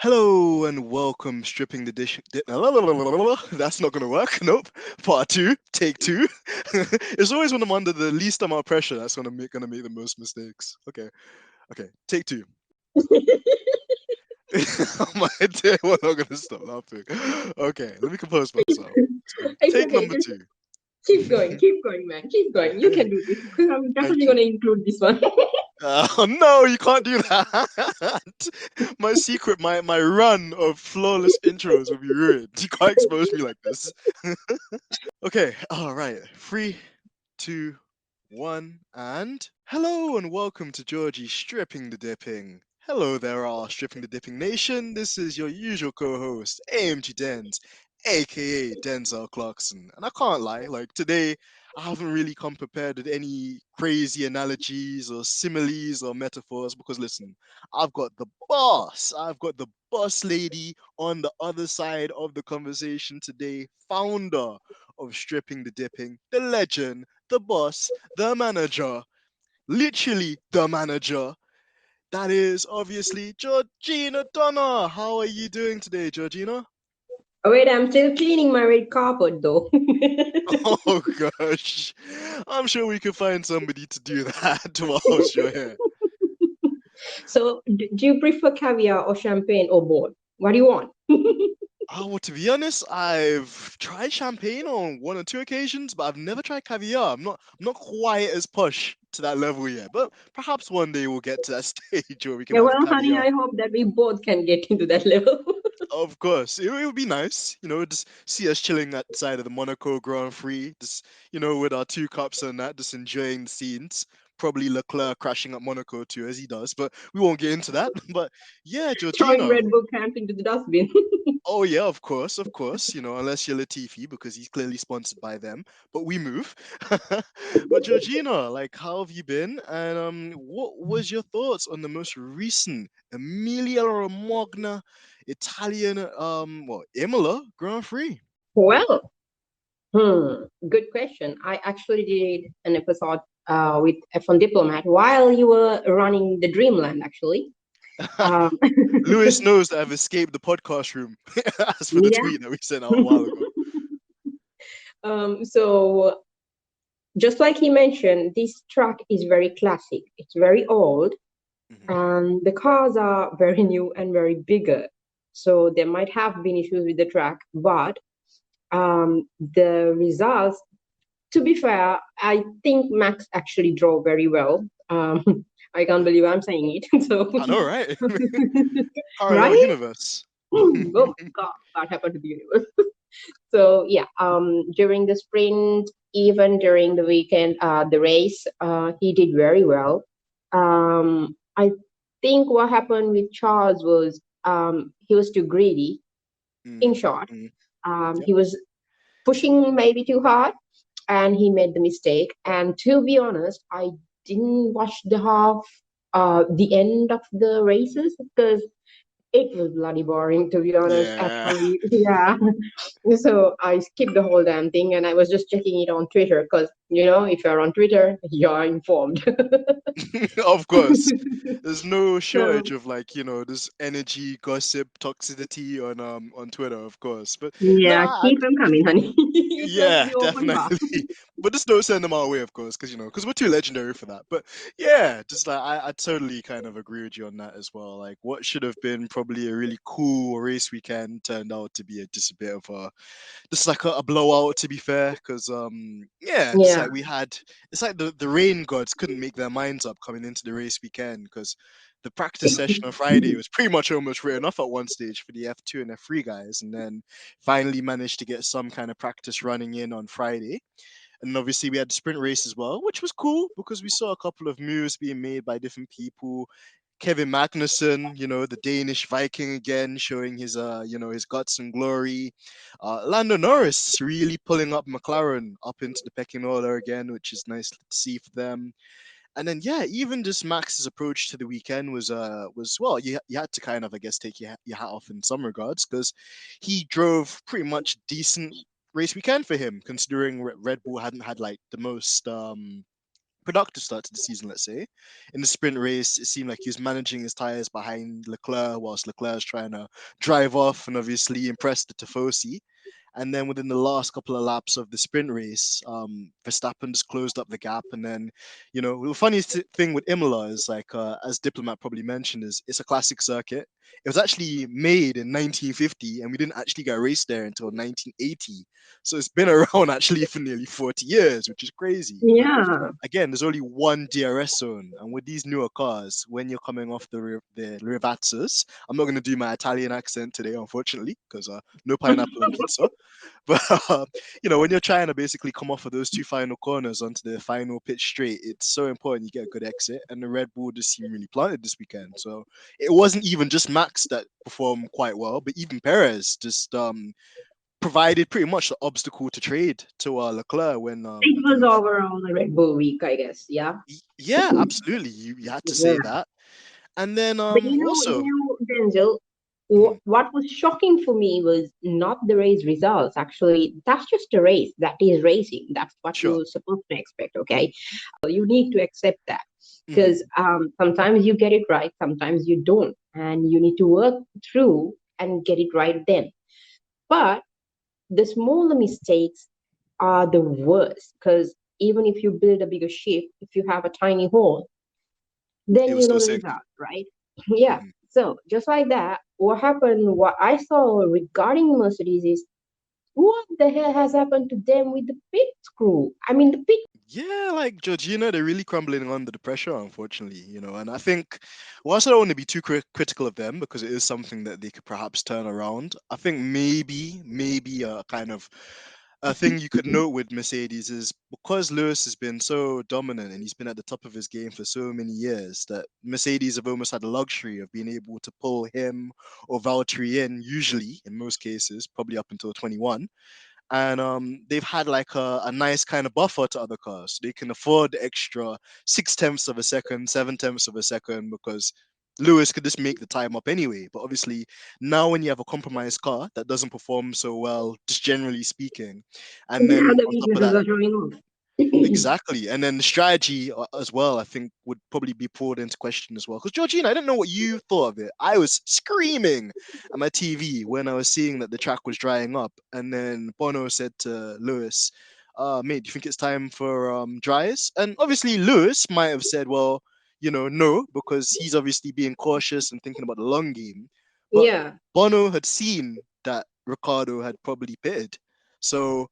Hello and welcome, stripping the dish. That's not gonna work. Nope. Part two, take two. It's always when I'm under the least amount of pressure that's gonna make the most mistakes. Okay, take two. My dear, we're not gonna stop laughing. Okay, let me compose myself. So, It's take okay. number Just two. keep going, man. Keep going. You can do this. I'm Thank definitely you. gonna include this one. Oh no, you can't do that. My secret, my run of flawless intros will be ruined. You can't expose me like this. Okay, all right. Three, two, one, and hello and welcome to Georgie Stripping the Dipping. Hello there, our Stripping the Dipping Nation. This is your usual co-host, AMG DENZ, aka Denzel Clarkson. And I can't lie, like today, I haven't really come prepared with any crazy analogies or similes or metaphors because listen, I've got the boss lady on the other side of the conversation today, founder of Stripping the Dipping, the legend, the boss, the manager, literally the manager. That is obviously Georgina Donna. How are you doing today, Georgina? Oh, wait, I'm still cleaning my red carpet though. Oh gosh, I'm sure we could find somebody to do that whilst you're here. So, do you prefer caviar or champagne or both? What do you want? Oh, well, to be honest, I've tried champagne on one or two occasions, but I've never tried caviar. I'm not quite as push to that level yet, but perhaps one day we'll get to that stage where we can Yeah, have well, honey, caviar. I hope that we both can get into that level. Of course, it would be nice, just see us chilling at the side of the Monaco Grand Prix, just with our two cups and that, just enjoying the scenes. Probably Leclerc crashing at Monaco too, as he does, but we won't get into that. But yeah, Throwing Georgina. Red Bull cans into the dustbin. Oh yeah, of course, of course. Unless you're Latifi because he's clearly sponsored by them. But we move. But Georgina, like, how have you been? And what was your thoughts on the most recent Emilia Romagna Italian Imola Grand Prix? Well, good question. I actually did an episode with F1 Diplomat while you were running the Dreamland, actually. Um, Lewis knows that I've escaped the podcast room, as for the yeah. tweet that we sent out a while ago. So just like he mentioned, this track is very classic. It's very old, Hmm. and the cars are very new and very bigger. So there might have been issues with the track, but the results, to be fair, I think Max actually drove very well. I can't believe I'm saying it. So, I know, right? Parallel right? universe. Oh God, that happened to the universe. So yeah, during the sprint, even during the weekend, the race, he did very well. I think what happened with Charles was he was too greedy. In Mm, short, mm, yep. he was pushing maybe too hard, and he made the mistake. And to be honest, I didn't watch the end of the races because it was bloody boring, to be honest, Yeah. actually. Yeah. So I skipped the whole damn thing and I was just checking it on Twitter because, if you're on Twitter, you're informed. Of course. There's no So, shortage of this energy, gossip, toxicity on Twitter, of course. But no, yeah, keep them coming, honey. It's like yeah, the open bar. definitely. But just don't send them our way, of course, because we're too legendary for that. But yeah, just like I totally kind of agree with you on that as well. Like what should have been probably a really cool race weekend turned out to be just a bit of just like a blowout, to be fair, because yeah, just Yeah. like we had, it's like the rain gods couldn't make their minds up coming into the race weekend because the practice session on Friday was pretty much almost written off at one stage for the F2 and F3 guys, and then finally managed to get some kind of practice running in on Friday. And obviously we had the sprint race as well, which was cool because we saw a couple of moves being made by different people. Kevin Magnussen, the Danish Viking again, showing his guts and glory. Lando Norris really pulling up McLaren up into the pecking order again, which is nice to see for them. And then yeah, even just Max's approach to the weekend was well, you had to kind of I guess take your hat off in some regards because he drove pretty much decent race weekend for him, considering Red Bull hadn't had like the most productive start to the season, let's say. In the sprint race, it seemed like he was managing his tires behind Leclerc whilst Leclerc's trying to drive off and obviously impress the Tifosi. And then within the last couple of laps of the sprint race, Verstappen just closed up the gap. And then, the funniest thing with Imola is like, as Diplomat probably mentioned, is it's a classic circuit. It was actually made in 1950, and we didn't actually get a race there until 1980. So it's been around actually for nearly 40 years, which is crazy. But Yeah. again, there's only one DRS zone, and with these newer cars, when you're coming off the Rivazzas, I'm not going to do my Italian accent today, unfortunately, because no pineapple on pizza. But when you're trying to basically come off of those two final corners onto the final pitch straight, it's so important you get a good exit. And the Red Bull just seemed really planted this weekend. So it wasn't even just Max that performed quite well, but even Perez just provided pretty much the obstacle to trade to Leclerc when It was overall a Red Bull week, I guess. Yeah. yeah, absolutely, you had to say Yeah. that. And then But also Denzel, mhm, what was shocking for me was not the race results. Actually, that's just a race. That is racing. That's what sure. you're supposed to expect. Okay, you need to accept that Mhm. because sometimes you get it right, sometimes you don't, and you need to work through and get it right then. But the smaller mistakes are the worst because even if you build a bigger ship, if you have a tiny hole, It then was you know still the sick. result, right? Yeah. Mhm. So just like that, what happened, what I saw regarding Mercedes is what the hell has happened to them with the pit crew? I mean, the pit. Yeah, like Georgina, they're really crumbling under the pressure, unfortunately, and I think, whilst I don't want to be too critical of them because it is something that they could perhaps turn around, I think maybe a kind of a thing you could note with Mercedes is because Lewis has been so dominant and he's been at the top of his game for so many years that Mercedes have almost had the luxury of being able to pull him or Valtteri in, usually, in most cases, probably up until 21, and they've had like a nice kind of buffer to other cars. They can afford the extra 6/10 of a second, 7/10 of a second because Lewis could just make the time up anyway. But obviously, now when you have a compromised car that doesn't perform so well, just generally speaking, and Yeah, then the on top of weaknesses that, are showing off. exactly. And then the strategy as well, I think, would probably be pulled into question as well. Because Georgina, I didn't know what you thought of it. I was screaming at my TV when I was seeing that the track was drying up. And then Bono said to Lewis, mate, do you think it's time for dries? And obviously, Lewis might have said, well, no, because he's obviously being cautious and thinking about the long game. But Yeah, Bono had seen that Ricardo had probably pitted. So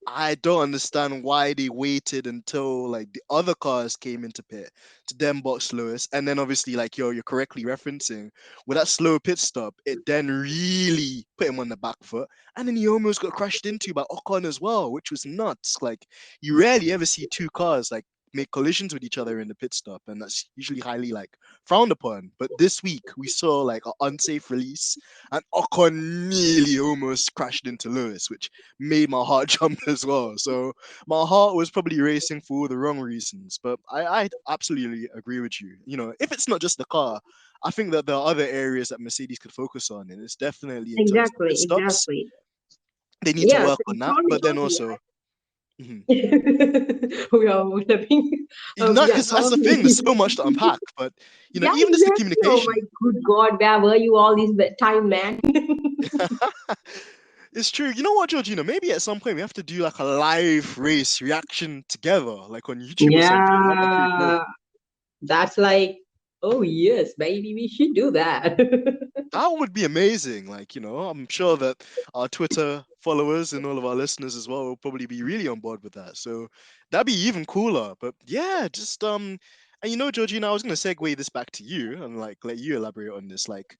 I don't understand why they waited until like the other cars came into pit to then box Lewis, and then obviously like you're correctly referencing with that slow pit stop, it then really put him on the back foot, and then he almost got crashed into by Ocon as well, which was nuts. Like you rarely ever see two cars like make collisions with each other in the pit stop, and that's usually highly like frowned upon. But this week we saw like an unsafe release, and Ocon nearly almost crashed into Lewis, which made my heart jump as well. So my heart was probably racing for all the wrong reasons. But I absolutely agree with you. If it's not just the car, I think that there are other areas that Mercedes could focus on, and it's definitely in terms of pit exactly, stops. exactly. They need to Yeah, work so on that, totally, but then totally. also. Mhm. We are overlapping. Not Yeah, because that's the thing. totally. There's so much to unpack, but Yeah, even just the exactly. Oh my communication. good God, where were you all this time, man? It's true. You know what, Georgina? Maybe at some point we have to do like a live race reaction together, like on YouTube or something. That'd be pretty cool. Yeah, that's like, oh yes, baby, we should do that. That would be amazing. Like, I'm sure that our Twitter followers and all of our listeners as well will probably be really on board with that. So that'd be even cooler. But yeah, just and Georgina, I was gonna segue this back to you and like let you elaborate on this. Like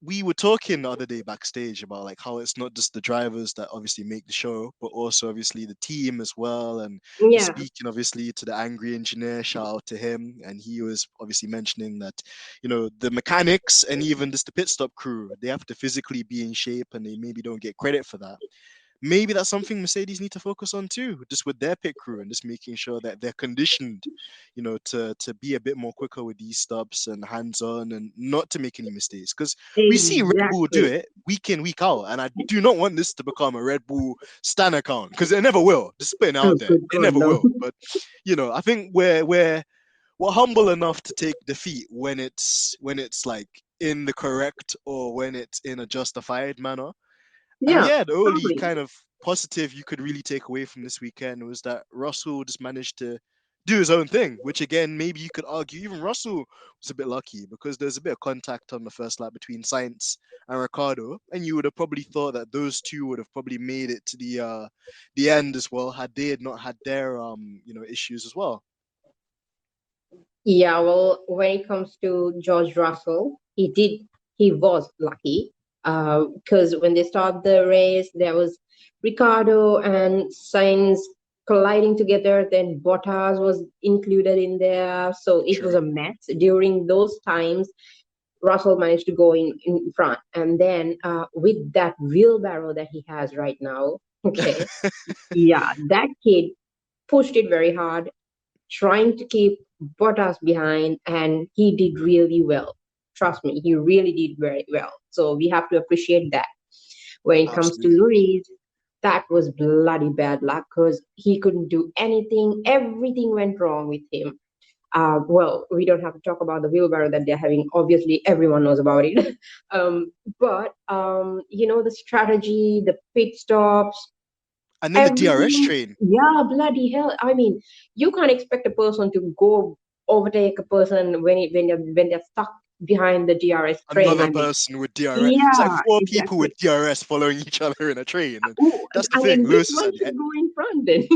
we were talking the other day backstage about like how it's not just the drivers that obviously make the show, but also obviously the team as well. And you're Yeah, speaking obviously to the angry engineer, shout out to him. And he was obviously mentioning that, the mechanics and even just the pit stop crew, they have to physically be in shape and they maybe don't get credit for that. maybe that's something Mercedes need to focus on too, just with their pit crew and just making sure that they're conditioned, to be a bit more quicker with these stops and hands on and not to make any mistakes. Because we see Red Bull do Exactly. it week in, week out, and I do not want this to become a Red Bull stan account because it never will. Just putting it Oh, out there, good it God, never no. will. But I think we're humble enough to take defeat when it's like in the correct or when it's in a justified manner. And Yeah, yeah, the only totally. kind of positive you could really take away from this weekend was that Russell just managed to do his own thing, which again, maybe you could argue even Russell was a bit lucky because there's a bit of contact on the first lap between Sainz and Ricardo, and you would have probably thought that those two would have probably made it to the end as well had they had not had their issues as well. Yeah, well, when it comes to George Russell, he was lucky. Because when they started the race, there was Ricardo and Sainz colliding together. Then Bottas was included in there, so it was True. a mess. During those times, Russell managed to go in front, and then with that wheelbarrow that he has right now, okay, yeah, that kid pushed it very hard trying to keep Bottas behind, and he did really well. Trust me, he really did very well. So we have to appreciate that. When it comes to Absolutely. Luis, that was bloody bad luck because he couldn't do anything. Everything went wrong with him. Well, we don't have to talk about the wheelbarrow that they're having. Obviously, everyone knows about it. But the strategy, the pit stops, And then the DRS everything. train. Yeah, bloody hell. I mean, you can't expect a person to go overtake a person when they're stuck behind the DRS train. Another I mean, person with DRS. It's like yeah, four people with exactly. DRS following each other in a train. And Oh, that's the I thing. mean, which Lewis is one at the should go in front then?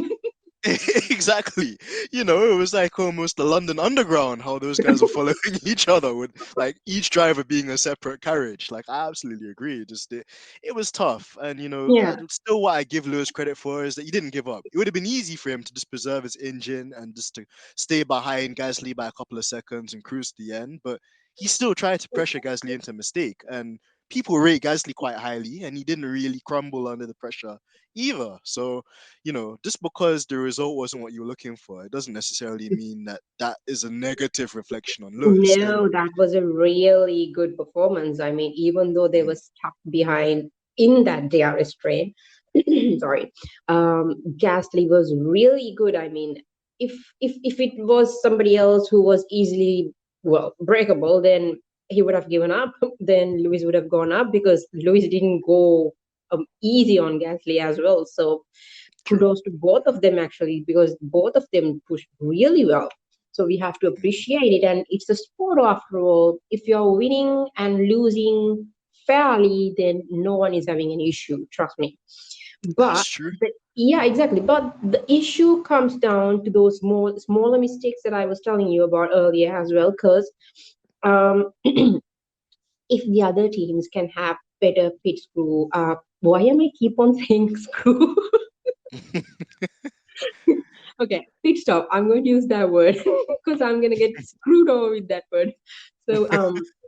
exactly. It was like almost the London Underground, how those guys are following each other with like each driver being a separate carriage. Like I absolutely agree. Just it was tough, and Yeah. still what I give Lewis credit for is that he didn't give up. It would have been easy for him to just preserve his engine and just to stay behind Gasly by a couple of seconds and cruise to the end, but he still tried to pressure Gasly into a mistake, and people rate Gasly quite highly, and he didn't really crumble under the pressure either. So just because the result wasn't what you were looking for, it doesn't necessarily mean that that is a negative reflection on Lewis. And No, that was a really good performance. I mean, even though they were mm, stuck behind in that DRS train, sorry, Gasly was really good. I mean, if it was somebody else who was easily breakable, then he would have given up. Then Lewis would have gone up because Lewis didn't go easy on Gasly as well. So true. kudos to both of them actually because both of them pushed really well. So we have to Mm, appreciate it, and it's a sport after all. If you're winning and losing fairly, then no one is having an issue. Trust me. that's But true. yeah, exactly. But the issue comes down to those smaller mistakes that I was telling you about earlier as well. Because if the other teams can have better pit crew, why am I keep on saying screw? Okay, pit stop. I'm going to use that word because I'm going to get screwed over with that word. So,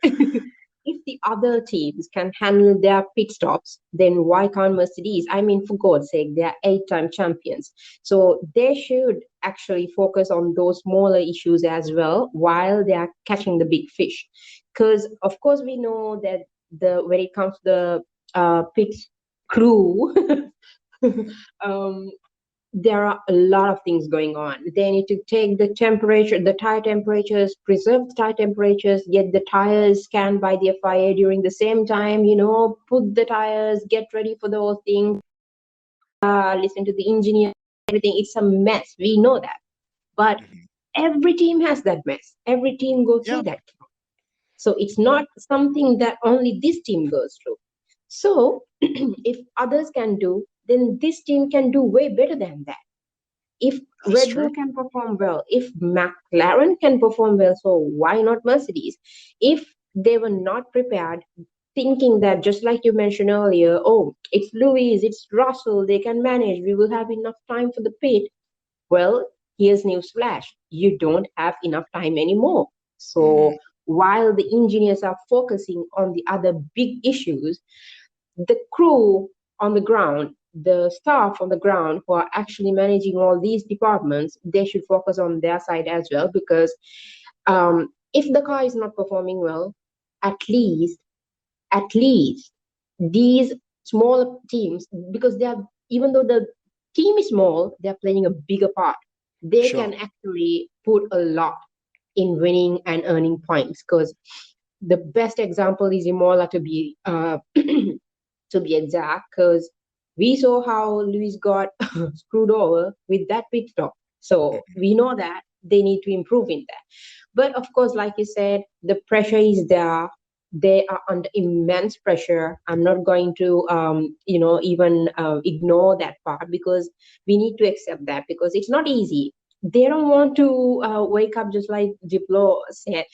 if the other teams can handle their pit stops, then why can't Mercedes? I mean, for God's sake, they're 8-time champions. So they should actually focus on those smaller issues as well while they are catching the big fish. Because of course we know that the when it comes to the pit crew, um, there are a lot of things going on. They need to take the temperature, the tire temperatures, preserve the tire temperatures, get the tires scanned by the FIA during the same time, put the tires, get ready for those things, listen to the engineer, everything. It's a mess. We know that. But Mhm. every team has that mess. Every team goes Yeah, through that. So it's not something that only this team goes through. So if others can do, then this team can do way better than that. If that's Red true. Bull can perform well, if McLaren can perform well, so why not Mercedes? If they were not prepared, thinking that just like you mentioned earlier, oh, it's Lewis, it's Russell, they can manage, we will have enough time for the pit. Well, here's news flash: you don't have enough time anymore. Hmm. So while the engineers are focusing on the other big issues, the crew on the ground the staff on the ground who are actually managing all these departments, they should focus on their side as well, because if the car is not performing well, at least at least these small teams, because they are, even though the team is small, they are playing a bigger part. They Sure. can actually put a lot in winning and earning points, because the best example is Imola, to be to be exact, because we saw how Lewis got screwed over with that pit stop. So Mhm. we know that they need to improve in that. But of course, like you said, the pressure is there. They are under immense pressure. I'm not going to, even ignore that part, because we need to accept that, because it's not easy. They don't want to wake up, just like Diplo said.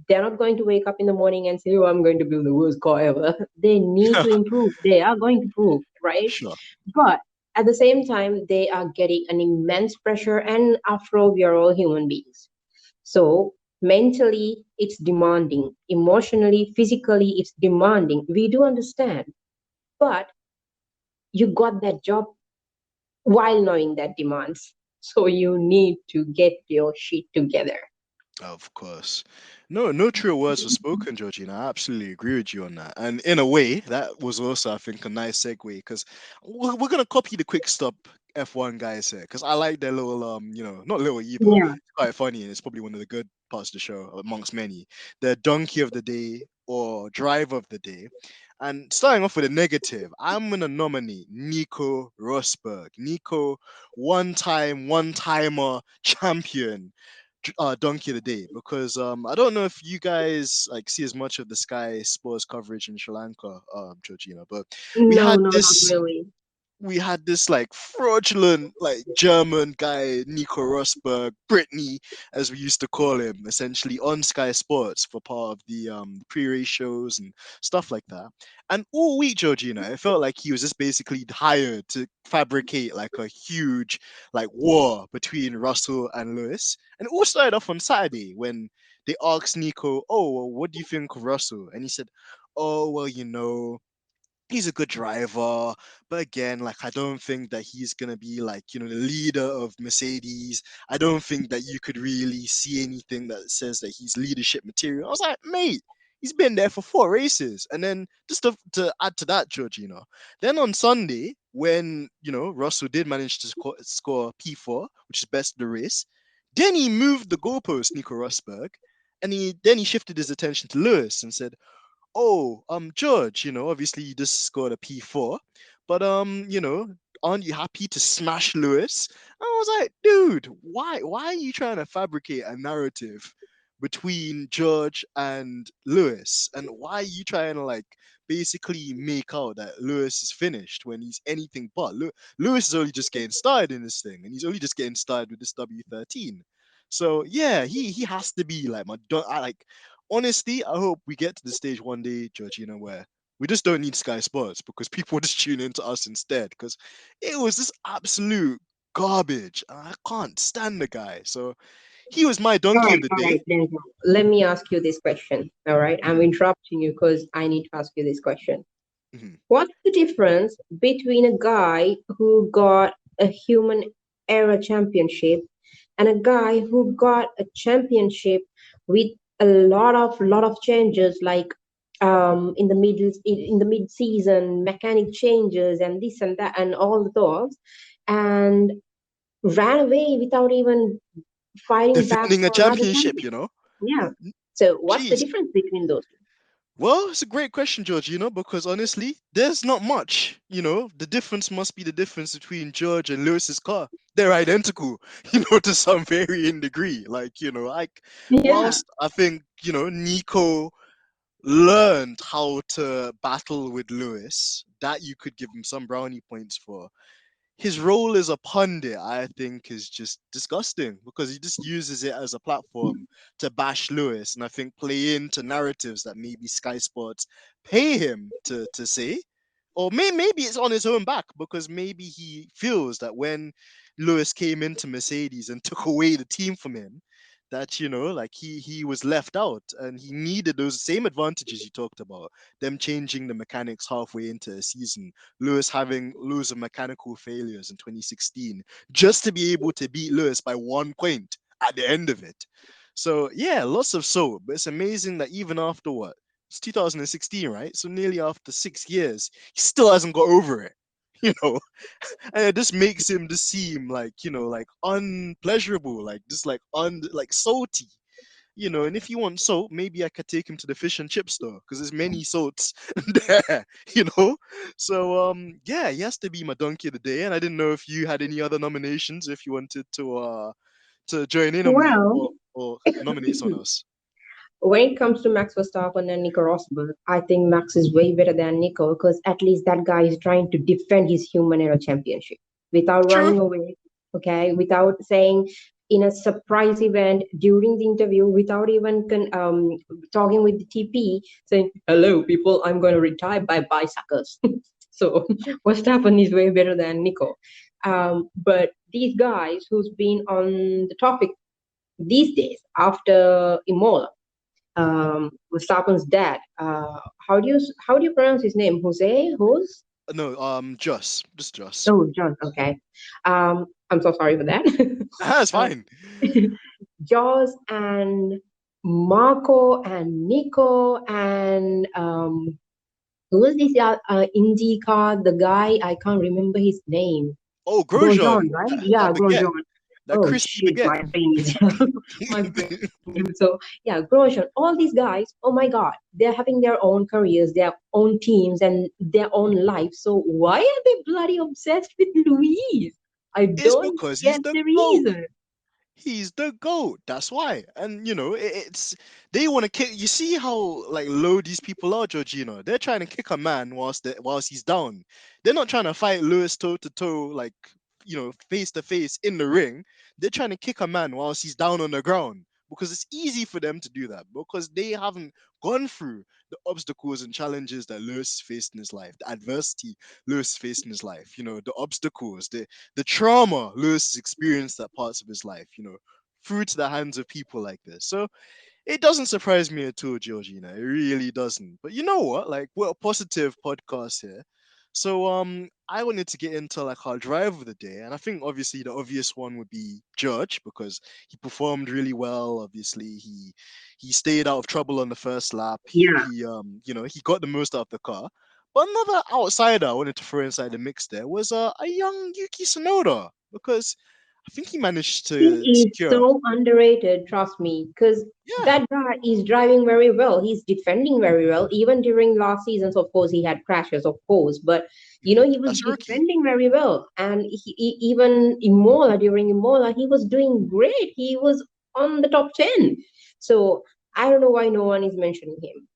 They're not going to wake up in the morning and say, "Oh, I'm going to build the worst car ever." They need to improve. They are going to prove, right? Sure. But at the same time, they are getting an immense pressure. And after all, we are all human beings. So mentally, it's demanding. Emotionally, physically, it's demanding. We do understand. But you got that job while knowing that demands. So you need to get your shit together. Of course. No, no true words were spoken, Georgina. I absolutely agree with you on that. And in a way, that was also, I think, a nice segue, because we're gonna copy the quick stop F1 guys here, because I like their little not little either. Yeah. It's quite funny, and it's probably one of the good parts of the show amongst many. The donkey of the day or driver of the day. And starting off with a negative, I'm gonna nominate Nico Rosberg. Nico, one timer champion, donkey of the day, because I don't know if you guys like see as much of the Sky Sports coverage in Sri Lanka, Georgina, but we No, had no, not this really. we had this like fraudulent like German guy, Nico Rosberg, Brittany, as we used to call him, essentially on Sky Sports for part of the pre-race shows and stuff like that. And all week, Georgina, it felt like he was just basically hired to fabricate like a huge like war between Russell and Lewis. And it all started off on Saturday when they asked Nico, "Oh, well, what do you think of Russell?" And he said, "Oh, well, he's a good driver, but again, like I don't think that he's gonna be like the leader of Mercedes. I don't think that you could really see anything that says that he's leadership material." I was like, mate, he's been there for 4 races. And then just to add to that, Georgina, then on Sunday, when Russell did manage to score P4, which is best of the race, then he moved the goalpost, Nico Rosberg, and he shifted his attention to Lewis and said, "Oh, George, obviously you just scored a P4, but aren't you happy to smash Lewis?" I was like, dude, why are you trying to fabricate a narrative between George and Lewis? And why are you trying to like basically make out that Lewis is finished when he's anything but? Lewis is only just getting started in this thing, and he's only just getting started with this W13. So yeah, he has to be like like honestly, I hope we get to the stage one day, Georgina, where we just don't need Sky Sports because people just tune into us instead. Because it was just absolute garbage. And I can't stand the guy. So he was my donkey of the All day. right, then let me ask you this question. All right, I'm Mhm, interrupting you because I need to ask you this question. mhm. What's the difference between a guy who got a human era championship and a guy who got a championship with a lot of changes, like in the mid season mechanic changes and this and that and all those, and ran away without even fighting back Defending a for another championship, champion? Yeah. So what's the Jeez. difference between those two? Well, it's a great question, George, because honestly, there's not much. The difference must be the difference between George and Lewis's car. They're identical, to some varying degree. Like, Yeah. whilst I think, Nico learned how to battle with Lewis, that you could give him some brownie points for. His role as a pundit, I think, is just disgusting because he just uses it as a platform to bash Lewis and I think play into narratives that maybe Sky Sports pay him to say. Or maybe it's on his own back because maybe he feels that when Lewis came into Mercedes and took away the team from him, that like he was left out, and he needed those same advantages you talked about, them changing the mechanics halfway into a season, Lewis having loads of mechanical failures in 2016, just to be able to beat Lewis by 1 point at the end of it. So yeah, lots of soap, but it's amazing that even after what, it's 2016, right? So nearly after 6 years, he still hasn't got over it. You know, and it just makes him just seem like like unpleasurable, like just like like salty. And if you want salt, maybe I could take him to the fish and chip store because there's many salts there. So yeah, he has to be my donkey of the day, and I didn't know if you had any other nominations, if you wanted to join in on me, Well, or nominate someone else. when it comes to Max Verstappen and Nico Rosberg, I think Max is way better than Nico because at least that guy is trying to defend his human error championship without True. running away, okay, without saying in a surprise event during the interview, without even talking with the TP, saying, "Hello, people, I'm going to retire. Bye bye, suckers." So, Verstappen is way better than Nico. But these guys who's been on the topic these days after Imola, Verstappen's dad. How do you pronounce his name? Jose? Who's? No, just Joss. Oh, John. Okay. I'm so sorry for that. That's uh, fine. Jaws and Marco and Nico and who was this IndyCar? The guy I can't remember his name. Oh, Grosjean, Grosjean, right? that Yeah, baguette, Grosjean. that Oh crispy shit, baguette. my brain is my brain. So yeah, Grosjean. All these guys. Oh my God, they're having their own careers, their own teams, and their own life. So why are they bloody obsessed with Louise? I It's don't because he's get the the GOAT. reason. He's the GOAT. That's why. And it's they want to kick. You see how like low these people are, Georgina. They're trying to kick a man whilst he's down. They're not trying to fight Lewis toe to toe, like face to face in the ring. They're trying to kick a man whilst he's down on the ground because it's easy for them to do that because they haven't gone through the obstacles and challenges that Lewis faced in his life, the adversity Lewis faced in his life. The obstacles, the trauma Lewis has experienced at parts of his life, through to the hands of people like this. So it doesn't surprise me at all, Georgina. It really doesn't. But you know what? Like, we're a positive podcast here. So I wanted to get into like our drive of the day, and I think obviously the obvious one would be George because he performed really well. Obviously, he stayed out of trouble on the first lap. Yeah. He got the most out of the car. But another outsider I wanted to throw inside the mix there was a young Yuki Tsunoda because I think he managed to He is secure. so underrated, trust me, because Yeah, that guy is driving very well. He's defending very well. Even during last seasons, of course, he had crashes, of course, but he was that's a rookie. defending very well. And even Imola, during Imola, he was doing great. He was on the top 10. So I don't know why no one is mentioning him.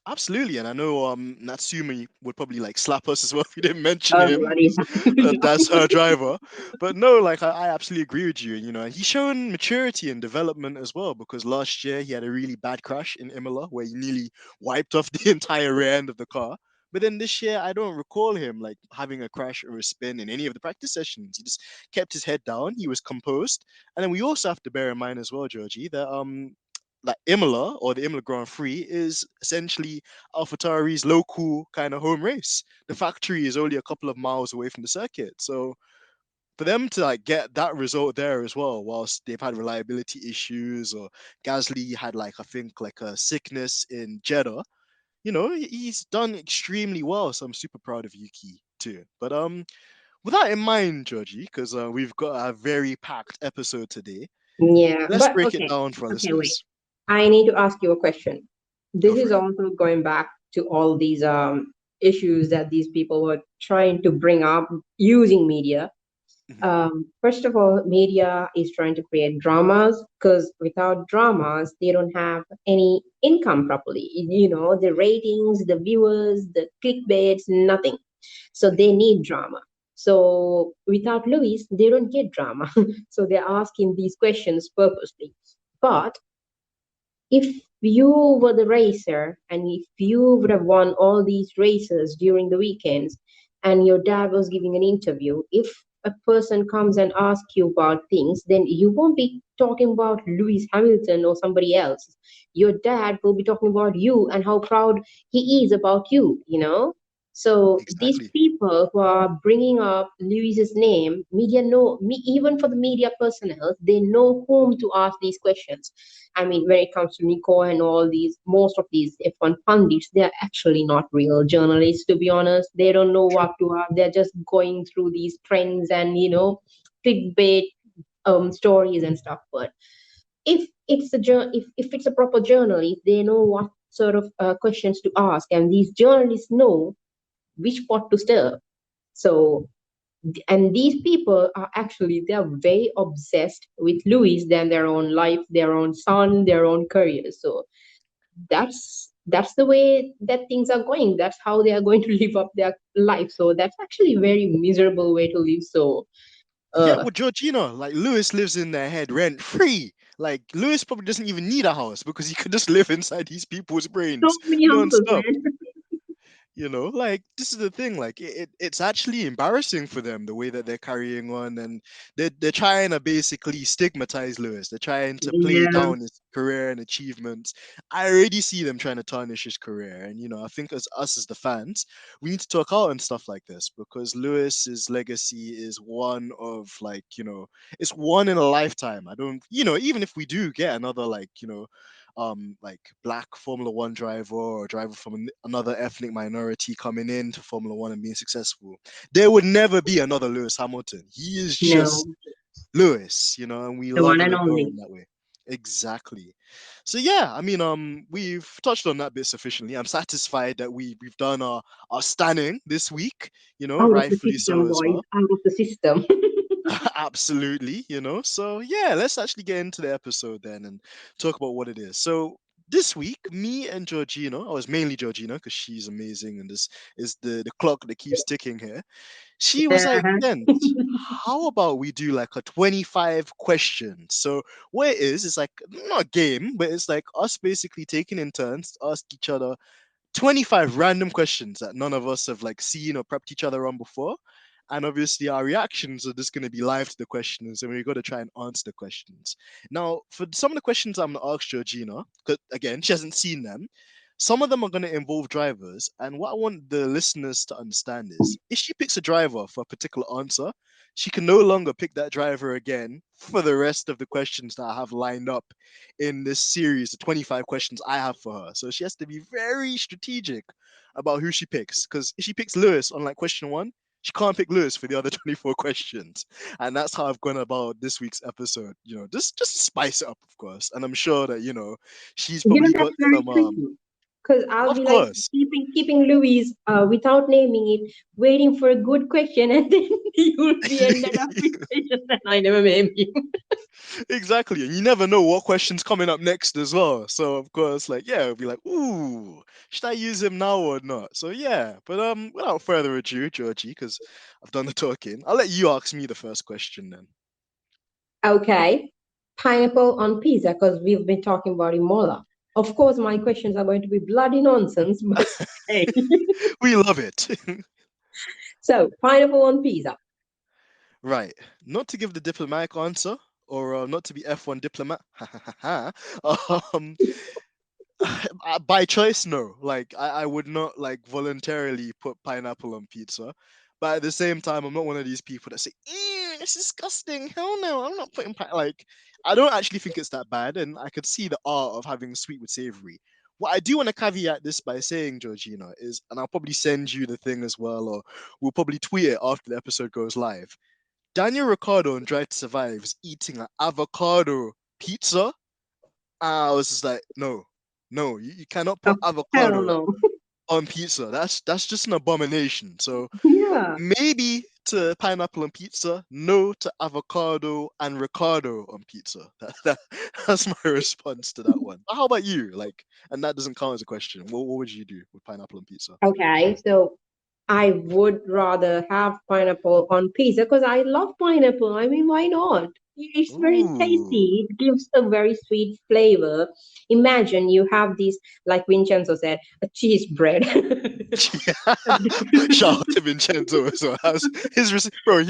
Absolutely, and I know Natsumi would probably like slap us as well if we didn't mention Oh, him bloody because that's her driver. But no, like I absolutely agree with you. And he's shown maturity and development as well because last year he had a really bad crash in Imola where he nearly wiped off the entire rear end of the car. But then this year, I don't recall him like having a crash or a spin in any of the practice sessions. He just kept his head down. He was composed. And then we also have to bear in mind as well, Georgie, that like Imola or the Imola Grand Prix is essentially AlphaTauri's local kind of home race. The factory is only a couple of miles away from the circuit, so for them to like get that result there as well, whilst they've had reliability issues or Gasly had like I think like a sickness in Jeddah, he's done extremely well. So I'm super proud of Yuki too. But with that in mind, Georgie, because we've got a very packed episode today, Yeah, let's but break it okay. down for our Okay, wait. listeners. I need to ask you a question. Go This for is it. also going back to all these issues that these people were trying to bring up using media. Mhm. First of all, media is trying to create dramas because without dramas, they don't have any income properly. The ratings, the viewers, the clickbaits, nothing. So they need drama. So without Louis, they don't get drama. So they're asking these questions purposely. But if you were the racer and if you would have won all these races during the weekends and your dad was giving an interview, if a person comes and asks you about things, then you won't be talking about Lewis Hamilton or somebody else. Your dad will be talking about you and how proud he is about you, you know? So these Exactly. people who are bringing up Lewis's name, media know me, even for the media personnel, they know whom to ask these questions. I mean, when it comes to Nico and all these, most of these F1 pundits, they're actually not real journalists, to be honest. They don't know True. what to ask. They're just going through these trends and, clickbait stories and stuff. But if it's a proper journalist, they know what sort of questions to ask, and these journalists know which pot to stir. So, and these people are actually, they are very obsessed with Louis than their own life, their own son, their own career. So that's the way that things are going. That's how they are going to live up their life. So that's actually a very miserable way to live. So Yeah, uh well, Georgina, like Lewis lives in their head rent free. Like Lewis probably doesn't even need a house because he could just live inside these people's so brains many houses, non-stop. man. Like this is the thing, like it's actually embarrassing for them the way that they're carrying on, and they're trying to basically stigmatize Lewis. They're trying to play Yeah. down his career and achievements. I already see them trying to tarnish his career, and I think as us as the fans, we need to talk out on stuff like this because Lewis's legacy is one of, like, it's one in a lifetime. I don't, even if we do get another, like, like black Formula One driver or driver from another ethnic minority coming into Formula One and being successful, there would never be another Lewis Hamilton. He is No, just Lewis, and we the love one and and adore only. him that way. Exactly. So yeah, I mean, we've touched on that bit sufficiently. I'm satisfied that we've done our standing this week, Out of the rightfully so system, as boys. well. Out of the system. Absolutely, so yeah, let's actually get into the episode then and talk about what it is. So this week, me and Georgina, I was mainly Georgina because she's amazing and this is the clock that keeps ticking here. She was like, Uh-huh. then how about we do like a 25 questions? So what it is, it's like not a game, but it's like us basically taking in turns to ask each other 25 random questions that none of us have like seen or prepped each other on before. And obviously, our reactions are just going to be live to the questions, and we've got to try and answer the questions. Now, for some of the questions I'm going to ask Georgina, because again, she hasn't seen them, some of them are going to involve drivers. And what I want the listeners to understand is if she picks a driver for a particular answer, she can no longer pick that driver again for the rest of the questions that I have lined up in this series, the 25 questions I have for her. So she has to be very strategic about who she picks. Because if she picks Lewis on like question one, she can't pick Lewis for the other 24 questions. And that's how I've gone about this week's episode, just to spice it up, of course. And I'm sure that, she's probably That's got very some tricky. Because I'll of be like course. keeping Louise without naming it, waiting for a good question, and then you'll be ended up with questions that I never named you. Exactly. And you never know what question's coming up next as well. So of course, like, yeah, it'll be like, ooh, should I use him now or not? So yeah. But without further ado, Georgie, because I've done the talking, I'll let you ask me the first question then. Okay. Pineapple on pizza, because we've been talking about Imola. Of course, my questions are going to be bloody nonsense, but hey. We love it. So, pineapple on pizza. Right. Not to give the diplomatic answer, or not to be F1 diplomat. um, by choice, no. Like I would not like voluntarily put pineapple on pizza. But at the same time, I'm not one of these people that say, "Ew, it's disgusting. Hell no, I'm not putting like." I don't actually think it's that bad, and I could see the art of having sweet with savory. What I do want to caveat this by saying, Georgina, is, and I'll probably send you the thing as well, or we'll probably tweet it after the episode goes live. Daniel Ricciardo on Drive to Survive is eating an avocado pizza. I was just like, no, no, you cannot Oh, put hell avocado no. on pizza. That's just an abomination. So Yeah. maybe to pineapple on pizza, no to avocado and Ricardo on pizza. That's my response to that one. But how about you? Like, and that doesn't count as a question. What would you do with pineapple on pizza? Okay, so I would rather have pineapple on pizza because I love pineapple. I mean, why not? It's very Ooh. tasty. It gives a very sweet flavor. Imagine you have this, like Vincenzo said, a cheese bread. Shout out to Vincenzo as well. Bro,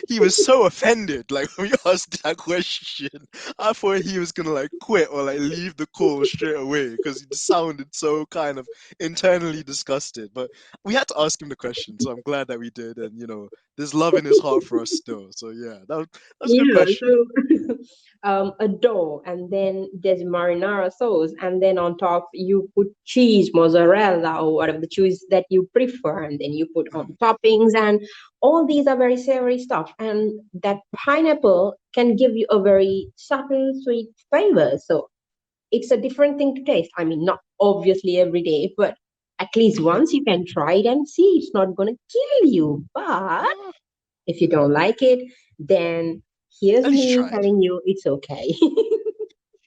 he was so offended like when we asked that question. I thought he was gonna like quit or like leave the call straight away because he sounded so kind of internally disgusted. But we had to ask him the question, so I'm glad that we did. And there's love in his heart for us still. So yeah, that's a good Yeah, question. so a dough, and then there's marinara sauce, and then on top you put cheese, mozzarella, or whatever the cheese that you prefer, and then you put on toppings, and all these are very savory stuff. And that pineapple can give you a very subtle sweet flavor. So it's a different thing to taste. I mean, not obviously every day, but at least once you can try it and see. It's not going to kill you, but Oh, if you don't like it, then here's at least you me tried. telling you it's okay.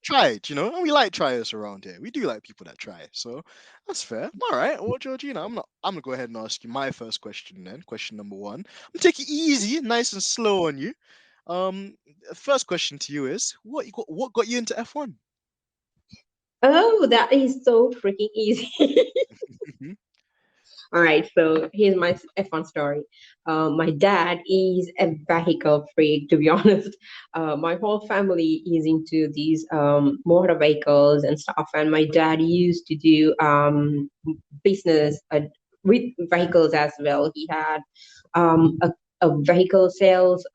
Tried, and we like triers around here. We do like people that try, so that's fair. All right, well, Georgina, I'm gonna go ahead and ask you my first question then. Question number one. I'm gonna take it easy, nice and slow on you. Um, First question to you is, what got you into F1? Oh, that is so freaking easy. Mhm. All right, so here's my F1 story. My dad is a vehicle freak, to be honest. My whole family is into these motor vehicles and stuff, and my dad used to do business with vehicles as well. He had a vehicle sales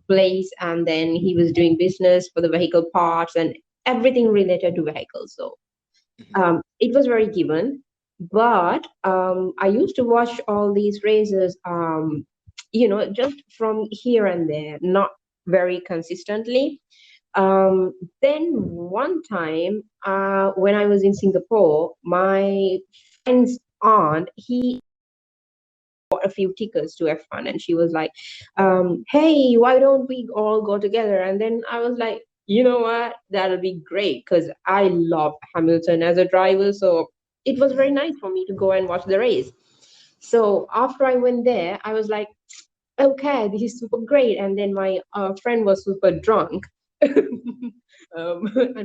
place, and then he was doing business for the vehicle parts and everything related to vehicles. So Mhm. it was very given. But I used to watch all these races, just from here and there, not very consistently. Then one time, when I was in Singapore, my friend's aunt, he bought a few tickets to F1, and she was like, hey, why don't we all go together? And then I was like, you know what, that'll be great, because I love Hamilton as a driver. So it was very Mhm. nice for me to go and watch the race. So after I went there, I was like, okay, this is super great. And then my friend was super drunk. And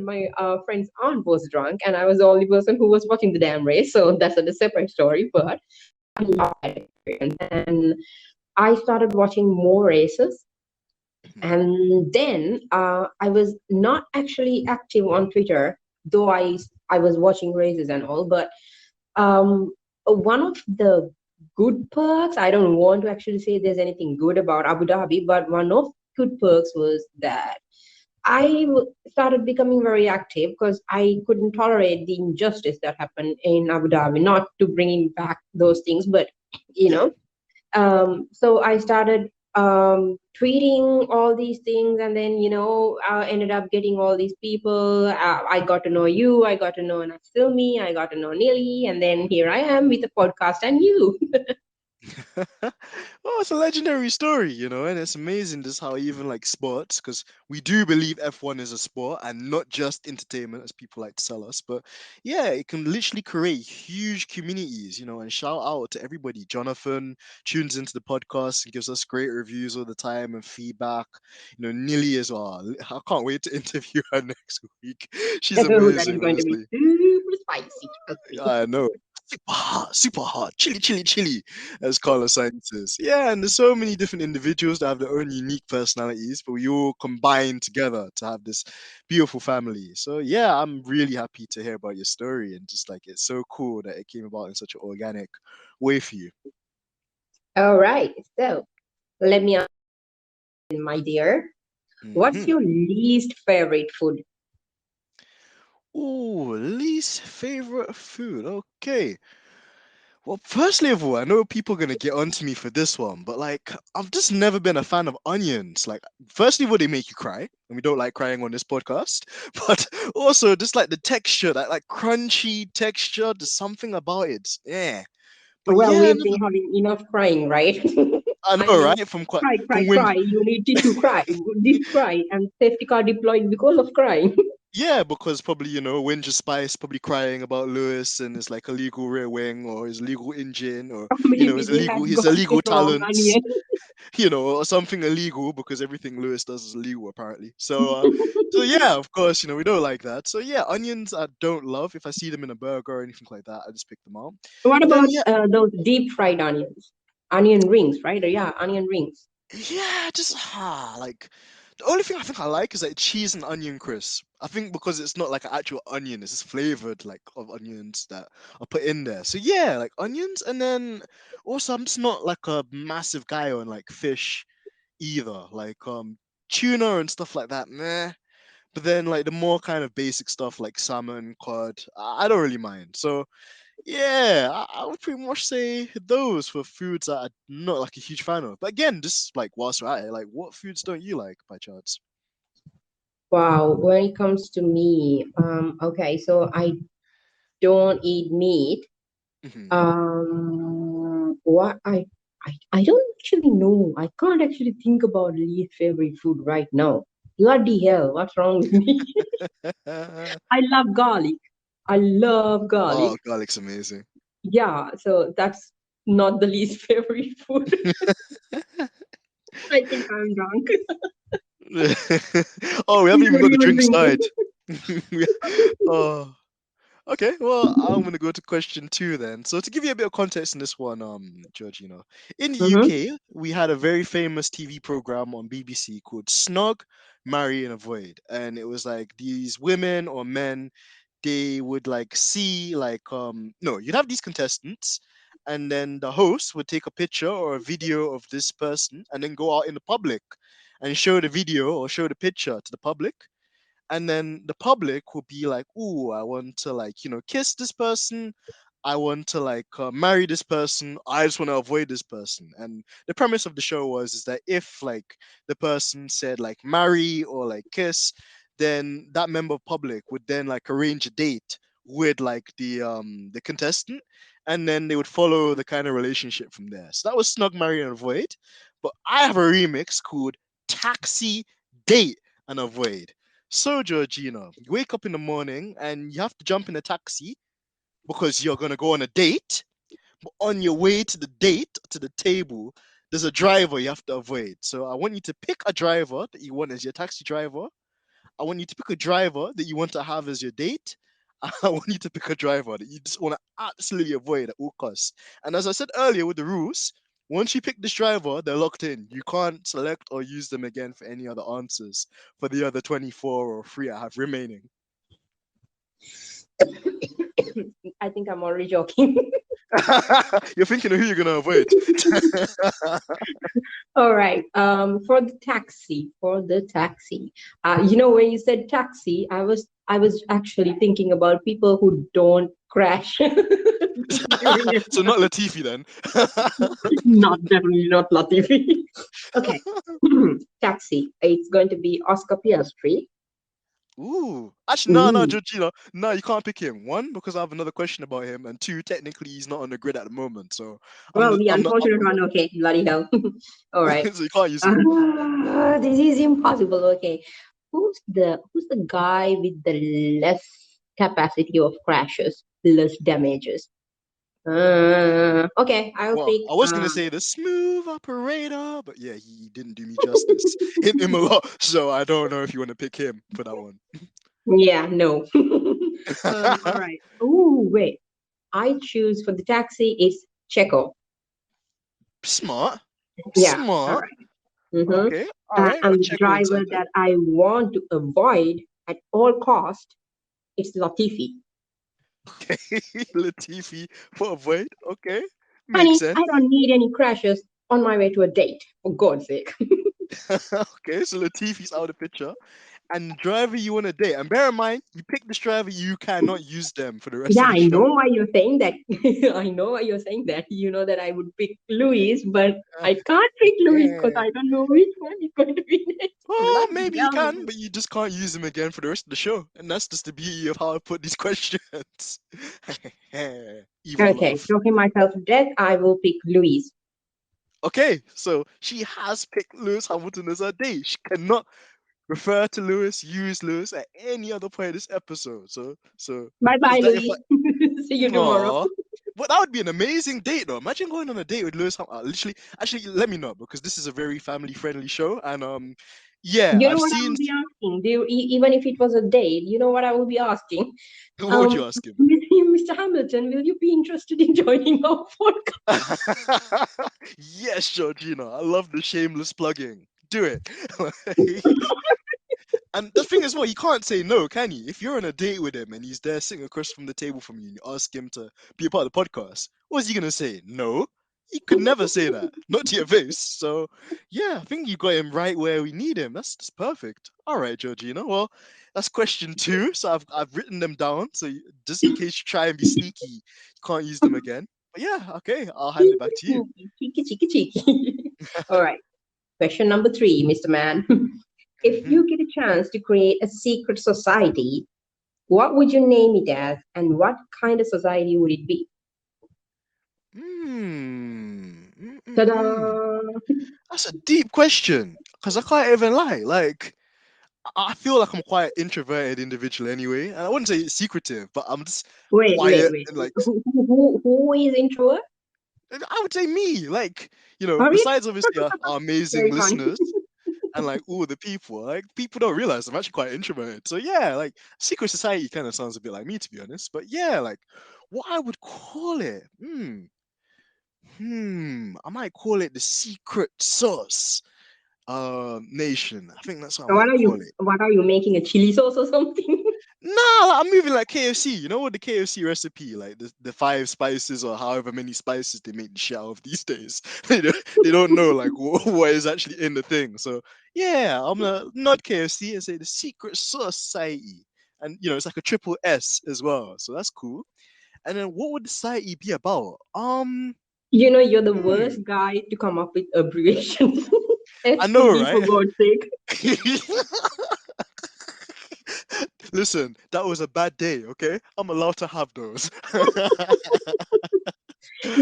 my friend's aunt was drunk, and I was the only person who was watching the damn race. So that's a separate story. But I love that experience. And I started watching more races. Mhm. And then I was not actually active on Twitter, though I was watching races and all. But one of the good perks, I don't want to actually say there's anything good about Abu Dhabi, but one of good perks was that started becoming very active because I couldn't tolerate the injustice that happened in Abu Dhabi. Not to bringing back those things, but you Yeah. know, so I started tweeting all these things, and then I ended up getting all these people. I got to know you, I got to know Natsumi, I got to know Nili, and then here I am with the podcast and you. Well, it's a legendary story, and it's amazing just how even like sports, because we do believe F1 is a sport and not just entertainment, as people like to sell us. But yeah, it can literally create huge communities, and shout out to everybody. Jonathan tunes into the podcast and gives us great reviews all the time and feedback. Nili as well. I can't wait to interview her next week. She's Oh, that is amazing, going to be honestly. super spicy. Trust me. I know. Super hot, chili, chili, chili, as Carlos Sainz says. Yeah, and there's so many different individuals that have their own unique personalities, but we all combine together to have this beautiful family. So yeah, I'm really happy to hear about your story and just like it's so cool that it came about in such an organic way for you. All right, so let me ask you, my dear, what's Hmm. your least favorite food? Oh, least favorite food. Okay. Well, firstly of all, I know people are gonna get onto me for this one, but like I've just never been a fan of onions. Like, firstly, would they make you cry? And we don't like crying on this podcast. But also just like the texture, that like crunchy texture, there's something about it. Yeah. But Well, yeah, we've been having enough crying, right? I I know, mean, right? cry, cry, From when cry. You needed to cry. Did cry, and safety car deployed because of crying. yeah, because probably Winter Spice probably crying about Lewis and his like illegal rear wing or his illegal engine or Maybe his they illegal had his got the illegal wrong talents, onion. or something illegal because everything Lewis does is illegal apparently. So yeah, of course, we don't like that. So yeah, onions I don't love. If I see them in a burger or anything like that, I just pick them out. What But then about yeah, those deep fried onions? Onion rings, right? Yeah, onion rings. yeah, just like the only thing I think I like is like cheese and onion crisp. I think because it's not like an actual onion, it's just flavored like of onions that I put in there. So yeah, like onions, and then also I'm just not like a massive guy on like fish either. Like tuna and stuff like that, meh. But then like the more kind of basic stuff like salmon, cod, I don't really mind. So yeah, I would pretty much say those for foods that I'm not like a huge fan of. But again, just like whilst we're at it, like what foods don't you like by chance? Wow. When it comes to me, okay, so I don't eat meat. Hmm. What I don't actually know. I can't actually think about least favorite food right now. Bloody hell, what's wrong with me? I love garlic. I love garlic. Oh, garlic's amazing. Yeah, so that's not the least favorite food. I think I'm drunk. Oh, we haven't even What are got the you drink drinking? side. Oh, okay, well, I'm gonna go to question two then. So to give you a bit of context in this one, Georgina, in the Mm-hmm. UK, we had a very famous TV program on BBC called Snog, Marry and Avoid, and it was like these women or men, they would like see like no, you'd have these contestants, and then the host would take a picture or a video of this person and then go out in the public and show the video or show the picture to the public, and then the public will be like, "Ooh, I want to like kiss this person. I want to like marry this person. I just want to avoid this person." And the premise of the show was is that if like the person said like marry or like kiss, then that member of public would then like arrange a date with like the contestant, and then they would follow the kind of relationship from there. So that was Snug Marry and Avoid. But I have a remix called Taxi Date and Avoid. So, Georgina, you wake up in the morning and you have to jump in a taxi because you're going to go on a date. But on your way to the date, to the table, there's a driver you have to avoid. So, I want you to pick a driver that you want as your taxi driver. I want you to pick a driver that you want to have as your date. I want you to pick a driver that you just want to absolutely avoid at all costs. And as I said earlier with the rules, once you pick this driver, they're locked in. You can't select or use them again for any other answers for the other 24 or 3 I have remaining. I think I'm already joking. You're thinking of who you're going to avoid. All right. For the taxi. When you said taxi, I was actually thinking about people who don't crash during a So, not Latifi then. not definitely not Latifi. Okay. Taxi. It's going to be Oscar Piastri. Ooh. Actually, no, Mm. Georgina. No, you can't pick him. One, because I have another question about him, and two, technically he's not on the grid at the moment. So Well, the I'm not unfortunate one. Okay, bloody hell. All right. so you can't use him. This is impossible. Okay, who's the guy with the less capacity of crashes, less damages? Okay, I'll Well, pick. I was gonna say the smooth operator, but yeah, he didn't do me justice. Hit him a lot, so I don't know if you want to pick him for that one. Yeah, no. All right. Oh, wait. I choose for the taxi is Checo. Smart, Yeah. All smart. right. Mm-hmm. Okay, all right. And Got the Checo driver inside there. that I want to avoid at all cost is Latifi. Okay, Latifi for avoid. Okay, makes Honey, sense. I don't need any crashes on my way to a date, for God's sake. Okay, so Latifi's out of the picture. And the driver you want to date. And bear in mind, you pick this driver, you cannot use them for the rest Yeah, of the I show. know why you're saying that. I know why you're saying that. You know that I would pick Louis, but Uh, I can't pick Louis because yeah. I don't know which one is going to be next. Well, Bloody maybe you hell. can, but you just can't use them again for the rest of the show. And that's just the beauty of how I put these questions. Evil Okay, laugh. talking myself to death, I will pick Louis. Okay, so she has picked Lewis Hamilton as her date. She cannot refer to Lewis, use Lewis at any other point in this episode. So Bye is bye, that if I? Louis. See you tomorrow. Aww. But that would be an amazing date, though. Imagine going on a date with Lewis Hamilton. Literally, actually, let me know because this is a very family-friendly show, and yeah, You know I've what I seen. will be asking? Even if it was a date, you know what I will be asking? What would you ask him? Mr. Hamilton, will you be interested in joining our podcast? Yes, Georgina. I love the shameless plugging. Do it. And the thing is, well, you can't say no, can you? If you're on a date with him and he's there sitting across from the table from you and you ask him to be a part of the podcast, what's he gonna say? No. He could never say that, not to your face. So, yeah, I think you got him right where we need him. That's perfect. All right, Georgina. Well, that's question 2. So I've written them down. So just in case you try and be sneaky, you can't use them again. But yeah, okay, I'll hand it back to you. Cheeky, cheeky, cheeky. All right. Question number 3, Mr. Man. If Mhm. you get a chance to create a secret society, what would you name it as, and what kind of society would it be? Hmm. Ta-da! That's a deep question because I can't even lie. Like, I feel like I'm quite introverted individual anyway, and I wouldn't say secretive, but I'm just Wait, wait, quiet wait. and like Who is introvert? I would say me. Like, Oh, really? besides obviously our amazing Very fun. listeners and like all the people, like people don't realize I'm actually quite introverted. So yeah, like secret society kind of sounds a bit like me to be honest. But yeah, like what I would call it, I might call it the secret sauce nation. I think that's what I What might are call you? it. What are you making, a chili sauce or something? Nah, like, I'm moving like KFC. You know what the KFC recipe, like the 5 spices or however many spices they make the shit out of these days. They don't know like what is actually in the thing. So yeah, I'm gonna not KFC and say the secret sauce society. And it's like a triple S as well. So that's cool. And then what would the society be about? You're the Hmm, worst guy to come up with abbreviations. I know, SOD, for right? God's sake. Listen, that was a bad day, okay? I'm allowed to have those. But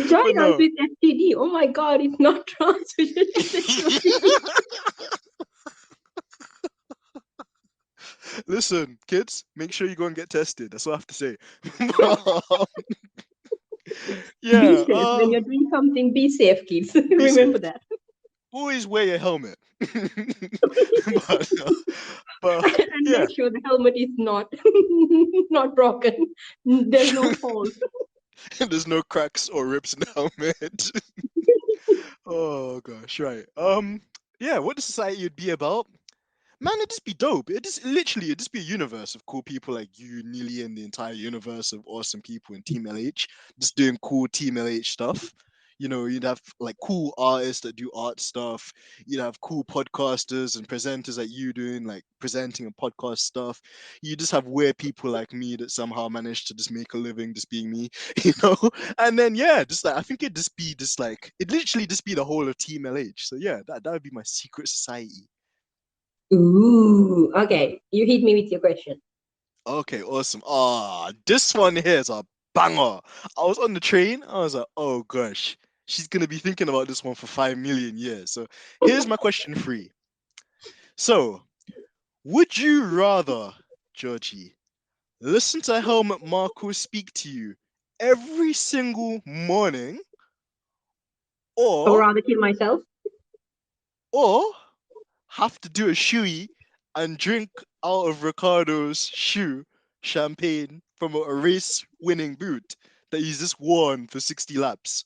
Join us no. with STD. Oh my God, it's not transmission sexual disease. Listen, kids, make sure you go and get tested. That's what I have to say. Be Yeah, safe. When you're doing something, be safe, kids. be Remember safe. that. Always wear your helmet. but And yeah, make sure the helmet is not not broken. There's no holes. there's no cracks or rips in the helmet. Oh gosh, right. Yeah, what the society would be about? Man, it'd just be dope. It'd just be a universe of cool people like you, Neely, and the entire universe of awesome people in Team LH, just doing cool Team LH stuff. You'd have like cool artists that do art stuff. You'd have cool podcasters and presenters like you doing like presenting and podcast stuff. You just have weird people like me that somehow managed to just make a living just being me, you know? And then yeah, just like I think it'd just be just like it literally just be the whole of Team LH. So yeah, that would be my secret society. Ooh, okay. You hit me with your question. Okay, awesome. This one here is a banger. I was on the train. I was like, oh gosh, she's gonna be thinking about this one for 5 million years. So here's my question for you. So, would you rather, Georgie, listen to Helmut Marko speak to you every single morning, Or or rather kill myself? or have to do a shoey and drink out of Ricardo's shoe champagne from a race winning boot that he's just worn for 60 laps.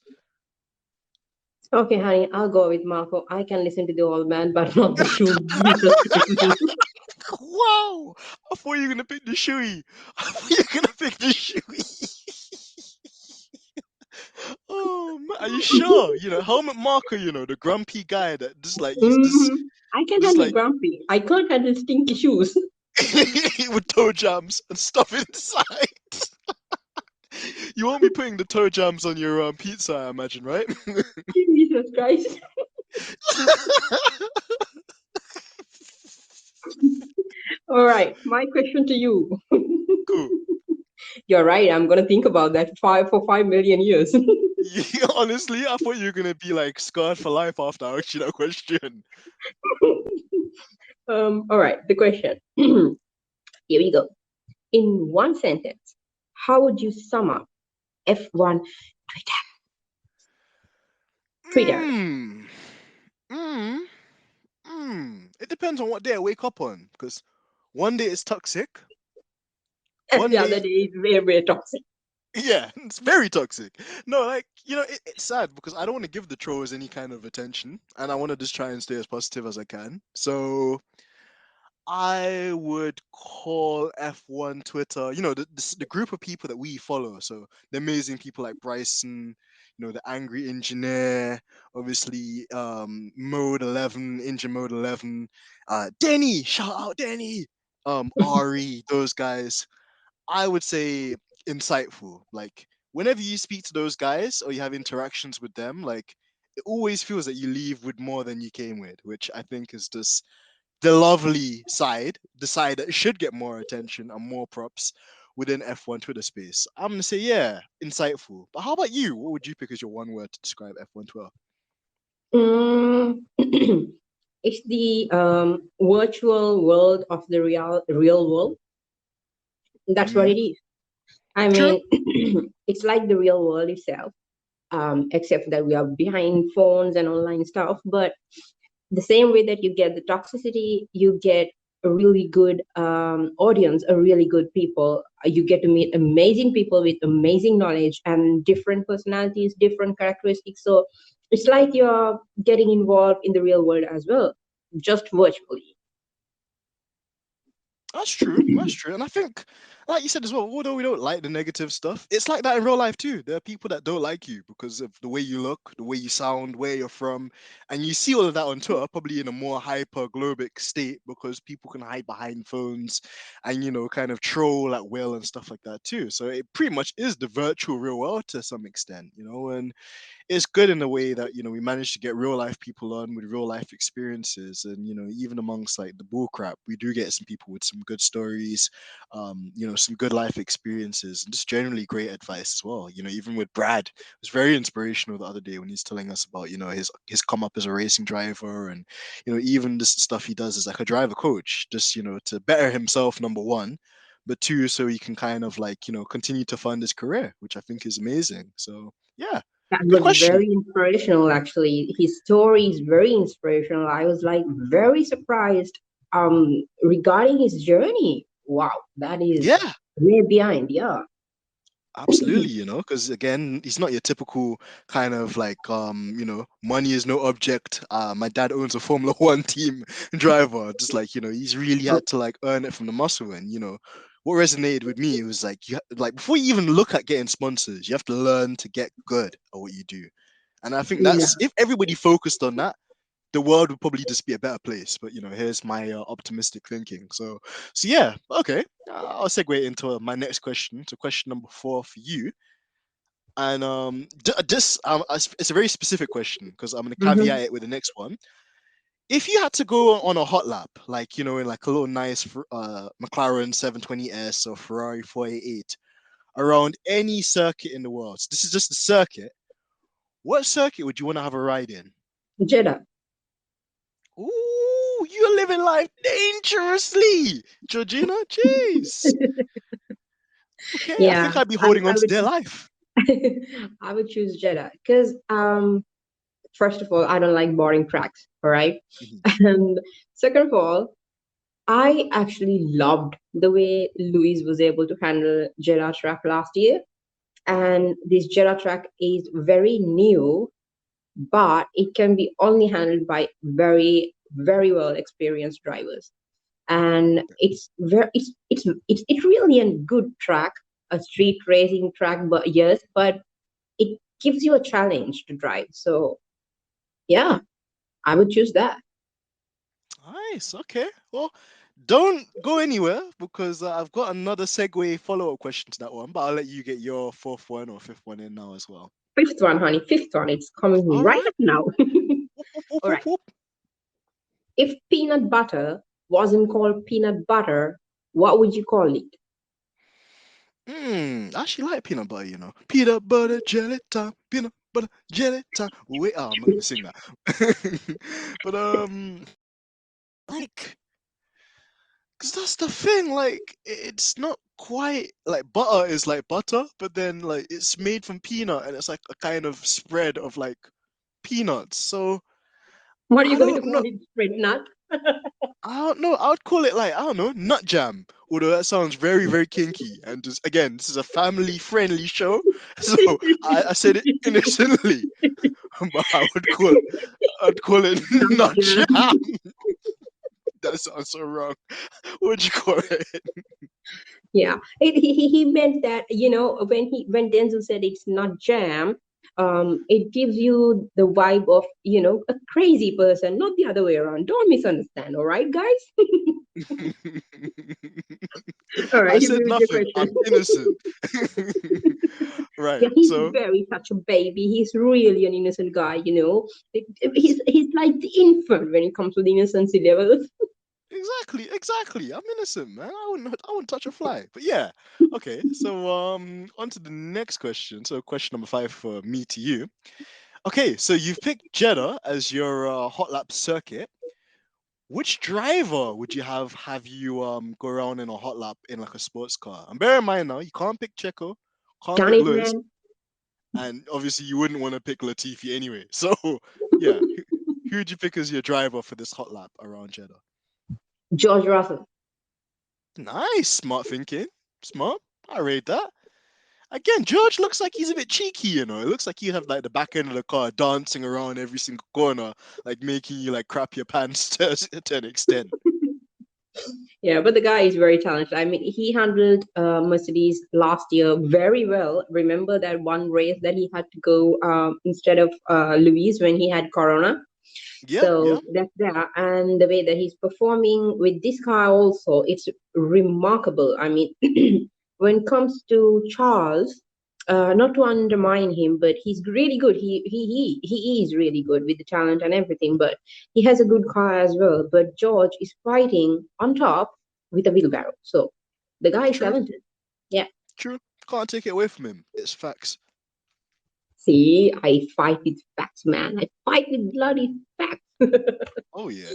Okay, honey, I'll go with Marco. I can listen to the old man, but not the shoe useless champagne. Wow! I thought you were gonna pick the shoey. I thought you were gonna pick the shoey. Oh man, are you sure? Helmet Marker, the grumpy guy that just like he's Mhm. I can just handle like grumpy. I can't handle stinky shoes. with toe jams and stuff inside. You won't be putting the toe jams on your pizza, I imagine, right? Jesus Christ. All right, my question to you. Cool. You're right. I'm gonna think about that for 5 million years. Honestly, I thought you were gonna be like scarred for life after I asked you that question. All right, the question. Here we go. In one sentence, how would you sum up F1 Twitter? Mm. Mm. It depends on what day I wake up on, because one day it's toxic, And one the other day, day is very, very toxic. yeah, it's very toxic. No, like, it's sad because I don't want to give the trolls any kind of attention, and I want to just try and stay as positive as I can. So I would call F1 Twitter, the group of people that we follow. So the amazing people like Bryson, the angry engineer, obviously, Mode 11, Engine Mode 11, Denny, shout out Denny, Ari, those guys. I would say insightful. Like, whenever you speak to those guys or you have interactions with them, like, it always feels that you leave with more than you came with, which I think is just the lovely side, the side that should get more attention and more props within F1 Twitter space. I'm gonna say, yeah, insightful. But how about you? What would you pick as your one word to describe F1 Twitter? Mm, it's the virtual world of the real world. That's what Mm, it is. I true. mean, it's like the real world itself, except that we are behind phones and online stuff. But the same way that you get the toxicity, you get a really good audience, a really good people. You get to meet amazing people with amazing knowledge and different personalities, different characteristics. So it's like you're getting involved in the real world as well, just virtually. That's true. That's true. And I think, like you said as well, although we don't like the negative stuff, it's like that in real life too. There are people that don't like you because of the way you look, the way you sound, where you're from. And you see all of that on Twitter, probably in a more hyper globic state because people can hide behind phones and, kind of troll at will and stuff like that too. So it pretty much is the virtual real world to some extent, and it's good in a way that we managed to get real life people on with real life experiences, and even amongst like the bull crap, we do get some people with some good stories, some good life experiences, and just generally great advice as well. Even with Brad, it was very inspirational the other day when he's telling us about his come up as a racing driver, and even this stuff he does as like a driver coach, just to better himself, number one, but two, so he can kind of like continue to fund his career, which I think is amazing. So yeah. That Good was question. very inspirational, actually. His story is very inspirational. I was like very surprised regarding his journey. Wow, that is Yeah, way behind. Yeah. absolutely, because again, he's not your typical kind of like money is no object. My dad owns a Formula One team driver. Just like, he's really had to like earn it from the muscle. And what resonated with me was like like before you even look at getting sponsors, you have to learn to get good at what you do. And I think Yeah. that's if everybody focused on that, the world would probably just be a better place. But here's my optimistic thinking. So yeah, okay. I'll segue into my next question. So question number 4 for you, and this it's a very specific question because I'm gonna Hmm. caveat it with the next one. If you had to go on a hot lap, like in like a little nice McLaren 720S or Ferrari 488 around any circuit in the world, so this is just a circuit. What circuit would you want to have a ride in? Jeddah. Ooh, you're living life dangerously, Georgina. Jeez. Okay, I Yeah, think I'd be I, holding on I to would their life. I would choose Jeddah because first of all, I don't like boring tracks, all right? Mhm. And second of all, I actually loved the way Louis was able to handle Jeddah track last year. And this Jeddah track is very new, but it can be only handled by very, very well experienced drivers. And it's really a good track, a street racing track, but yes, but it gives you a challenge to drive. So yeah, I would choose that. Nice. Okay. Well, don't go anywhere because I've got another segue follow-up question to that one, but I'll let you get your fourth one or fifth one in now as well. Fifth one, honey, fifth one. It's coming All right right. up now. Whoop, whoop, whoop, All whoop, right. whoop. If peanut butter wasn't called peanut butter, what would you call it? I actually like peanut butter, you know. Peanut butter jelly time, peanut butter jelly time. Wait, oh, I'm not gonna sing that. But like, cause that's the thing. Like, it's not quite like butter is like butter, but then like it's made from peanut, and it's like a kind of spread of like peanuts. So What are you I going to don't call know. it? Spread nut? I don't know. I would call it like I don't know, nut jam. Although that sounds very, very kinky. And just again, this is a family-friendly show, so I said it innocently. But I'd call it Nut nut jam. jam. That sounds so wrong. What'd you call it? Yeah, he meant that, when Denzel said it's not jam, it gives you the vibe of, a crazy person, not the other way around. Don't misunderstand, all right, guys? All I right, hit said me with your nothing. I'm question. innocent. Yeah, Right. he's So very such a baby. He's really an innocent guy. He's like the infant when it comes to the innocency level. exactly. I'm innocent, man. I wouldn't touch a fly. But yeah. Okay. So on to the next question. So question number 5 for me to you. Okay, so you've picked Jeddah as your hot lap circuit. Which driver would you have you go around in a hot lap in like a sports car? And bear in mind now, you can't pick Checo, can't Done pick it, Lewis, man. and obviously you wouldn't want to pick Latifi anyway. So yeah, who'd you pick as your driver for this hot lap around Jeddah? George Russell. Nice, smart thinking, smart. I rate that. Again, George looks like he's a bit cheeky, you know. It looks like he'd have like the back end of the car dancing around every single corner, like making you like crap your pants to an extent. Yeah, but the guy is very talented. I mean, he handled Mercedes last year very well. Remember that one race that he had to go instead of Luis when he had Corona? Yeah, So yeah. that's there. And the way that he's performing with this car also, it's remarkable. I mean, when it comes to Charles, not to undermine him, but he's really good. He is really good with the talent and everything. But he has a good car as well. But George is fighting on top with a wheelbarrow. So the guy is True, talented. Yeah. true. Can't take it away from him. It's facts. See, I fight with facts, man. I fight with bloody facts. Oh yeah.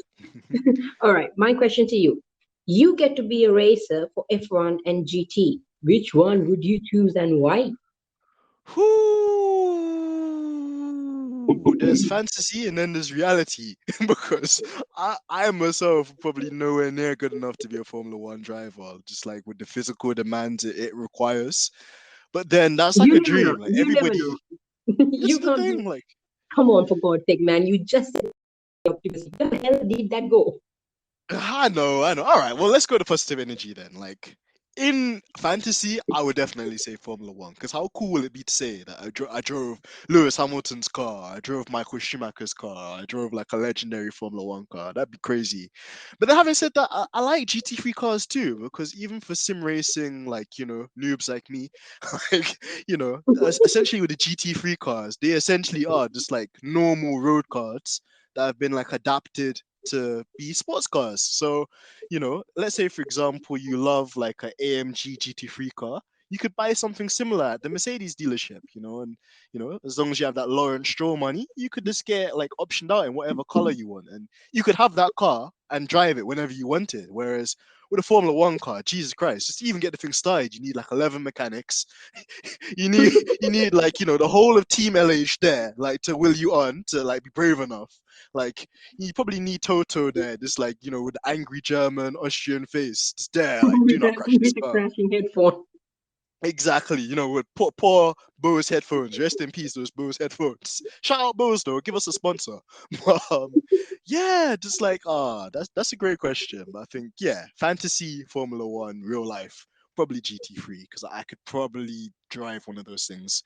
All right, my question to you. You get to be a racer for F1 and GT. Which one would you choose and why? Whoo! There's fantasy and then there's reality because I myself probably nowhere near good enough to be a Formula One driver, just like with the physical demands it requires. But then that's like You a never know. dream. Like You never know. everybody, this You is the can't be. thing. Like Come on, for God's sake, man. You just said optimistic. Where the hell did that go? I know. All right, well, let's go to positive energy then. Like in fantasy, I would definitely say Formula One because how cool would it be to say that I drove Lewis Hamilton's car, I drove Michael Schumacher's car, I drove like a legendary Formula One car. That'd be crazy. But then having said that, I like GT3 cars too because even for sim racing, like noobs like me, like essentially with the GT3 cars, they essentially are just like normal road cars that have been like adapted to be sports cars. So, let's say for example you love like an AMG GT3 car, you could buy something similar at the Mercedes dealership, and as long as you have that Lawrence Stroll money, you could just get like optioned out in whatever color you want, and you could have that car and drive it whenever you wanted. Whereas with a Formula One car, Jesus Christ, just to even get the thing started, you need like 11 mechanics. you need you need like the whole of Team LH there, like to will you on to like be brave enough. Like you probably need Toto there, just like with the angry German Austrian face, just there, like do with, not a, crash this with a car. crashing headphone. Exactly, with poor Bose headphones. Rest in peace, those Bose headphones. Shout out Bose though, give us a sponsor. But yeah, just like that's a great question. But I think fantasy, Formula One, real life, probably GT3 because I could probably drive one of those things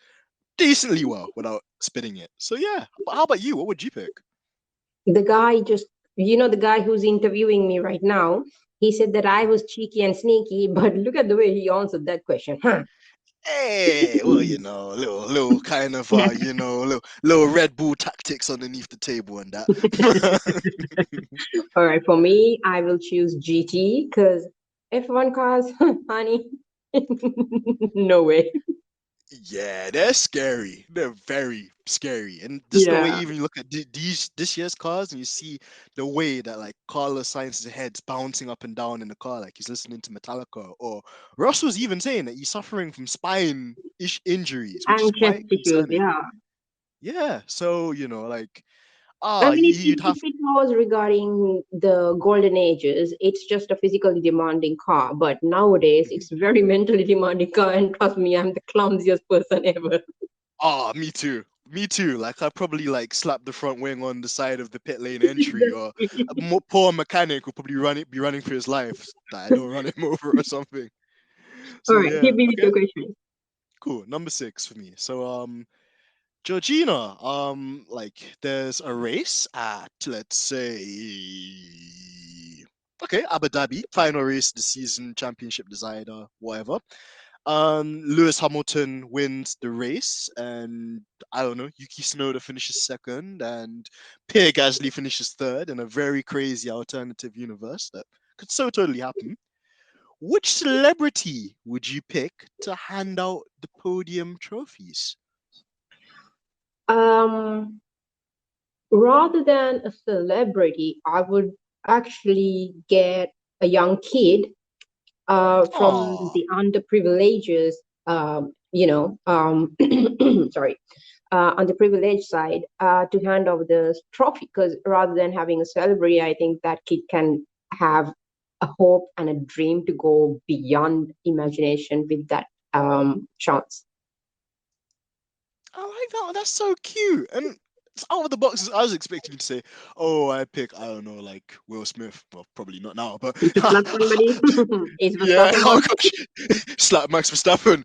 decently well without spinning it. So yeah, but how about you? What would you pick? The guy just, the guy who's interviewing me right now, he said that I was cheeky and sneaky, but look at the way he answered that question. Huh? Hey, well, little kind of little Red Bull tactics underneath the table and that. All right, for me, I will choose GT because F1 cars, honey. No way. Yeah, they're scary. They're very scary. And just the way Yeah. even you look at these this year's cars and you see the way that like Carlos Sainz's head's bouncing up and down in the car, like he's listening to Metallica. Or Russell's even saying that he's suffering from spine-ish injuries, which is And chest quite issues, concerning. yeah. Yeah. So, like, I mean, you'd have if it was regarding the golden ages, it's just a physically demanding car. But nowadays, Mhm. it's very mentally demanding car. And trust me, I'm the clumsiest person ever. Me too. Me too. Like I probably like slap the front wing on the side of the pit lane entry, or a Exactly. poor mechanic will probably be running for his life that I don't run him over or something. All So right, hit yeah, me with okay, your question. cool. Number 6 for me. So Georgina, like there's a race at, let's say, okay, Abu Dhabi, final race of the season, championship decider, whatever. Lewis Hamilton wins the race, and I don't know, Yuki Tsunoda finishes second, and Pierre Gasly finishes third in a very crazy alternative universe that could so totally happen. Which celebrity would you pick to hand out the podium trophies? Um, Rather than a celebrity, I would actually get a young kid from Oh, the underprivileged, sorry, on the privileged side, to hand over the trophy. Because rather than having a celebrity, I think that kid can have a hope and a dream to go beyond imagination with that chance. I like that one. That's so cute. And it's out of the boxes. I was expecting you to say, "Oh, I pick, I don't know, like Will Smith." Well, probably not now, but To slap somebody, is yeah. Verstappen Oh one? gosh, slap Max Verstappen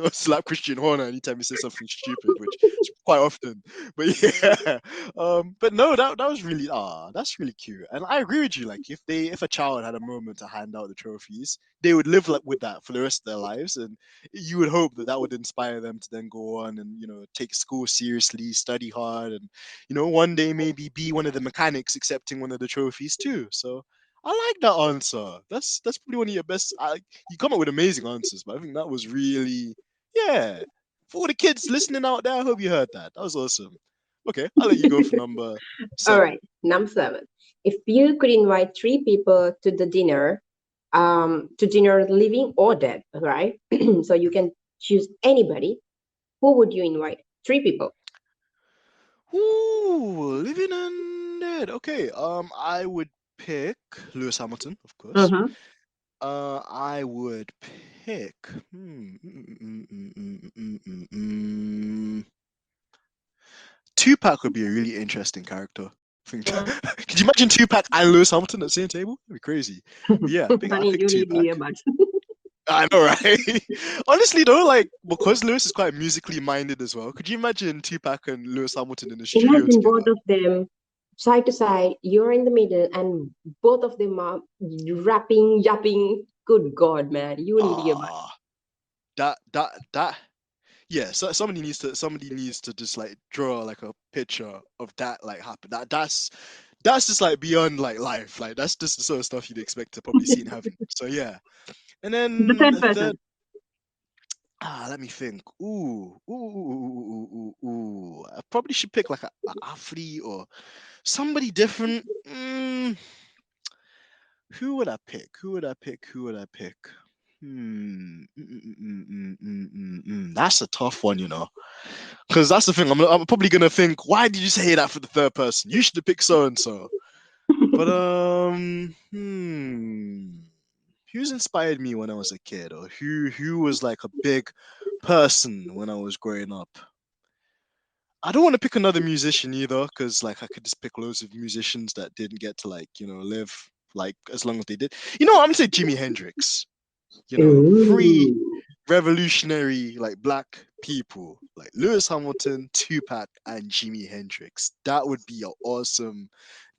or slap Christian Horner anytime he says something stupid, which is quite often. But yeah, but no, that was really that's really cute. And I agree with you. Like if a child had a moment to hand out the trophies, they would live like with that for the rest of their lives, and you would hope that that would inspire them to then go on and take school seriously, study hard, and one day maybe be one of the mechanics accepting one of the trophies too. So I like that answer. That's probably one of your best. You come up with amazing answers, but I think that was really, yeah. For all the kids listening out there, I hope you heard that. That was awesome. Okay, I'll let you go for number All 7. right, number 7. If you could invite three people to dinner, living or dead, right? So you can choose anybody. Who would you invite? Three people. Ooh, living and dead. Okay, I would pick Lewis Hamilton, of course. Mm-hmm. I would pick. Tupac would be a really interesting character. I think. Could you imagine Tupac and Lewis Hamilton at the same table? That'd be crazy. But yeah, I Honey, pick you need Tupac. earbuds. I know, right? Honestly, though, like because Lewis is quite musically minded as well. Could you imagine Tupac and Lewis Hamilton in the studio Imagine both together? of them side to side. You're in the middle, and both of them are rapping, yapping. Good God, man, you need earbuds. Ah, that. Yeah, so somebody needs to just like draw like a picture of that like happen. That's just like beyond like life. Like that's just the sort of stuff you'd expect to probably see in heaven. So yeah. And The then third the third, person. let me think. Ooh. I probably should pick like a athlete or somebody different. Who would I pick? Who would I pick? Who would I pick? That's a tough one, because that's the thing. I'm probably gonna think, why did you say that for the third person? You should have picked so and so. But who's inspired me when I was a kid, or who was like a big person when I was growing up? I don't want to pick another musician either, because like I could just pick loads of musicians that didn't get to like live like as long as they did. I'm gonna say Jimi Hendrix. Three Ooh. revolutionary like black people like Lewis Hamilton, Tupac, and Jimi Hendrix. That would be an awesome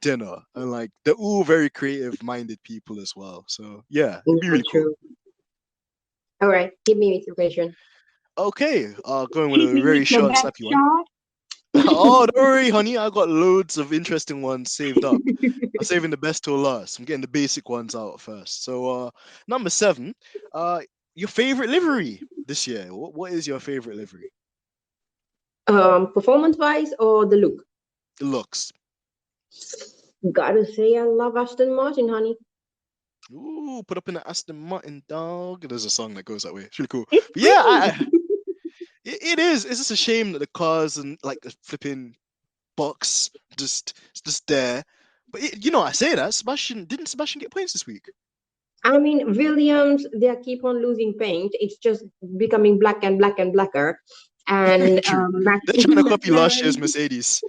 dinner, and like they're all very creative minded people as well. So yeah, it'd be Yeah, really cool. true. All right, hit me with your question. Okay, going with Hit a me with very your short, best snappy one. shot. Oh, don't worry, honey. I got loads of interesting ones saved up. I'm saving the best till last. I'm getting the basic ones out first. So, number 7. your favorite livery this year. What is your favorite livery? Performance wise or the look? The looks. Gotta say, I love Aston Martin, honey. Ooh, put up in the Aston Martin, dog. There's a song that goes that way. It's really cool. It's But yeah, pretty. it is. It's just a shame that the cars and like the flipping box it's just there. But I say that Sebastian get points this week? I mean, Williams, they keep on losing paint. It's just becoming black and black and blacker. And True. They're trying to copy last McLaren, year's Mercedes.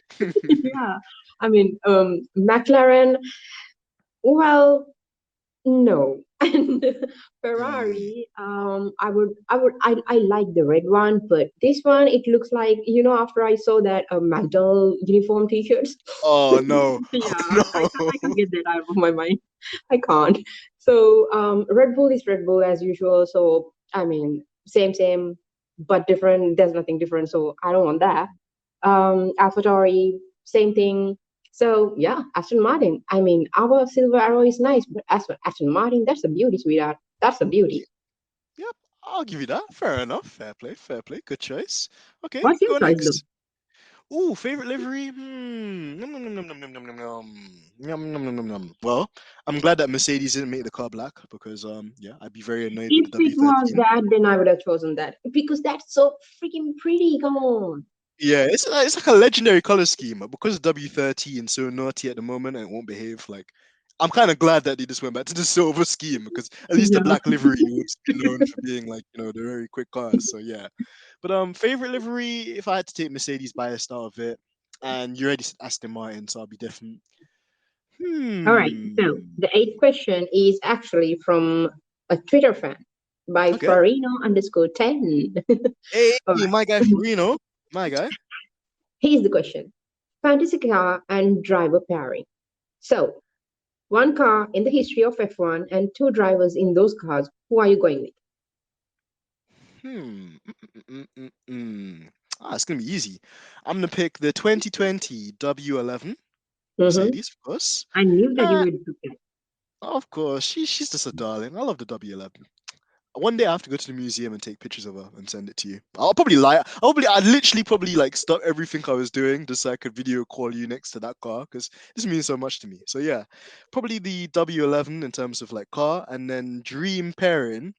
yeah. I mean, McLaren, well, no. And Mm. Ferrari, I like the red one, but this one, it looks like, after I saw that Magdal uniform t-shirts, Oh no! yeah, Oh I can't no! get that out of my mind. I can't. So Red Bull is Red Bull as usual. So I mean, same, but different. There's nothing different. So I don't want that. AlphaTauri, same thing. So yeah, Aston Martin. I mean, our Silver Arrow is nice, but as for Aston Martin, that's a beauty, sweetheart. That's a beauty. Yep, I'll give you that. Fair enough. Fair play. Fair play. Good choice. Okay, What's your go choice, though? next. Ooh, favorite livery? Nom, nom, nom, nom, nom, nom, nom, nom, nom. Yum, nom, nom, nom, nom. Well, I'm glad that Mercedes didn't make the car black because yeah, I'd be very annoyed with If the it was W13. that, then I would have chosen that because that's so freaking pretty. Come on. Yeah, it's like a legendary color scheme, but because W13 is so naughty at the moment and it won't behave, like I'm kind of glad that they just went back to the silver scheme because at least the Yeah. black livery would be known for being like the very quick cars. So yeah, but favorite livery if I had to take Mercedes biased out of it, and you already said Aston Martin, so I'll be different. All right. So Hmm. the eighth question is actually from a Twitter fan by Okay. Farino_10. Hey, All right. my guy Farino, my guy. Here's the question: fantasy car and driver pairing. So, one car in the history of F1 and two drivers in those cars. Who are you going with? Hmm. Ah, it's gonna be easy. I'm gonna pick the 2020 W11 Mm-hmm. Mercedes, of course. I knew that you Uh, would do that. of course, she's just a darling. I love the W11. One day I have to go to the museum and take pictures of her and send it to you. I'll probably lie. I'd literally probably like stop everything I was doing just so I could video call you next to that car because this means so much to me. So yeah, probably the W11 in terms of like car, and then dream pairing.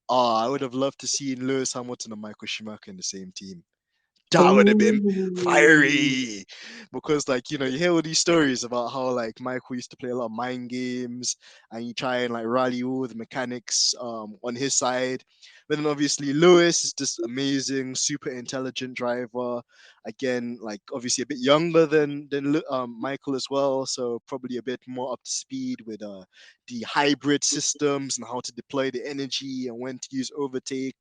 Oh, I would have loved to see Lewis Hamilton and Michael Schumacher in the same team. That would have been Ooh. fiery because like you hear all these stories about how like Michael used to play a lot of mind games and he try and like rally all the mechanics on his side, but then obviously Lewis is just amazing, super intelligent driver, again like obviously a bit younger than Michael as well, so probably a bit more up to speed with the hybrid systems and how to deploy the energy and when to use overtake,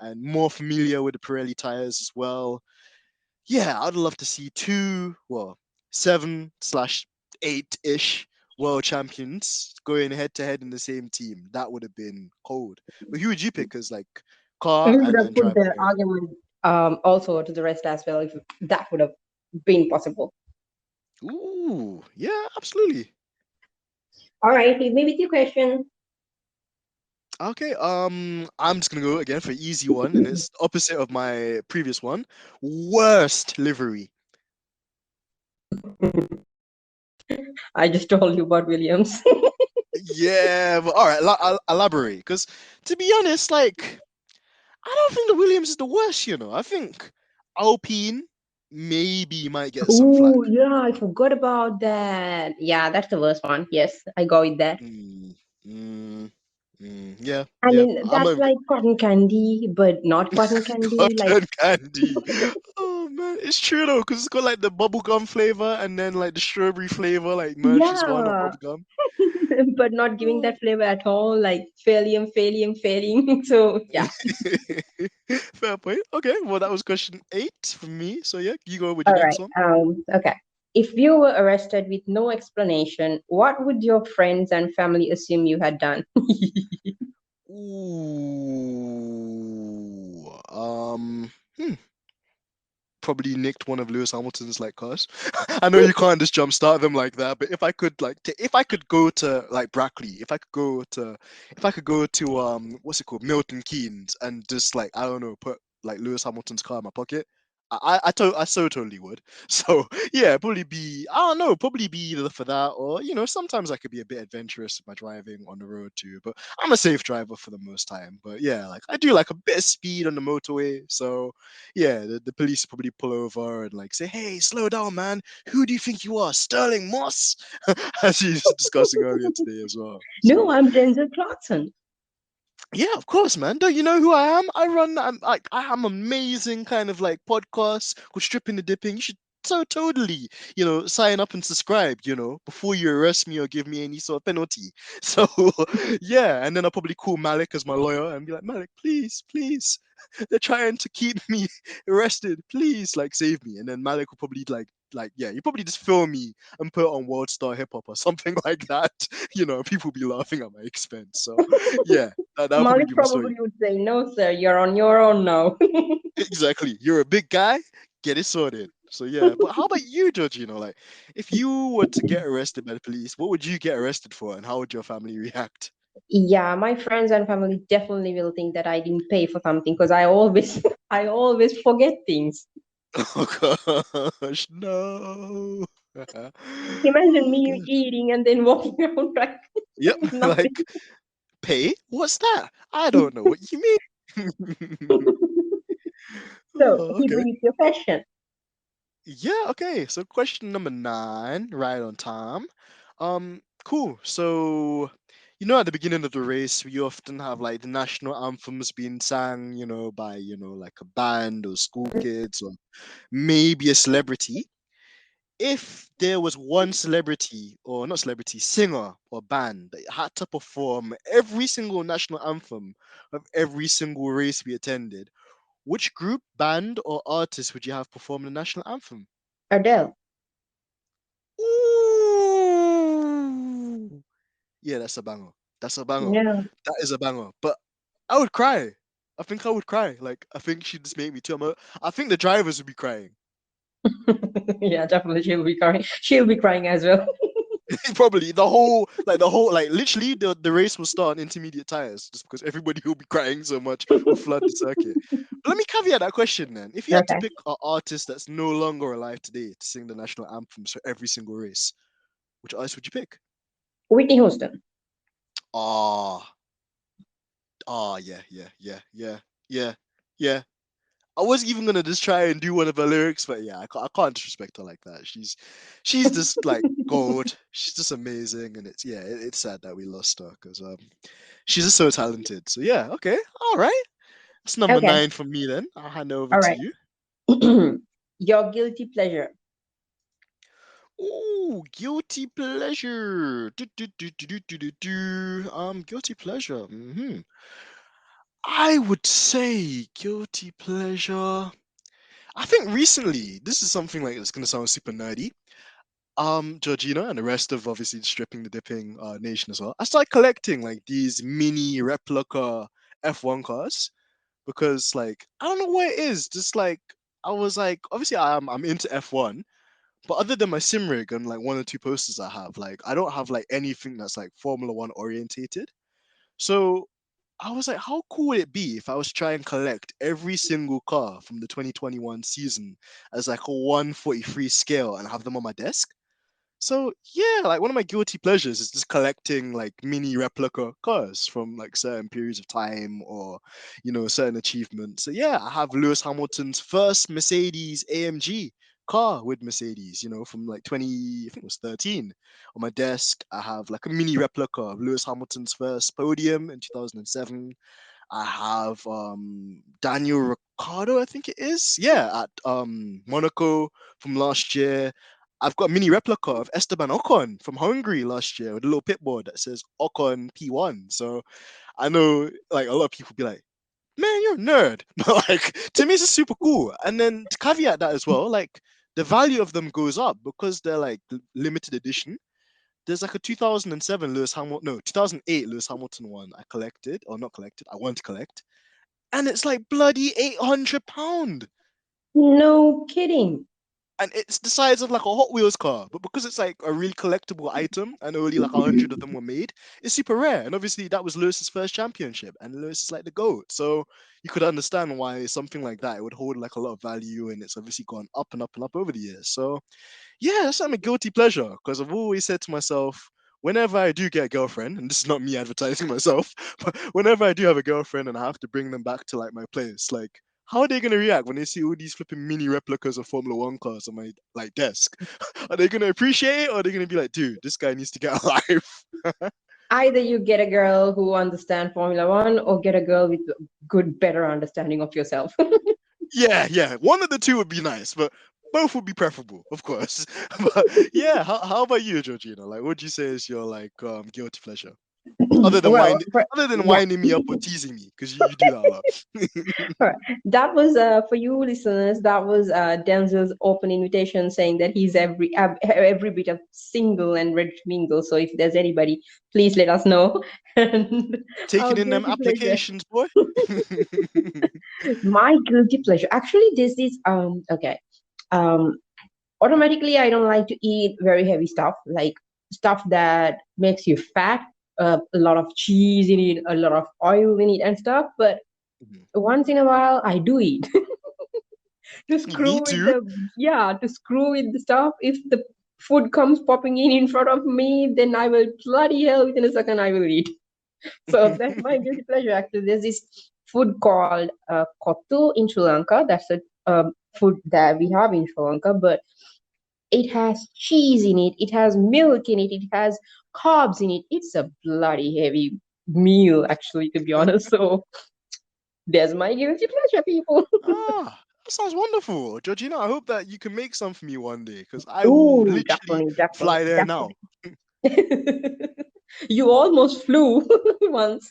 and more familiar with the Pirelli tires as well. Yeah, I'd love to see two, well, 7/8-ish world champions going head to head in the same team. That would have been cold. But who would you pick as like car And we would have and put driver the pairing? argument also to the rest as well if that would have been possible. Ooh, yeah, absolutely. All right, hit me with your question. Okay, I'm just gonna go again for easy one, and it's opposite of my previous one. Worst livery. I just told you about Williams. Yeah, but all right, I'll elaborate. Because to be honest, like I don't think the Williams is the worst. I think Alpine maybe might get some flack. Oh, yeah, I forgot about that. Yeah, that's the worst one. Yes, I go with that. Mm, mm, yeah, I yeah. mean, I'm that's a like cotton candy, but not cotton candy. Like, cotton candy. Oh man, it's true though, because it's got like the bubblegum flavor and then like the strawberry flavor like merged as one of yeah, bubblegum. but not giving Oh. that flavor at all. Like, failing. So, yeah. Fair point. Okay, well that was question 8 for me. So yeah, you go with your All next right. one. Okay. If you were arrested with no explanation, what would your friends and family assume you had done? Ooh. probably nicked one of Lewis Hamilton's like cars. I know you can't just jumpstart them like that, but if I could like if I could go to like Brackley, if I could go to what's it called, Milton Keynes, and just like, I don't know, put like Lewis Hamilton's car in my pocket, I so totally would. So yeah, probably be, I don't know, probably be either for that, or sometimes I could be a bit adventurous with my driving on the road too. But I'm a safe driver for the most time. But yeah, like I do like a bit of speed on the motorway. So yeah, the police probably pull over and like say, "Hey, slow down, man. Who do you think you are, Sterling Moss?" As you was discussing earlier today as well. No, So I'm Denzel Clarkson. yeah, of course, man. Don't you know who I am? I am amazing kind of like podcast called Stripping the Dipping. You should so totally, sign up and subscribe, before you arrest me or give me any sort of penalty. So yeah, and then I'll probably call Malik as my lawyer and be like, Malik, please, please, they're trying to keep me arrested. Please, like, save me. And then Malik will probably like yeah, you probably just film me and put it on World Star Hip Hop or something like that. People be laughing at my expense. So yeah, that'll probably Malik be my probably story. would say, "No, sir, you're on your own now." Exactly. You're a big guy, get it sorted. So yeah, but how about you, Georgina? Like, if you were to get arrested by the police, what would you get arrested for, and how would your family react? Yeah, my friends and family definitely will think that I didn't pay for something because I always I always forget things. Oh gosh, no. Imagine Oh me god. eating and then walking around like Yep. nothing. Like, pay? What's that? I don't know what you mean. So Oh, he okay. brings your question. Yeah, okay. So question number 9, right on time. Cool. So, at the beginning of the race, we often have like the national anthems being sang, by, like a band or school kids or maybe a celebrity. If there was one celebrity, or not celebrity, singer or band that had to perform every single national anthem of every single race we attended, which group, band, or artist would you have perform the national anthem? Adele. Ooh. Yeah, that's a banger. That's a banger. Yeah. That is a banger. But I would cry. I think I would cry. Like, I think she'd just make me too. I think the drivers would be crying. Yeah, definitely she'll be crying. She'll be crying as well. Probably like literally the race will start on intermediate tires just because everybody will be crying so much will flood the circuit. But let me caveat that question then. If you had to Okay. pick an artist that's no longer alive today to sing the national anthems for every single race, which artist would you pick? Whitney Houston. Ah, yeah, yeah, yeah, yeah, yeah, yeah. I was even gonna just try and do one of her lyrics, but yeah, I can't disrespect her like that. She's just like gold. She's just amazing, and it's sad that we lost her because she's just so talented. So yeah, okay, all right. That's number Okay. 9 from me then. I'll hand over All to right. you. Your guilty pleasure. Ooh, guilty pleasure. Guilty pleasure. I would say guilty pleasure. I think recently, this is something like it's gonna sound super nerdy. Georgina and the rest of obviously the stripping the dipping nation as well. I started collecting like these mini replica F1 cars because like I don't know what it is. Just like I was like, obviously I'm into F1, but other than my sim rig and like one or two posters I have, like I don't have like anything that's like Formula One orientated. So I was like, how cool would it be if I was trying to collect every single car from the 2021 season as like a 143 scale and have them on my desk? So yeah, like one of my guilty pleasures is just collecting like mini replica cars from like certain periods of time or certain achievements. So yeah, I have Lewis Hamilton's first Mercedes AMG car with Mercedes, from like 20, I think it was 13. On my desk, I have like a mini replica of Lewis Hamilton's first podium in 2007. I have Daniel Ricciardo, I think it is. Yeah, at Monaco from last year. I've got a mini replica of Esteban Ocon from Hungary last year with a little pitboard that says Ocon P1. So I know like a lot of people be like, man, you're a nerd. But like to me, it's just super cool. And then to caveat that as well, like the value of them goes up because they're like limited edition. There's like a 2007 Lewis Hamilton, no, 2008 Lewis Hamilton one I collected, or not collected, I want to collect. And it's like bloody £800. No kidding. And it's the size of like a Hot Wheels car, but because it's like a really collectible item and only like 100 of them were made, it's super rare. And obviously that was Lewis's first championship, and Lewis is like the GOAT. So you could understand why something like that it would hold like a lot of value, and it's obviously gone up and up and up over the years. So yeah, that's like a guilty pleasure because I've always said to myself, whenever I do get a girlfriend, and this is not me advertising myself, but whenever I do have a girlfriend and I have to bring them back to like my place, like how are they gonna react when they see all these flipping mini replicas of Formula One cars on my like desk? Are they gonna appreciate it, or are they gonna be like, dude, this guy needs to get a life? Either you get a girl who understands Formula One or get a girl with good, better understanding of yourself. Yeah, yeah. One of the two would be nice, but both would be preferable, of course. But yeah, how about you, Georgina? Like, what would you say is your like guilty pleasure? Other than Well, yeah. winding me up or teasing me, because you do that a lot. All right. That was for you listeners. That was Denzel's open invitation, saying that he's every bit of single and ready to mingle. So if there's anybody, please let us know. And our Taking in them guilty pleasure, applications, boy. my guilty pleasure. Actually, this is okay. Um, automatically, I don't like to eat very heavy stuff, like stuff that makes you fat. A lot of cheese in it, a lot of oil in it, and stuff. But once in a while, I do eat. To Me screw with too. the to screw with the stuff. If the food comes popping in front of me, then I will bloody hell within a second I will eat. So that's my guilty pleasure. Actually, there's this food called kottu in Sri Lanka. That's a food that we have in Sri Lanka, but it has cheese in it, it has milk in it, it has carbs in it. It's a bloody heavy meal, actually, to be honest. So there's my guilty pleasure, people. Ah, that sounds wonderful, Georgina. I hope that you can make some for me one day, because I will Ooh, literally definitely, definitely, fly there now. definitely. You almost flew once.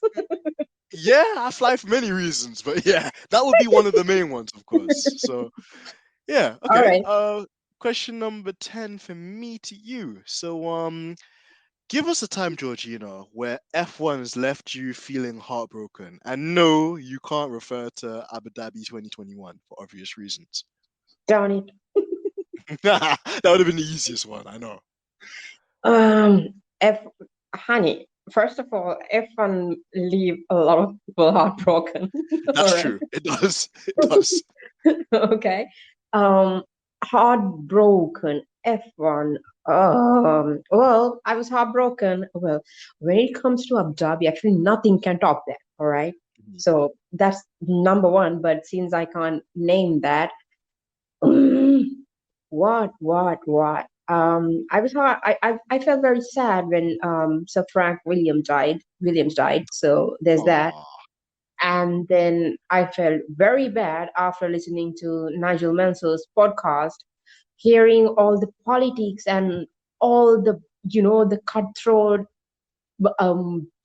Yeah, I fly for many reasons, but yeah, that would be one of the main ones, of course. So yeah, All okay. right. Question number 10 for me to you. So give us a time, Georgina, where F1 has left you feeling heartbroken. And no, you can't refer to Abu Dhabi 2021 for obvious reasons. Darn it. That would have been the easiest one, I know. Um, F, honey, first of all, F1 leave a lot of people heartbroken. All That's right. true. It does. It does. Okay. Um, heartbroken. F1. Well, I was heartbroken. Well, when it comes to Abu Dhabi, actually nothing can top that. All right. Mhm. So that's number one. But since I can't name that, what? I was hard. I felt very sad when Sir Frank Williams died. Williams died. So there's that. Aw. And then I felt very bad after listening to Nigel Mansell's podcast, hearing all the politics and all the the cutthroat,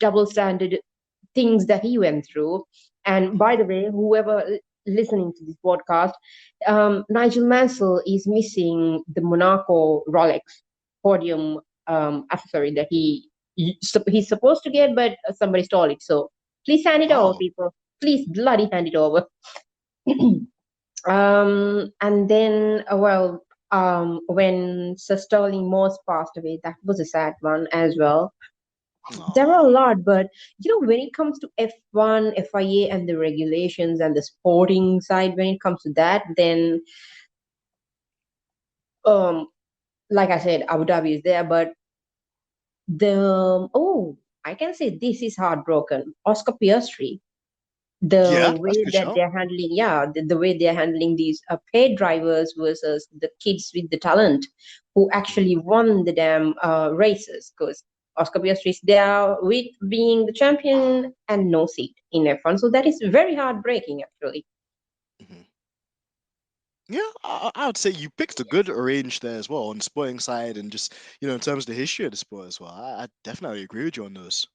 double standard things that he went through. And by Mhm. the way, whoever listening to this podcast, Nigel Mansell is missing the Monaco Rolex podium accessory that he's supposed to get, but somebody stole it. So please hand it over, Oh. people. Please bloody hand it over. And then, when Sir Sterling Morse passed away, that was a sad one as well. There are a Aw. lot, but when it comes to F1, FIA, and the regulations and the sporting side, when it comes to that, then um, like I said, Abu Dhabi is there, but I can say this is heartbroken. Oscar Piastri, the Yeah, that's a way good that shout. they're handling, the way they're handling these paid drivers versus the kids with the talent who Mhm. actually won the damn races. Because Oscar Piastri is there with being the champion and no seat in F1, so that is very heartbreaking, actually. Mhm. Yeah, I would say you picked a good range there as well on the sporting side and just, in terms of the history of the sport as well. I definitely agree with you on those.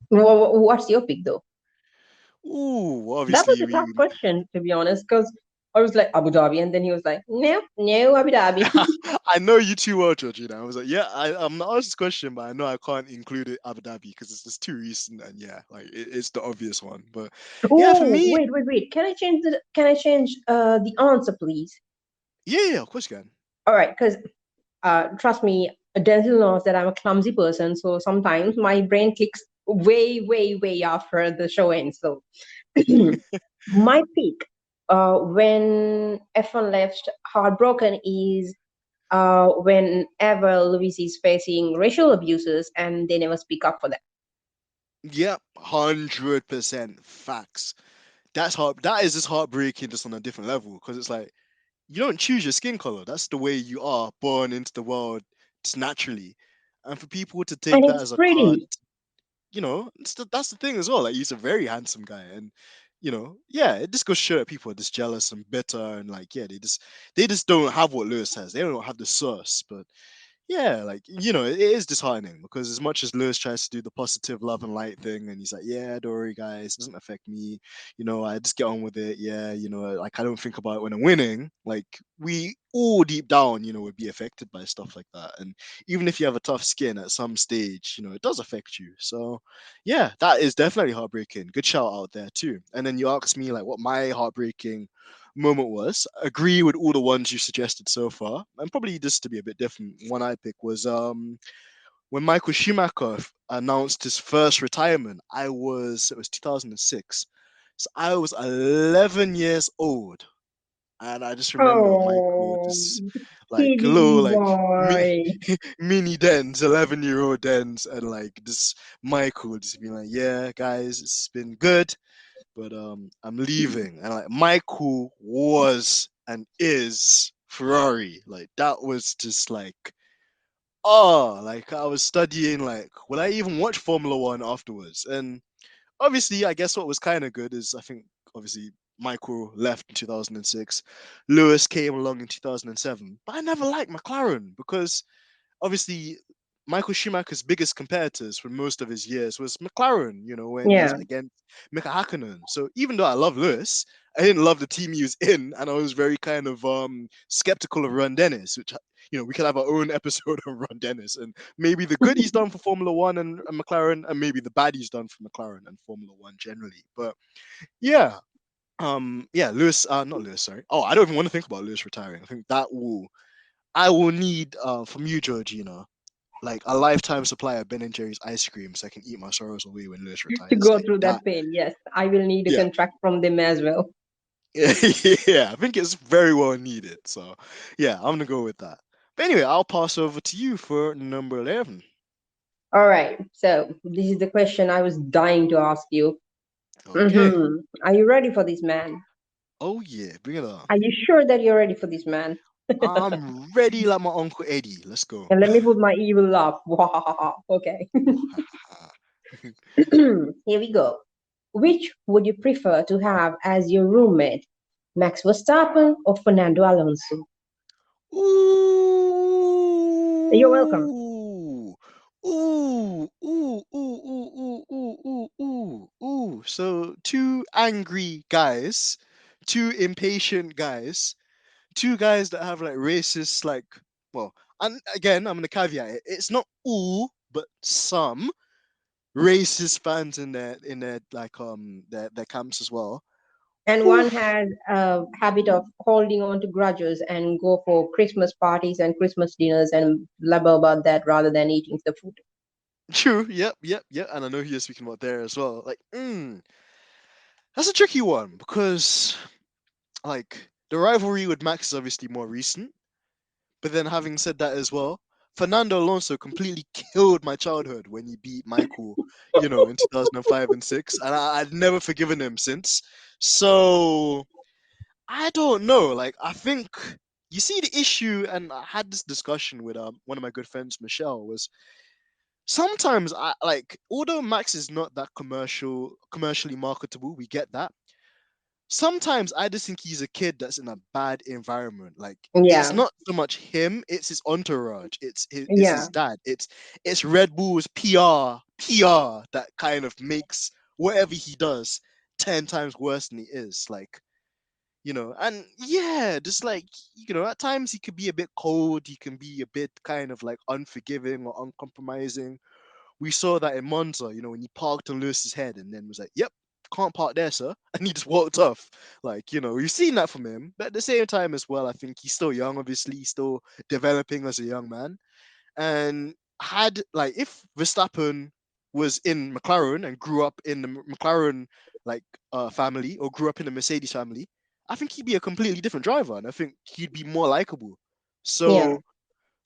What's your pick, though? Ooh, well, That was obviously a tough question, to be honest, because I was like, Abu Dhabi. And then he was like, no, no, Abu Dhabi. I know you too well, Georgina. I was like, yeah, I'm not asked this question, but I know I can't include it Abu Dhabi because it's just too recent, and yeah, like it's the obvious one. But yeah, for Oh, me, wait. Can I change the answer, please? yeah, of course you can. All right, because trust me, Denzel knows that I'm a clumsy person, so sometimes my brain clicks way after the show ends. So my pick, when F1 left heartbroken, is whenever Luis is facing racial abuses and they never speak up for that. Yep, 100% facts. That is just heartbreaking, just on a different level because it's like you don't choose your skin color. That's the way you are born into the world just naturally, and for people to And take that it's as a card, pretty. that's the thing as well. Like he's a very handsome guy, and yeah, it just goes to show that people are just jealous and bitter, and like yeah, they just don't have what Lewis has. They don't have the sauce, but yeah, like it is disheartening because as much as Lewis tries to do the positive love and light thing, and he's like, "Yeah, don't worry, guys, it doesn't affect me. I just get on with it. Yeah, like I don't think about it when I'm winning." Like we all deep down, would be affected by stuff like that. And even if you have a tough skin at some stage, it does affect you. So yeah, that is definitely heartbreaking. Good shout out there too. And then you asked me like what my heartbreaking moment was. Agree with all the ones you suggested so far, and probably just to be a bit different. One I picked was when Michael Schumacher announced his first retirement. It was 2006, so I was 11 years old, and I just remember Michael Oh, just like kitty little like boy. mini Dens, 11-year-old Dens, and like this Michael just being like, "Yeah, guys, it's been good, but I'm leaving." And like Michael was and is Ferrari. Like that was just like like I was studying like will I even watch Formula One afterwards? And obviously I guess what was kind of good is I think obviously Michael left in 2006, Lewis came along in 2007, but I never liked McLaren because obviously Michael Schumacher's biggest competitors for most of his years was McLaren, when he was Yeah. against Mika Hakkinen. So even though I love Lewis, I didn't love the team he was in, and I was very kind of skeptical of Ron Dennis, which we could have our own episode on Ron Dennis and maybe the good he's done for Formula One and McLaren, and maybe the bad he's done for McLaren and Formula One generally. But yeah, yeah, Lewis, not Lewis, sorry. Oh, I don't even want to think about Lewis retiring. I think I will need from you, Georgina, like a lifetime supply of Ben and Jerry's ice cream so I can eat my sorrows away when Lewis To retires. go Like through that. that pain, yes, I will need a Yeah. contract from them as well. Yeah, I think it's very well needed. So yeah, I'm gonna go with that. But anyway, I'll pass over to you for number 11. All right, so this is the question I was dying to ask you. Okay. Are you ready for this, man? Oh yeah, bring it on. Are you sure that you're ready for this, man? I'm ready like my Uncle Eddie. Let's go. And let me put my evil laugh. Okay. Here we go. Which would you prefer to have as your roommate, Max Verstappen or Fernando Alonso? You're welcome. Ooh. Ooh. Ooh. Ooh. Ooh. Ooh. Ooh. Ooh. Ooh. Ooh. So two angry guys, two impatient guys, two guys that have like racist well, and again I'm gonna caveat it. It's not all, but some racist fans in their like their camps as well. And one Oof. has a habit of holding on to grudges and go for Christmas parties and Christmas dinners and blabber about that rather than eating the food. True. Yep. Yep. Yep. And I know you're speaking about there as well. Like, that's a tricky one because like the rivalry with Max is obviously more recent. But then having said that as well, Fernando Alonso completely killed my childhood when he beat Michael, in 2005 and 6, and I'd never forgiven him since. So I don't know. Like I think you see the issue, and I had this discussion with one of my good friends, Michelle, was sometimes I like although Max is not that commercially marketable, we get that. Sometimes I just think he's a kid that's in a bad environment. Like it's Yeah, not so much him, it's his entourage, it's his yeah. dad, it's Red Bull's PR that kind of makes whatever he does 10 times worse than he is. Like And yeah, just like, at times he could be a bit cold, he can be a bit kind of like unforgiving or uncompromising. We saw that in Monza, when he parked on Lewis's head and then was like, "Yep, can't park there, sir," and he just walked off. Like, we've seen that from him, but at the same time as well, I think he's still young. Obviously, he's still developing as a young man. And had like if Verstappen was in McLaren and grew up in the McLaren like family, or grew up in the Mercedes family, I think he'd be a completely different driver, and I think he'd be more likable. Yeah. So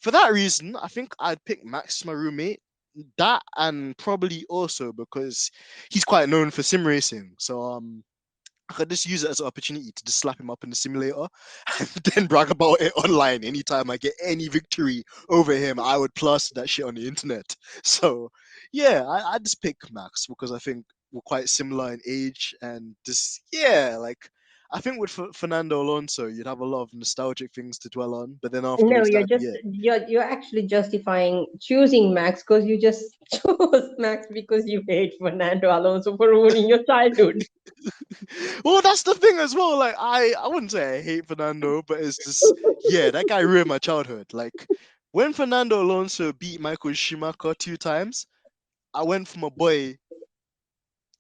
for that reason, I think I'd pick Max, my roommate. That, and probably also because he's quite known for sim racing. So I could just use it as an opportunity to just slap him up in the simulator and then brag about it online. Anytime I get any victory over him, I would plaster that shit on the internet. So yeah, I just pick Max because I think we're quite similar in age, and just, yeah, like, I think with Fernando Alonso, you'd have a lot of nostalgic things to dwell on, but then No, afterwards, that'd be it. you're actually justifying choosing Max because you just chose Max because you hate Fernando Alonso for ruining your childhood. Well, that's the thing as well. Like, I wouldn't say I hate Fernando, but it's just, yeah, that guy ruined my childhood. Like, when Fernando Alonso beat Michael Schumacher 2 times, I went from a boy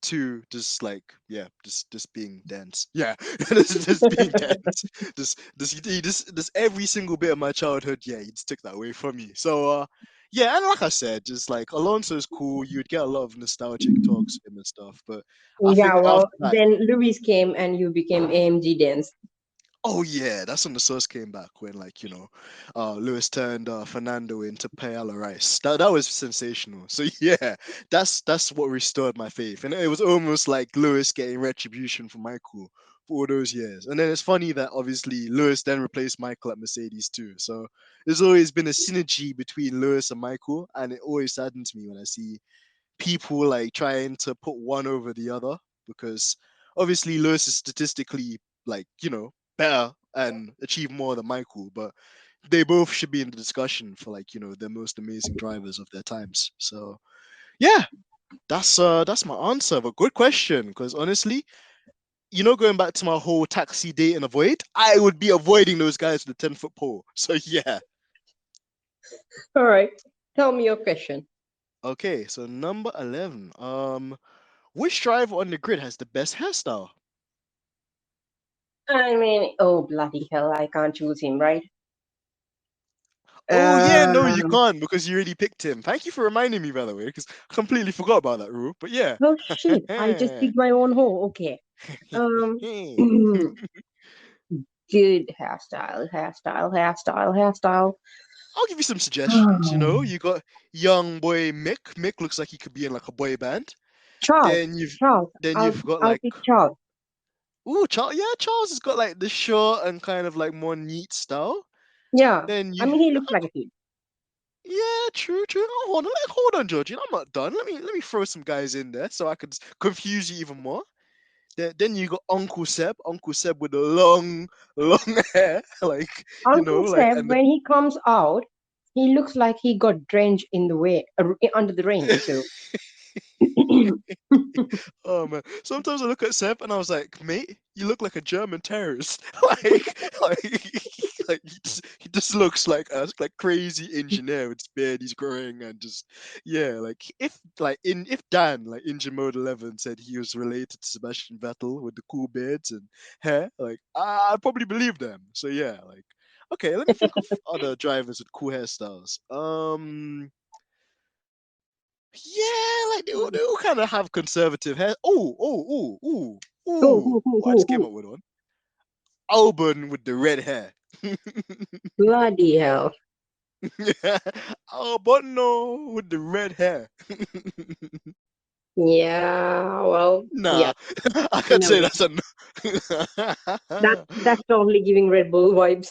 to just like, yeah, just being dense. Yeah, just being dense. Just every single bit of my childhood. Yeah, he just took that away from me. So yeah, and like I said, just like Alonso's cool. You'd get a lot of nostalgic talks with him and stuff. But I Yeah, think well, after that, then Luis came and you became AMG DENZ. oh yeah, that's when the sauce came back, when, like, Lewis turned Fernando into Paella rice. That was sensational. So yeah, that's what restored my faith, and it was almost like Lewis getting retribution from Michael for all those years. And then it's funny that obviously Lewis then replaced Michael at Mercedes too. So there's always been a synergy between Lewis and Michael, and it always saddens me when I see people like trying to put one over the other, because obviously Lewis is statistically, like, better and achieve more than Michael, but they both should be in the discussion for, like, the most amazing drivers of their times. So yeah, that's my answer. But good question, because honestly, going back to my whole taxi date and avoid, I would be avoiding those guys with the 10-foot pole. So yeah. All right, tell me your question. Okay, so number 11. Which driver on the grid has the best hairstyle? I mean, oh bloody hell, I can't choose him, right? Oh yeah, no, you Um, can't, because you already picked him. Thank you for reminding me, by the way, because I completely forgot about that rule. But yeah. oh shit, I just dig my own hole. Okay. Um, good hairstyle. I'll give you some suggestions. You got young boy Mick. Mick looks like he could be in like a boy band. Charles, Then you've Charles. then I'll you've got I'll like, pick Charles. ooh, Charles. Yeah, Charles has got like the short and kind of like more neat style. Yeah, Then I you, mean he looks like a kid. yeah, true, true. Oh, hold on, Georgina. I'm not done. Let me throw some guys in there so I could confuse you even more. Then you got Uncle Seb. Uncle Seb with the long, long hair, like, Uncle like, Seb, and the when he comes out, he looks like he got drenched in the way under the rain. So oh man. Sometimes I look at Seb and I was like, mate, you look like a German terrorist. like he just looks like a like crazy engineer with his beard he's growing, and just, yeah, like, if Dan, like Engine Mode 11, said he was related to Sebastian Vettel with the cool beards and hair, like, I'd probably believe them. So yeah, like, okay, let me think of other drivers with cool hairstyles. Yeah, like they all kind of have conservative hair. Oh, I just came who? up with one. Albon with the red hair. Bloody hell. Albon with the red hair. Yeah, well, yeah, Nah, I can no, say that's a that's totally giving Red Bull vibes.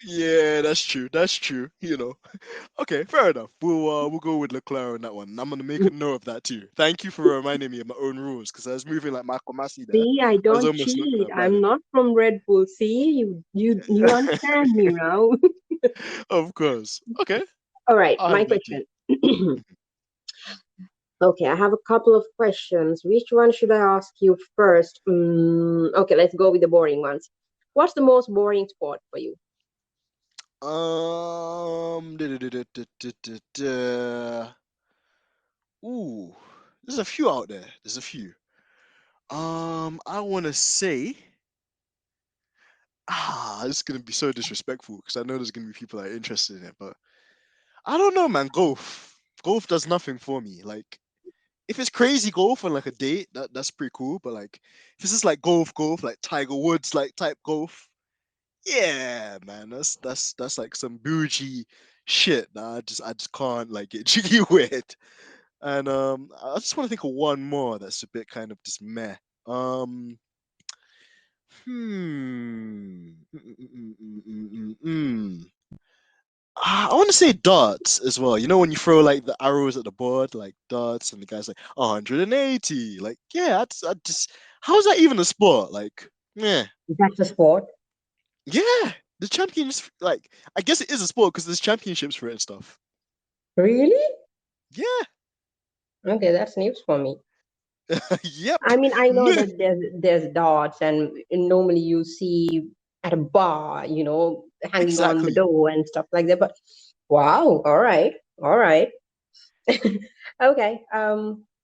yeah, that's true. That's true. Okay, fair enough. We'll go with Leclerc on that one. I'm gonna make a note of that too. Thank you for reminding me of my own rules, because I was moving like Michael Massey there. See, I I was don't almost not cheat. gonna apply I'm them. not from Red Bull. See, you understand me now. Of course. Okay. All right, I'll my hand it back to you. question. Okay, I have a couple of questions. Which one should I ask you first? Okay, let's go with the boring ones. What's the most boring sport for you? duh, duh, duh, duh, duh, duh, duh. Ooh, there's a few out there. There's a few. I want to say, this is gonna be so disrespectful because I know there's gonna be people that are interested in it, but I don't know, man. Golf. Golf does nothing for me. Like, if it's crazy golf on like a date, that's pretty cool. But like, if it's just like golf, like Tiger Woods like type golf, yeah, man, that's like some bougie shit that I just can't like get jiggy with. And I just want to think of one more that's a bit kind of just meh. Um, hmm. I want to say darts as well. You know when you throw like the arrows at the board, like darts, and the guy's like 180. Like, yeah, I just how is that even a sport? Like, yeah, That's a sport. yeah. The champions, like, I guess it is a sport because there's championships for it and stuff. Really? Yeah, Okay, that's news for me. yep, I mean, I know no, that there's darts, and normally you see at a bar, hanging on the exactly. door and stuff like that. But wow, all right, all right, okay.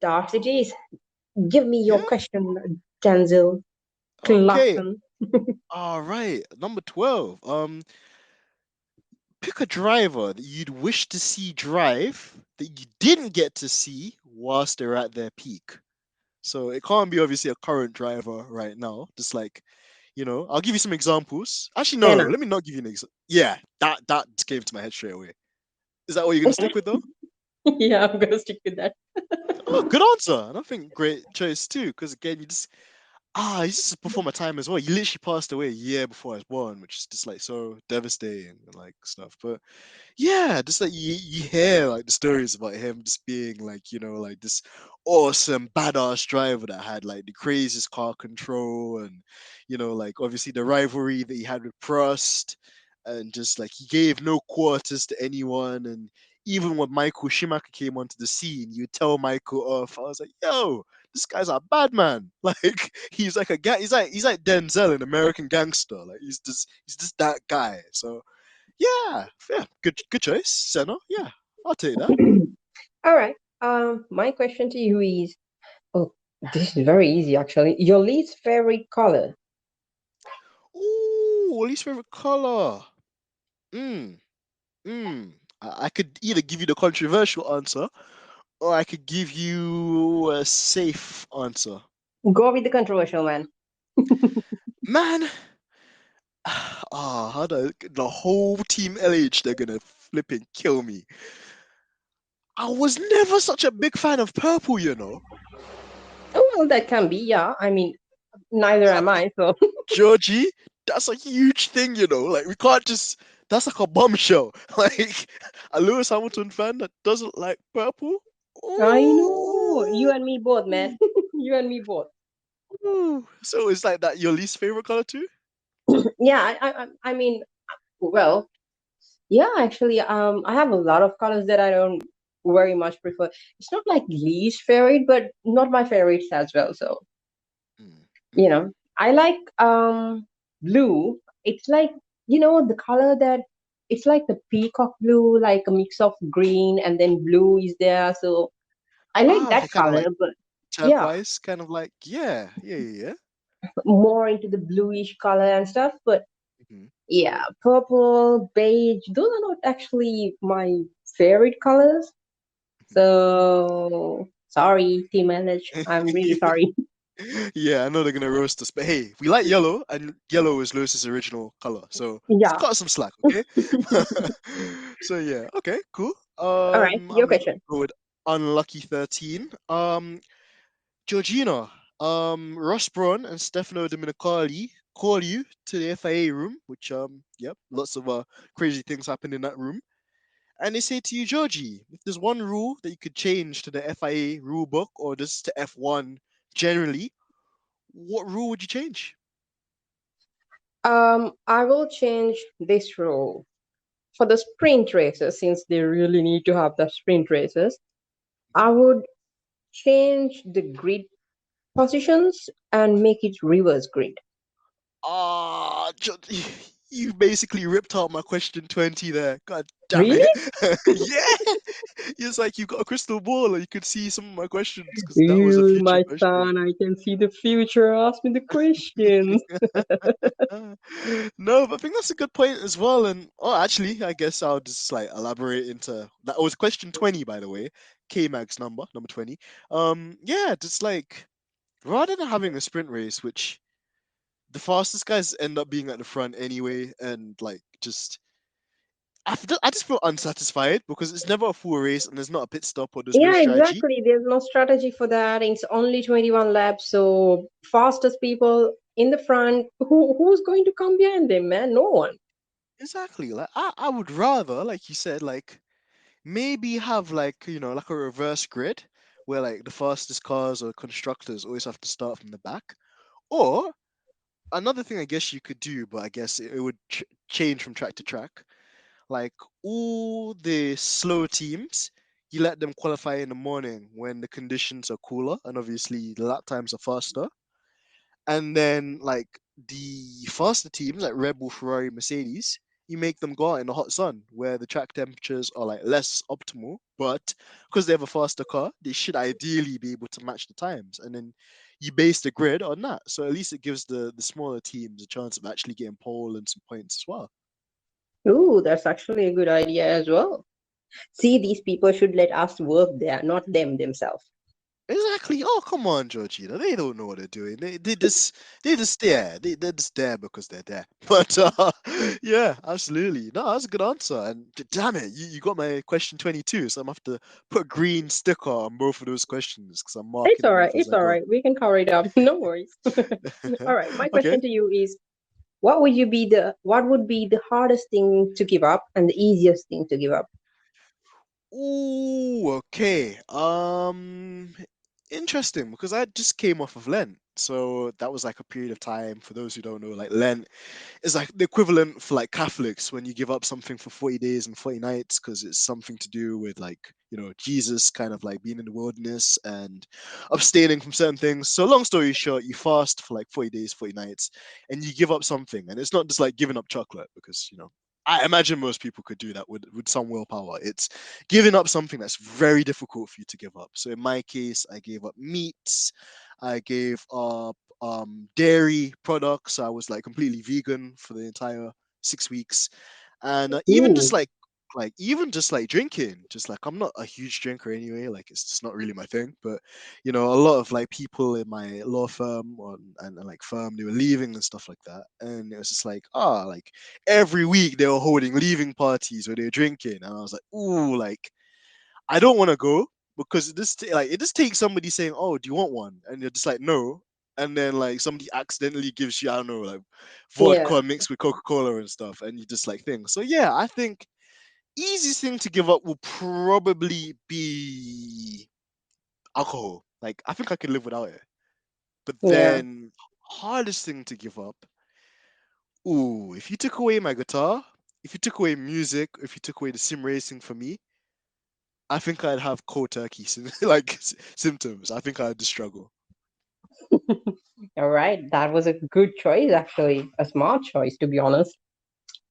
Darts it is. Give me your Yeah, question, Denzel okay, Clarkson. all right. Number 12. Pick a driver that you'd wish to see drive that you didn't get to see whilst they're at their peak. So it can't be obviously a current driver right now. Just like, I'll give you some examples. Actually, no, Senna. let me not give you an example. Yeah, that came to my head straight away. Is that what you're gonna stick with though? Yeah, I'm gonna stick with that. Oh, good answer. And I think great choice too, because again, he's just before my time as well. He literally passed away a year before I was born, which is just like so devastating and like stuff. But yeah, just like you hear like the stories about him just being like, like this awesome badass driver that had like the craziest car control and like obviously the rivalry that he had with Prost and just like he gave no quarters to anyone and even when Michael Schumacher came onto the scene, you tell Michael off. I was like, yo, this guy's a bad man. Like he's like a guy. He's like Denzel in American Gangster. Like he's just that guy. So yeah, yeah, good choice, Senna. Yeah, I'll take that. All right. My question to you is, oh, this is very easy actually. Your least favorite color? Ooh, least favorite color. Mm, I could either give you the controversial answer or I could give you a safe answer. Go with the controversial one. Man, how the whole team LH they're gonna flipping kill me. I was never such a big fan of purple. Oh, well, that can be, yeah. I mean, neither Uh, am I, so. Georgie, that's a huge thing. Like we can't just. That's like a bombshell. Like a Lewis Hamilton fan that doesn't like purple. I know. You Ooh, and me both, man. You and me both. ooh. So it's like that your least favorite color too? Yeah, I mean, well, yeah, actually, I have a lot of colors that I don't very much prefer. It's not like least favorite, but not my favorites as well. So, Mm, you mm. know, I like blue. It's like, the color that it's like the peacock blue, like a mix of green and then blue is there. So I like Ah, that okay, kind of color, like but yeah, turquoise, kind of like yeah. more into the bluish color and stuff. But Hmm. yeah, purple, beige, those are not actually my favorite colors. So sorry, Team LH. I'm really sorry. Yeah, I know they're gonna roast us, but hey, we like yellow, and yellow is Lewis's original color, so Yeah. cut us some slack, okay? So yeah, okay, cool. All right, your I'm gonna question. go with unlucky 13. Georgina, Ross Brawn and Stefano Dominicali call you to the FIA room, which yep, lots of crazy things happen in that room. And they say to you, Georgie, if there's one rule that you could change to the FIA rule book or just to F1 generally, what rule would you change? I will change this rule for the sprint races since they really need to have the sprint races. I would. change the grid positions and make it reverse grid. Ah, you basically ripped out my question 20 there. God damn Really? it. Yeah. It's like you got a crystal ball and you could see some of my questions because that was a You, future my question. son, I can see the future. Ask me the questions. No, but I think that's a good point as well. And oh, actually, I guess I'll just like elaborate into that was question 20, by the way. K-Mag's number 20. Yeah, just like rather than having a sprint race, which the fastest guys end up being at the front anyway, and like just I just feel unsatisfied because it's never a full race and there's not a pit stop or there's no Yeah, strategy. exactly. There's no strategy for that. It's only 21 laps. So fastest people in the front. Who's going to come behind them, man? No one. Exactly. Like I would rather, like you said, like maybe have like like a reverse grid where like the fastest cars or constructors always have to start from the back. Or another thing I guess you could do, but I guess it would change from track to track. Like all the slow teams, you let them qualify in the morning when the conditions are cooler and obviously the lap times are faster. And then like the faster teams like Red Bull, Ferrari, Mercedes, you make them go out in the hot sun where the track temperatures are like less optimal, but because they have a faster car, they should ideally be able to match the times. And then you base the grid on that. So at least it gives the smaller teams a chance of actually getting pole and some points as well. Ooh, that's actually a good idea as well. See, these people should let us work there, not them themselves. Exactly. Oh, come on, Georgina. They don't know what they're doing. They just there. They're just there because they're there. But yeah, absolutely. No, that's a good answer. And damn it, you got my question 22, so I'm gonna have to put a green sticker on both of those questions because I'm It's marking all them right. off as It's I all go. right. We can cover it up. No worries. All right. My Okay. question to you is, what would be the hardest thing to give up and the easiest thing to give up? Ooh, okay. Interesting because I just came off of Lent. So that was like a period of time for those who don't know, like Lent is like the equivalent for like Catholics when you give up something for 40 days and 40 nights because it's something to do with like, Jesus kind of like being in the wilderness and abstaining from certain things. So long story short, you fast for like 40 days, 40 nights, and you give up something. And it's not just like giving up chocolate because, I imagine most people could do that with some willpower. It's giving up something that's very difficult for you to give up. So in my case, I gave up meats, I gave up dairy products. I was like completely vegan for the entire 6 weeks, and even just Ooh, like drinking, just like I'm not a huge drinker anyway. Like it's just not really my thing. But a lot of like people in my law firm and like firm, they were leaving and stuff like that, and it was just like like every week they were holding leaving parties where they were drinking, and I was like, ooh, like I don't want to go because it just takes somebody saying, "Oh, do you want one?" and you're just like, "No," and then like somebody accidentally gives you, I don't know, like yeah, vodka mixed with Coca Cola and stuff, and you just like things. So yeah, I think easiest thing to give up will probably be alcohol. Like I think I could live without it, but yeah. then hardest thing to give up. Ooh, if you took away my guitar, if you took away music, if you took away the sim racing for me, I think I'd have cold turkey like symptoms. I think I'd just struggle. All right. That was a good choice, actually. A smart choice, to be honest.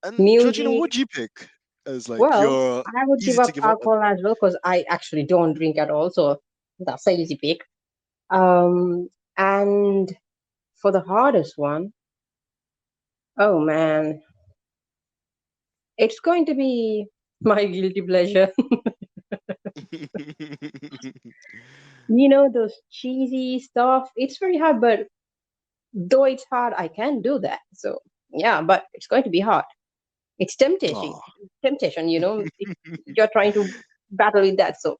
And Georgina, Music. what do you pick as like Well, your I would give easy up to give up? alcohol as well because I actually don't drink at all. So that's a easy pick. And for the hardest one, oh man, it's going to be my guilty pleasure. Those cheesy stuff. It's very hard, but though it's hard, I can do that. So yeah, but it's going to be hard. It's temptation. Oh. Temptation. You're trying to battle with that. So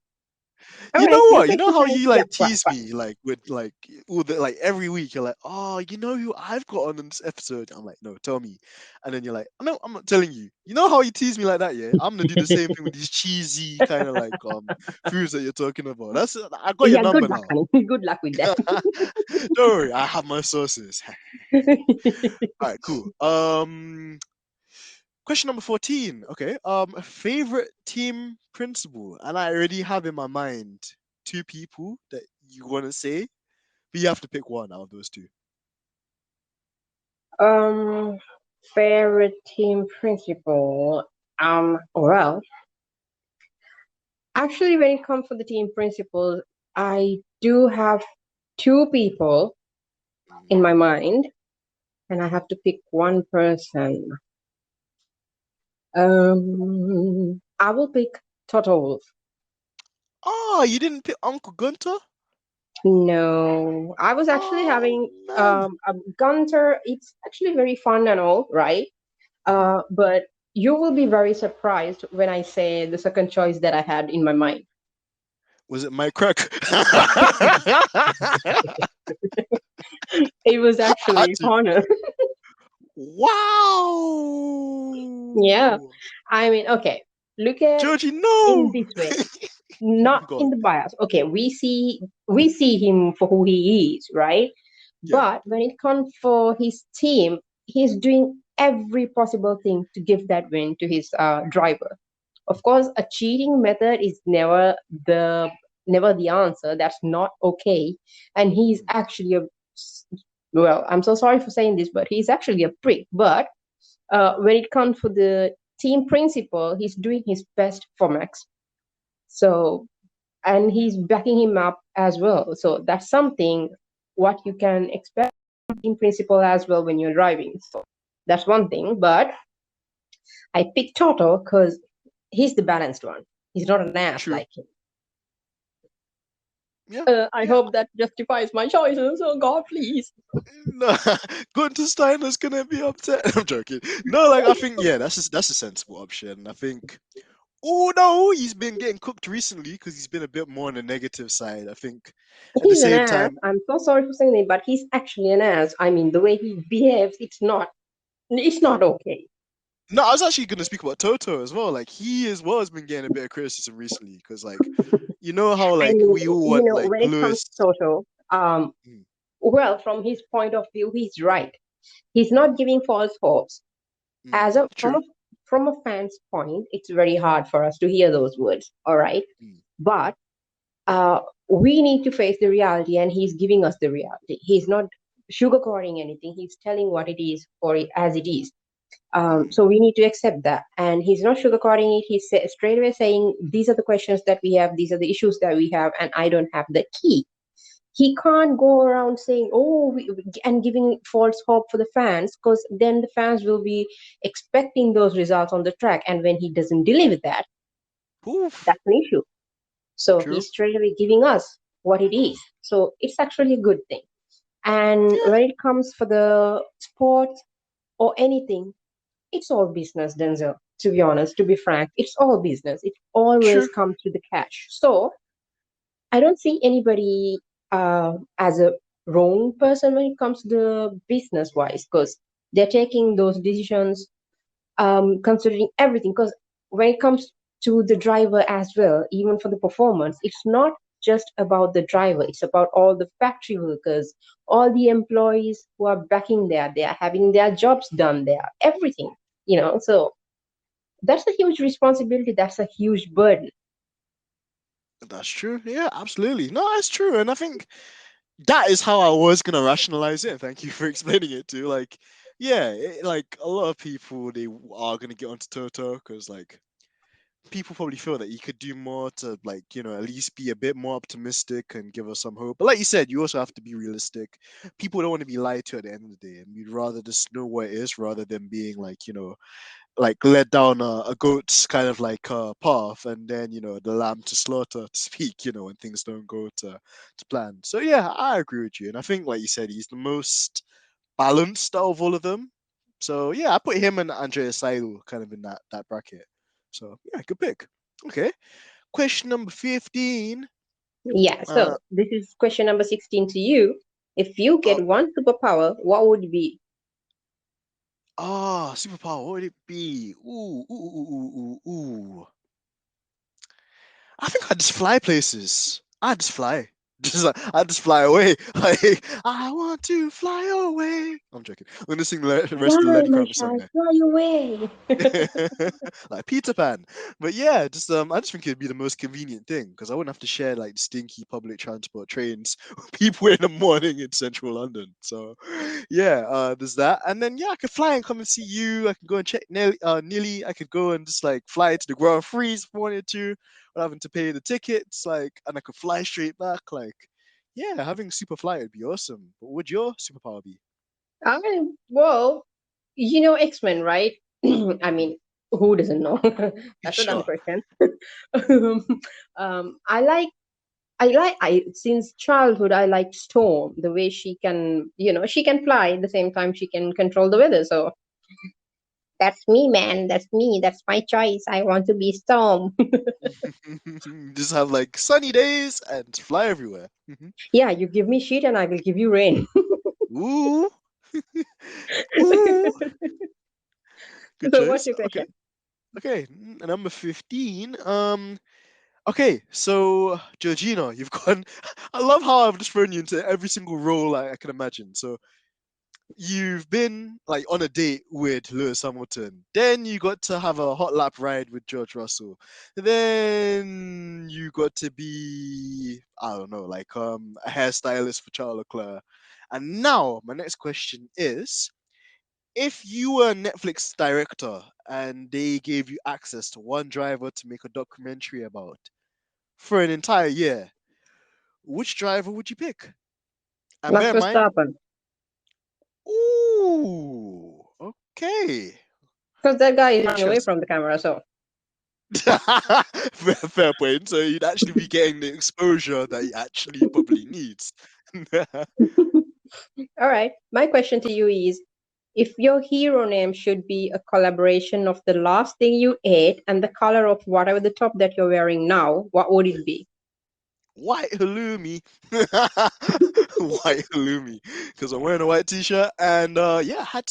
all You right, know your what? You know question how time. you Yeah, like right, tease right. me like with like all the like every week you're like, oh, you know who I've got on in this episode? I'm like, no, tell me. And then you're like, no, I'm not telling you. You know how you tease me like that, yeah? I'm gonna do the same thing with these cheesy kind of like foods that you're talking about. I got your Yeah, number good luck, now. honey. Good luck with that. Don't worry, I have my sources. All right, cool. Question number 14. Okay. Favorite team principal, and I already have in my mind two people that you want to say, but you have to pick one out of those two. Um, Favorite team principal. Well, actually, when it comes to the team principal, I do have two people in my mind, and I have to pick one person. I will pick Toto Wolff. Oh, you didn't pick Uncle Gunter? No, I was actually Oh having man. a Gunter. It's actually very fun and all, right? Mhm. But you will be very surprised when I say the second choice that I had in my mind. Was it Mike Crack? It was Had actually to. Connor. Yeah, Wow. I mean, okay, look at Georgie, in no. this way, not Go in on. the bias. Okay, we see him for who he is, right? Yeah. But when it comes for his team, he's doing every possible thing to give that win to his driver. Of course, a cheating method is never the answer. That's not okay. And he's Mm. actually well, I'm so sorry for saying this, but he's actually a prick. But when it comes for the team principal, he's doing his best for Max. So, and he's backing him up as well. So that's something what you can expect from team principal as well when you're driving. So that's one thing. But I picked Toto because he's the balanced one. He's not an ass True. like him. Yeah. I Yeah. hope that justifies my choices. Oh God, please. No, Gunter Steiner's gonna be upset. I'm joking. No, like I think yeah, that's a sensible option. I think. Oh no, he's been getting cooked recently because he's been a bit more on the negative side. I think. At the He's an same ass. time, I'm so sorry for saying it, but he's actually an ass. I mean, the way he behaves, it's not okay. no, I was actually gonna speak about Toto as well. Like he as well has been getting a bit of criticism recently because like you know how I like mean, we all want like when it comes Lewis. to Toto, Mm, well, from his point of view, he's right. He's not mm, giving false hopes. As a from true. a from a fan's point, it's very hard for us to hear those words. All right, Mm, but uh, we need to face the reality, and he's giving us the reality. He's not sugarcoating anything. He's telling what it is for it as it is. mm, So we need to accept that. And he's not sugarcoating it. He's straight away saying, these are the questions that we have, these are the issues that we have, and I don't have the key. He can't go around saying, oh, and giving false hope for the fans, because then the fans will be expecting those results on the track. And when he doesn't deliver that, oof. that's an issue. So True. he's straight away giving us what it is. So it's actually a good thing. And Yeah. when it comes for the sport or anything, it's all business, Denzel. To be honest, to be frank, it's all business. It always True. comes to the cash. So I don't see anybody as a wrong person when it comes to the business wise, because they're taking those decisions considering everything. Because when it comes to the driver as well, even for the performance, it's not just about the driver, it's about all the factory workers, all the employees who are backing there, they are having their jobs done there, everything. So that's a huge responsibility, that's a huge burden. That's true. Yeah, absolutely. No, that's true. And I think that is how I was gonna rationalize it. Thank you for explaining it too. Like, yeah, like a lot of people they are gonna get onto Toto because like people probably feel that you could do more to like at least be a bit more optimistic and give us some hope. But like you said, you also have to be realistic. People don't want to be lied to at the end of the day, and we'd rather just know what it is rather than being like like led down a goat's kind of like path and then the lamb to slaughter to speak when things don't go to plan. So yeah, I agree with you, and I think like you said, he's the most balanced out of all of them. So yeah, I put him and Andreas Seidel kind of in that bracket. So yeah, good pick. Okay, question number 15. Yeah, uh so this is question number 16 to you. If you oh, get one superpower, what would it be? superpower, what would it be? Ooh. I think I just fly places. I just fly. Just like I just fly away. Like I want to fly away. I'm joking. I'm gonna sing the rest of the Fly, Lenny my Kravitz song child, there. fly away. Like Peter Pan. But yeah, just I just think it'd be the most convenient thing because I wouldn't have to share like stinky public transport trains with people in the morning in central London. So yeah, there's that. And then yeah, I could fly and come and see you. I can go and check Nearly. I could go and just like fly to the Grand Freeze if I wanted to, without having to pay the tickets, like, and I could fly straight back. Like, yeah, having super flight would be awesome. But what would your superpower be? I mean, well, you know X-Men, right? I Mhm. mean, who doesn't know? That's a dumb Sure. question. um, I like, since childhood, I like Storm, the way she can, she can fly at the same time she can control the weather. So that's me, man. That's me. That's my choice. I want to be Storm. Just have like sunny days and fly everywhere. Mhm. Yeah, you give me shit and I will give you rain. Ooh, ooh, good So what's choice. your Okay, question? okay. Number 15. Okay, so Georgina, you've gone. I love how I've just thrown you into every single role I can imagine. So you've been like on a date with Lewis Hamilton. Then you got to have a hot lap ride with George Russell. Then you got to be, I don't know, like a hairstylist for Charles Leclerc. And now my next question is, if you were a Netflix director and they gave you access to one driver to make a documentary about for an entire year, which driver would you pick? And Max bear in mind, Verstappen. ooh, okay. Because that guy is running away Interesting. from the camera. So, Fair point. So you'd actually be getting the exposure that he actually probably needs. all right. My question to you is, if your hero name should be a collaboration of the last thing you ate and the color of whatever the top that you're wearing now, what would it be? White halloumi. White halloumi. Because I'm wearing a white t-shirt and yeah, I had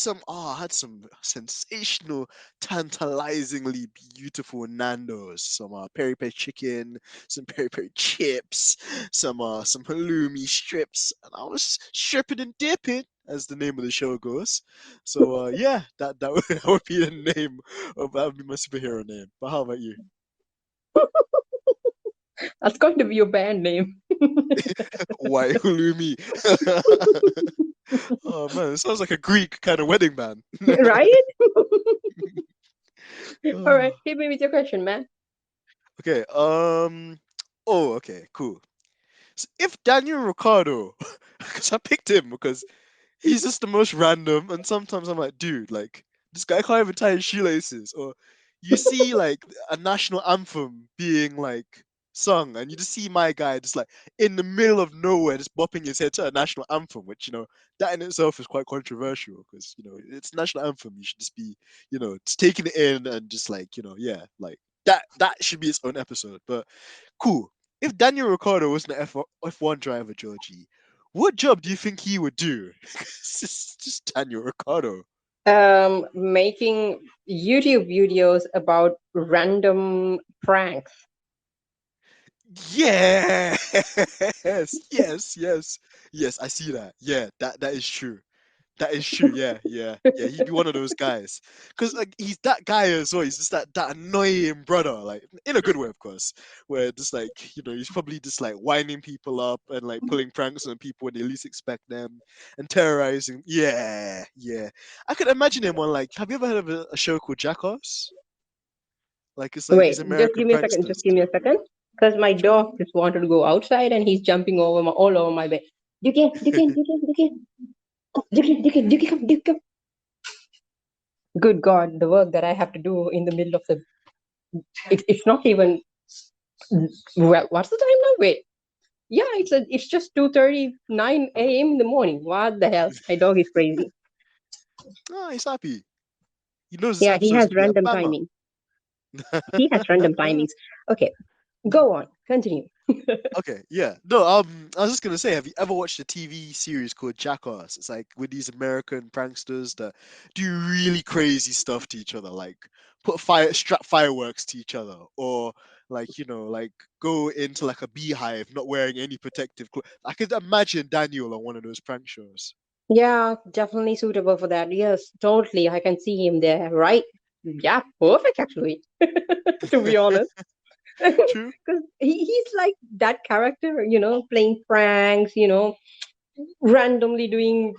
some sensational, tantalizingly beautiful Nando's. Some peri peri chicken, some peri peri chips, some halloumi strips, and I was stripping and dipping, as the name of the show goes. So yeah, that would, that would be the name of that would be my superhero name. But how about you? That's going to be your band name, White halloumi. Oh man, it sounds like a Greek kind of wedding band. right? All right. Oh, Hit me with your question, man. okay. Oh, okay. Cool. So if Daniel Ricciardo, because I picked him because he's just the most random, and sometimes I'm like, dude, like this guy can't even tie his shoelaces. Or you see like a national anthem being like sung, and you just see my guy just like in the middle of nowhere, just bopping his head to a national anthem, which that in itself is quite controversial because it's national anthem. You should just be just taking it in and just like yeah, like that should be its own episode. But cool. If Daniel Ricciardo wasn't an F1 driver, Georgie, what job do you think he would do? It's just Daniel Ricciardo. Making YouTube videos about random pranks. Yes, yes, yes, yes. I see that. Yeah, that is true. That is true. Yeah, yeah, yeah. He'd be one of those guys, cause like he's that guy as well. He's just that annoying brother, like in a good way, of course. Where just like he's probably just like winding people up and like pulling pranks on people when they least expect them and terrorizing. Yeah, yeah. I could imagine him on like. Have you ever heard of a show called Jackass? Like it's like Wait, these just American give me a second. pranksters. Just give me a second. Because my Sure. dog just wanted to go outside and he's jumping all over my bed. Duke, Duke, Duke, Duke, Duke, Duke, Duke, come, Duke, come. Good God, the work that I have to do in the middle of the. It's not even. Well, what's the time now? Wait. Yeah, it's just 2:39 a.m. in the morning. What the hell? My dog is crazy. Oh, he's happy. He knows this Yeah, he episode is has gonna be a random banger. timing. He has random timings. Okay, go on. Continue. Okay, yeah. No, I was just gonna say, have you ever watched a TV series called Jackass? It's like with these American pranksters that do really crazy stuff to each other, like strap fireworks to each other, or like like go into like a beehive, not wearing any protective clothes. I could imagine Daniel on one of those prank shows. Yeah, definitely suitable for that. Yes, totally. I can see him there, right? Yeah, perfect actually, to be honest. True. Because he's like that character, playing pranks, randomly doing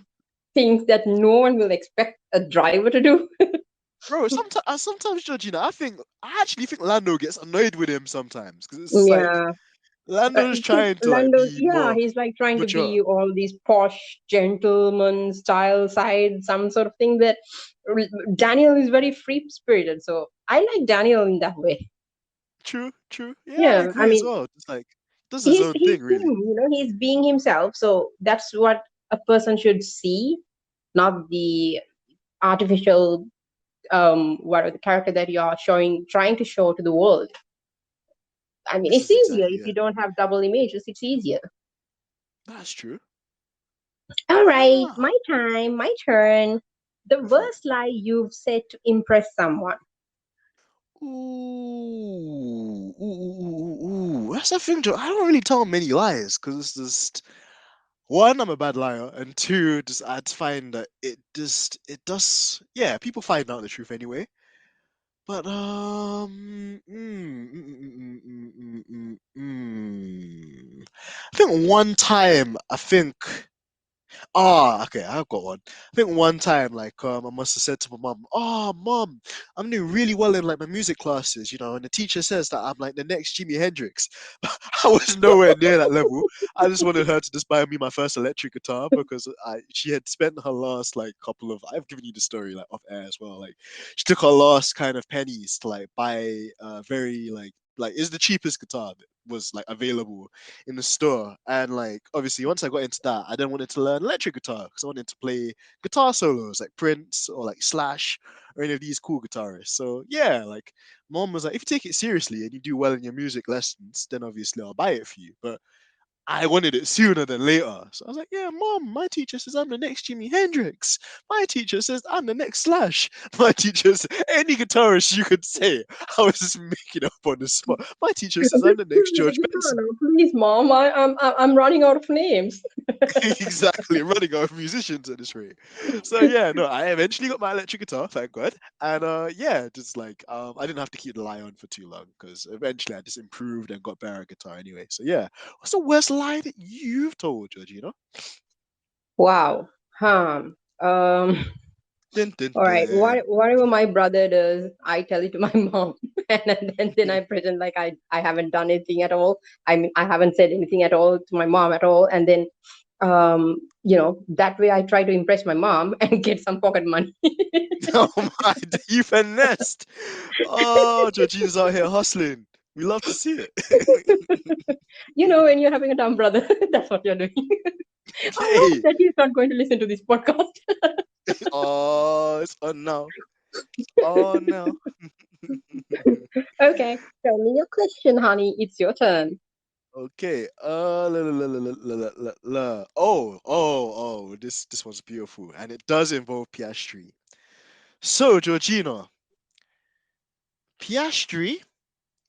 things that no one will expect a driver to do. Bro, sometimes Georgina, I actually think Lando gets annoyed with him sometimes because it's like Yeah. Lando's Because trying to like Lando, be yeah, more he's like trying to mature. be all these posh gentleman style side, some sort of thing that Daniel is very free spirited. So I like Daniel in that way. True, true. Yeah, I Yeah, I agree as mean, well. It's like does his he's own he's thing him, really. he's being himself. So that's what a person should see, not the artificial what are the character that you are showing, trying to show to the world. I mean, This it's is easier exactly if you it. don't have double images. It's easier. That's true. All right, Ah, my time, my turn. The go for it. worst lie you've said to impress someone. Ooh. That's the thing, Joe. I don't really tell many lies because it's just one, I'm a bad liar, and two, just I'd find that it does. Yeah, people find out the truth anyway. But I think one time, okay, I've got one. I think one time, like, I must have said to my mom, "Oh, mom, I'm doing really well in like my music classes, and the teacher says that I'm like the next Jimi Hendrix." I was nowhere near that level. I just wanted her to just buy me my first electric guitar because she had spent her last like couple of I've given you the story like off air as well. Like, she took her last kind of pennies to like buy very like is the cheapest guitar that was like available in the store. And like obviously once I got into that, I then wanted to learn electric guitar because I wanted to play guitar solos like Prince or like Slash or any of these cool guitarists. So yeah, like mom was like, if you take it seriously and you do well in your music lessons, then obviously I'll buy it for you. But I wanted it sooner than later. So I was like, yeah, mom, my teacher says I'm the next Jimi Hendrix. My teacher says I'm the next Slash. My teacher says any guitarist you could say. I was just making up on the spot. My teacher Just says I'm the give next me the George guitar Benson. now, please, mom. I'm running out of names. Exactly, running out of musicians at this rate. So yeah, no, I eventually got my electric guitar, thank God. And yeah, just like I didn't have to keep the lie on for too long because eventually I just improved and got better at guitar anyway. So yeah, what's the worst lie that you've told, Georgina? Wow. Um. Dun, dun, All right. dun. Whatever my brother does, I tell it to my mom, and then I pretend like I haven't done anything at all. I mean, I haven't said anything at all to my mom at all, and then that way I try to impress my mom and get some pocket money. Oh my, you finessed. Oh, Georgina's out here hustling. We love to see it. When you're having a dumb brother, that's what you're doing. I hope Hey, that he's not going to listen to this podcast. oh, it's on now. Oh no. Okay, tell me your question, honey. It's your turn. Okay. Oh. This one's beautiful, and it does involve Piastri. So, Georgina, Piastri,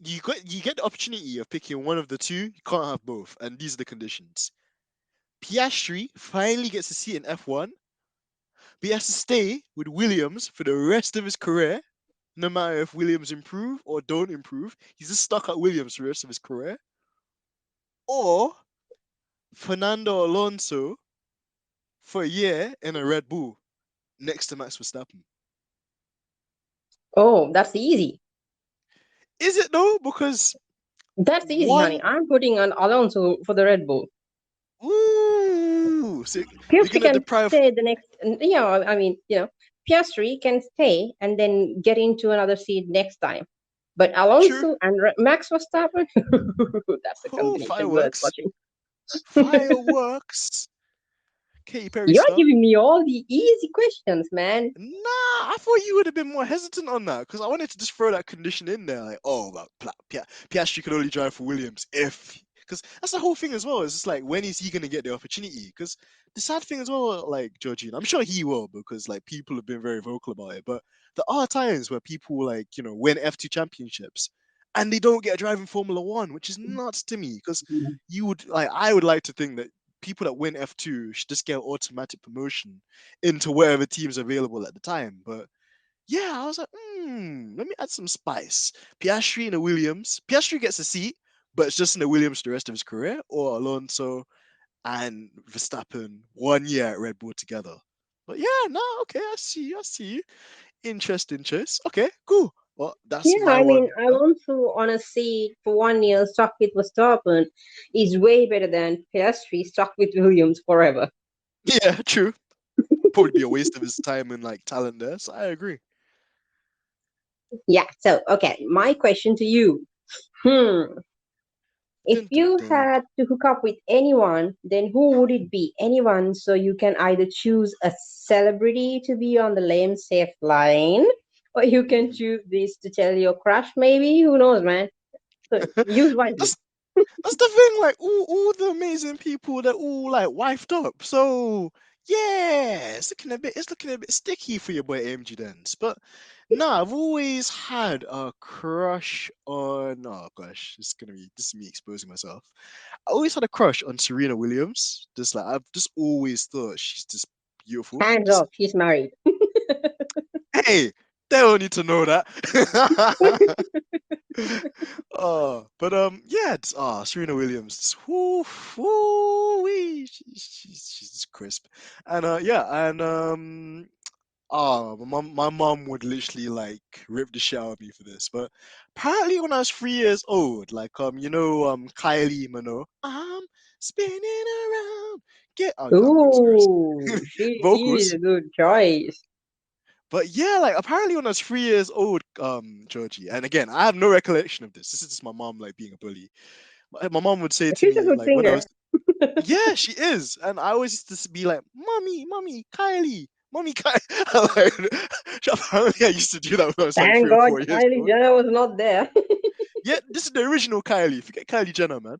you get the opportunity of picking one of the two. You can't have both, and these are the conditions. Piastri finally gets a seat in F1, but he has to stay with Williams for the rest of his career. No matter if Williams improve or don't improve, he's just stuck at Williams for the rest of his career. Or Fernando Alonso for a year in a Red Bull next to Max Verstappen. Oh, that's easy. Is it though? Because That's easy, honey. one, I'm putting on Alonso for the Red Bull. ooh, so you're Piastri gonna can deprive. stay the next, I mean, Piastri can stay and then get into another seat next time. But True. Alonso and Max Verstappen, that's a Oh, combination worth fireworks, watching. fireworks. Katy Perry You're stuff. giving me all the easy questions, man. Nah, I thought you would have been more hesitant on that because I wanted to just throw that condition in there, like, oh, well, Piastri could only drive for Williams if, because that's the whole thing as well. It's just like, when is he gonna get the opportunity? Because the sad thing as well, like Georgina, I'm sure he will because like people have been very vocal about it. But there are times where people like win F2 championships and they don't get a drive in Formula One, which is nuts to me because I would like to think that people that win F2 should just get automatic promotion into wherever teams are available at the time. But yeah, I was like, let me add some spice. Piastri in a Williams. Piastri gets a seat, but it's just in the Williams the rest of his career, or Alonso and Verstappen 1 year at Red Bull together. But yeah, no, okay, I see. Interesting choice. Okay, cool. Well, that's Yeah, my I mean, one. Alonso on a seat for 1 year stuck with Verstappen is way better than Piastri stuck with Williams forever. Yeah, true. Probably be a waste of his time and like talent there. So I agree. Yeah, so okay, my question to you. Hmm. If Dun, dun, you dun. had to hook up with anyone, then who would it be? Anyone, so you can either choose a celebrity to be on the lame safe line, or you can Mhm. choose this to tell your crush, maybe. Who knows, man? So use wisely. That's That's the thing, like all the amazing people, they're all like wifed up. So yeah, it's looking a bit sticky for your boy AMG DENZ. But nah, I've always had a crush on, oh gosh, this is me exposing myself. I always had a crush on Serena Williams. Just like I've just always thought she's just beautiful. Hands Just off, she's married. hey, they don't need to know that. Oh, but yeah, Serena Williams, whoo, whoo, she's just crisp, and yeah, and my mom would literally like rip the shit out of me for this, but apparently when I was 3 years old, like Kylie Minogue, I'm spinning around, I'm good, sorry, Ooh, she is vocals. a good choice. But yeah, like apparently when I was 3 years old, Georgie, and again, I have no recollection of this. This is just my mom like being a bully. My mom would say to She's a me good like when I singer. was, yeah, she is, and I always used to be like, mommy, Kylie, mommy, Kylie. Like, apparently, I used to do that when I was like Thank three or God 4 years Kylie old. Jenner was not there. Yeah, this is the original Kylie. Forget Kylie Jenner, man.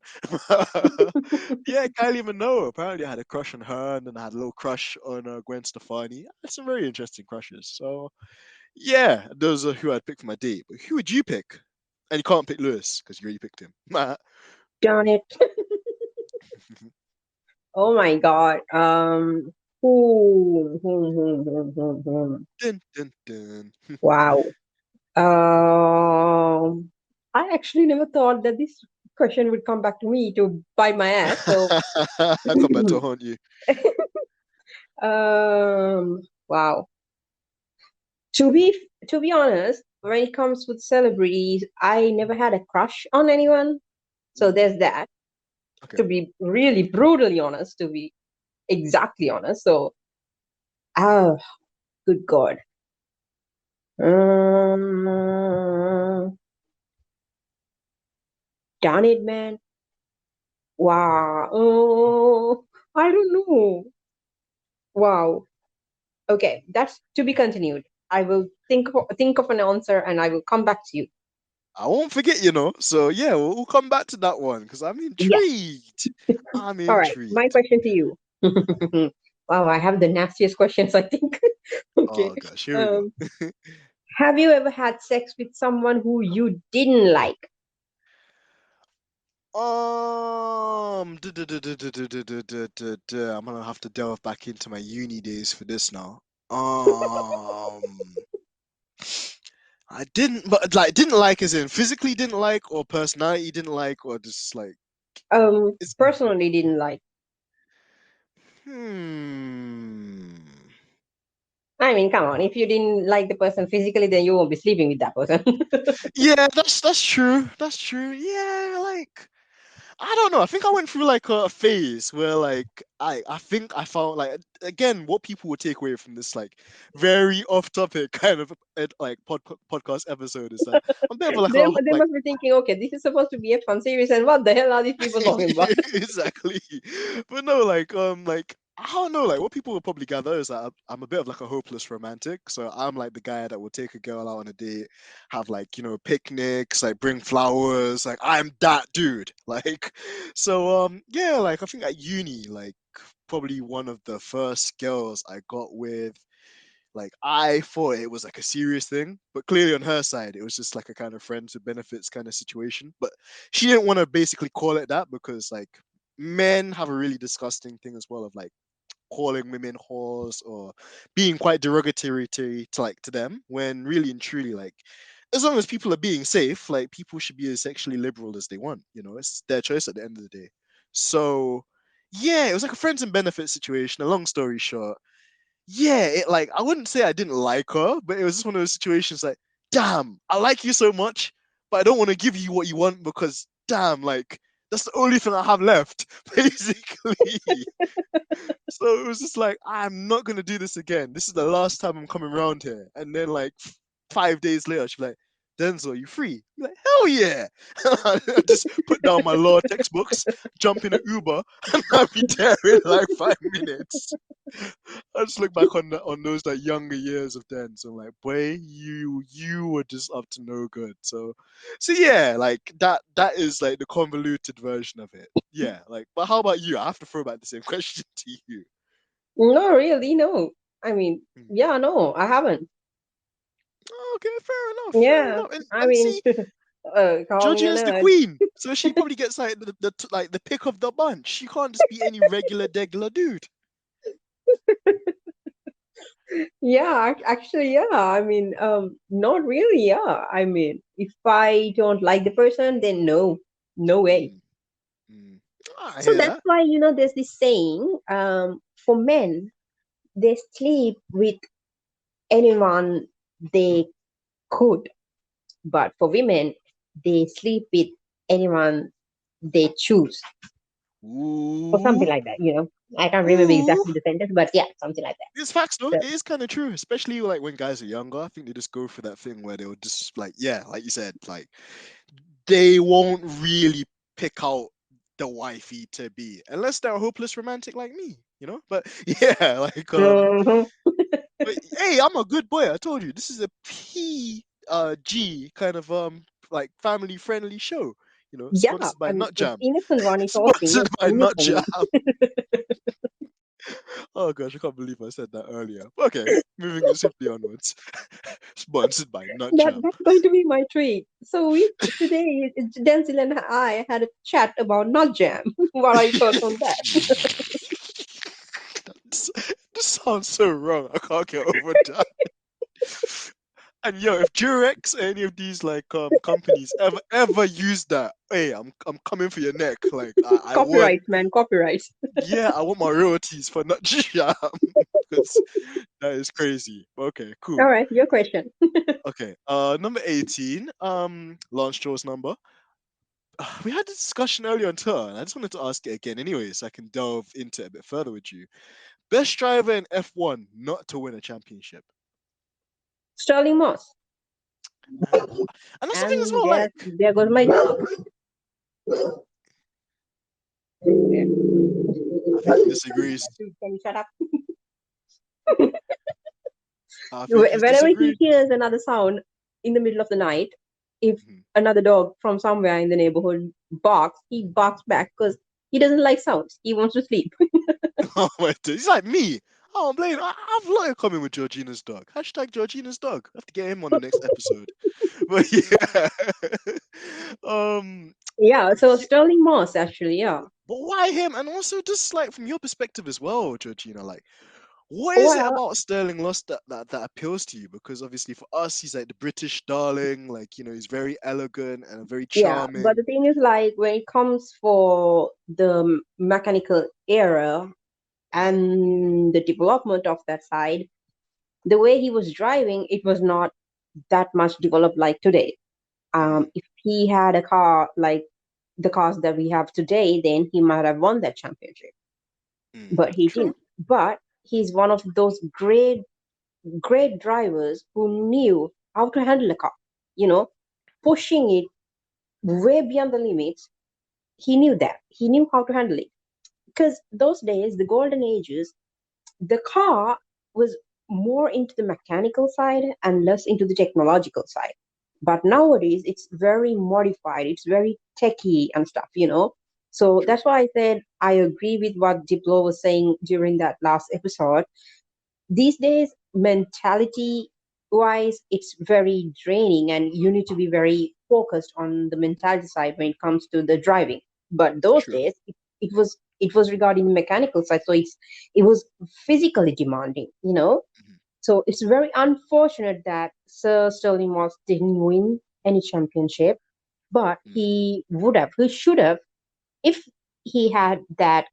Yeah, Kylie Minogue. Apparently, I had a crush on her, and then I had a little crush on Gwen Stefani. I had some very interesting crushes. So yeah, those are who I'd pick for my date. But who would you pick? And you can't pick Lewis because you already picked him. Darn it. Oh my God. Who. Dun, dun, dun. Wow. I actually never thought that this question would come back to me to bite my ass. So, I'll come back to haunt you. wow. To be to be honest, when it comes with celebrities, I never had a crush on anyone. So Mm, there's that. okay. To be really brutally honest, to be exactly honest. So, oh, good God. Um, Darn it, man. Wow. Oh, I don't know. Wow. Okay, that's to be continued. I will think of an answer and I will come back to you. I won't forget, So yeah, we'll come back to that one because I'm Yes. intrigued. I'm All right. My intrigued. question to you. Wow, I have the nastiest questions, I think. Okay. Oh gosh, here we go. Um, have you ever had sex with someone who you didn't like? I'm gonna have to delve back into my uni days for this now. Um, but like didn't like as in physically didn't like or personality didn't like or just like it's Personally didn't like. hmm. I mean, come on. If you didn't like the person physically, then you won't be sleeping with that person. Yeah, that's true. That's true. Yeah, like I don't know. I think I went through like a phase where like I think I found like again what people would take away from this like very off topic kind of like podcast episode is that I'm a bit of like they, a they like must be thinking, okay, this is supposed to be a fun series, and what the hell are these people talking about? exactly. But no, like I don't know, like what people will probably gather is that I'm a bit of like a hopeless romantic. So I'm like the guy that will take a girl out on a date, have like, picnics, like bring flowers, like I'm that dude. Like so yeah, like I think at uni, like probably one of the first girls I got with Like I thought it was like a serious thing, but clearly on her side, it was just like a kind of friends with benefits kind of situation. But she didn't want to basically call it that because like men have a really disgusting thing as well of like calling women whores or being quite derogatory to like to them when really and truly like as long as people are being safe, like people should be as sexually liberal as they want. It's their choice at the end of the day. So yeah, it was like a friends and benefits situation. A long story short, yeah, it like I wouldn't say I didn't like her, but it was just one of those situations like, damn, I like you so much, but I don't want to give you what you want because damn, like that's the only thing I have left, basically. So it was just like, I'm not gonna do this again. This is the last time I'm coming around here. And then like 5 days later, she's like, Denzel, you free? I'm like, hell yeah! I just put down my law textbooks, jump in an Uber, and I'll be there in like 5 minutes. I just look back on those like younger years of Denzel. I'm like, boy, you were just up to no good. So yeah, like that is like the convoluted version of it. Yeah, like, but how about you? I have to throw back the same question to you. Not really, no. I mean, Mm. yeah, no, I haven't. Okay, fair enough, fair Yeah, enough. And I and mean, see, call me a Georgina's the nerd. queen, so she probably gets like the pick of the bunch. She can't just be any regular degular dude. Yeah, actually, yeah. I mean, not really. Yeah, I mean, if I don't like the person, then no, no way. Mm, mm. I So hear that's that. why, there's this saying, for men, they sleep with anyone they could, but for women, they sleep with anyone they choose, or something Ooh, like that. I can't remember ooh. exactly the sentence, but yeah, something like It's facts though. that. It is kind of true, especially like when guys are younger. I think they just go for that thing where they'll just like, yeah, like you said, like they won't really pick out the wifey to be unless they're a hopeless romantic like me. But yeah, like So, but hey, I'm a good boy. I told you this is a G kind of like family friendly show. yeah, Sponsored by I mean, Nut it's Jam. innocent one is also, Sponsored by Nut Jam. innocent. Oh gosh, I can't believe I said that earlier. Okay, moving it swiftly onwards. Sponsored by Nut Jam. That's going to be my treat. So today, Denzel and I had a chat about Nut Jam. What are your thoughts on that? this, this sounds so wrong. I can't get over that. And yo, if Durex or any of these like companies ever use that, hey, I'm coming for your neck. Like I want, Copyrights, man, copyrights. yeah, I want my royalties for Nut Jam because that is crazy. Okay, All cool. right, your question. Okay, number 18, Lance Stroll's number. We had this discussion earlier on tour, and I just wanted to ask it again anyway, so I can delve into it a bit further with you. Best driver in F1 not to win a championship. Sterling Moss. And that's the thing as And well, there goes my dog. I think he disagrees. Dude, can you shut up? I think he's Whenever he disagreed. hears another sound in the middle of the night, if Mhm. another dog from somewhere in the neighborhood barks, he barks back because he doesn't like sounds. He wants to sleep. Oh my God. He's like me. Oh, I'm blaming. I've a lot in common with Georgina's dog. Hashtag Georgina's dog. I have to get him on the next episode. But yeah. um Yeah, so yeah, Sterling Moss, actually, yeah. but why him? And also just like from your perspective as well, Georgina, like what is it Well, about Sterling Lost that appeals to you? Because obviously for us, he's like the British darling, like he's very elegant and very yeah, but charming. the thing is, like, when it comes for the mechanical era and the development of that side, the way he was driving, it was not that much developed like today. Mm, If he had a car like the cars that we have today, then he might have won that championship. But he true. didn't. But he's one of those great, great drivers who knew how to handle a car, you know, pushing it way beyond the limits. He knew that. He knew how to handle it. Because those days, the golden ages, the car was more into the mechanical side and less into the technological side. But nowadays, it's very modified, it's very techy and stuff. So True. that's why I said I agree with what Diplo was saying during that last episode. These days, mentality wise, it's very draining, and you need to be very focused on the mentality side when it comes to the driving. But those True. days, it was regarding the mechanical side, so it was physically demanding, Mhm. so it's very unfortunate that Sir Sterling Moss didn't win any championship, but Mhm. he should have, if he had that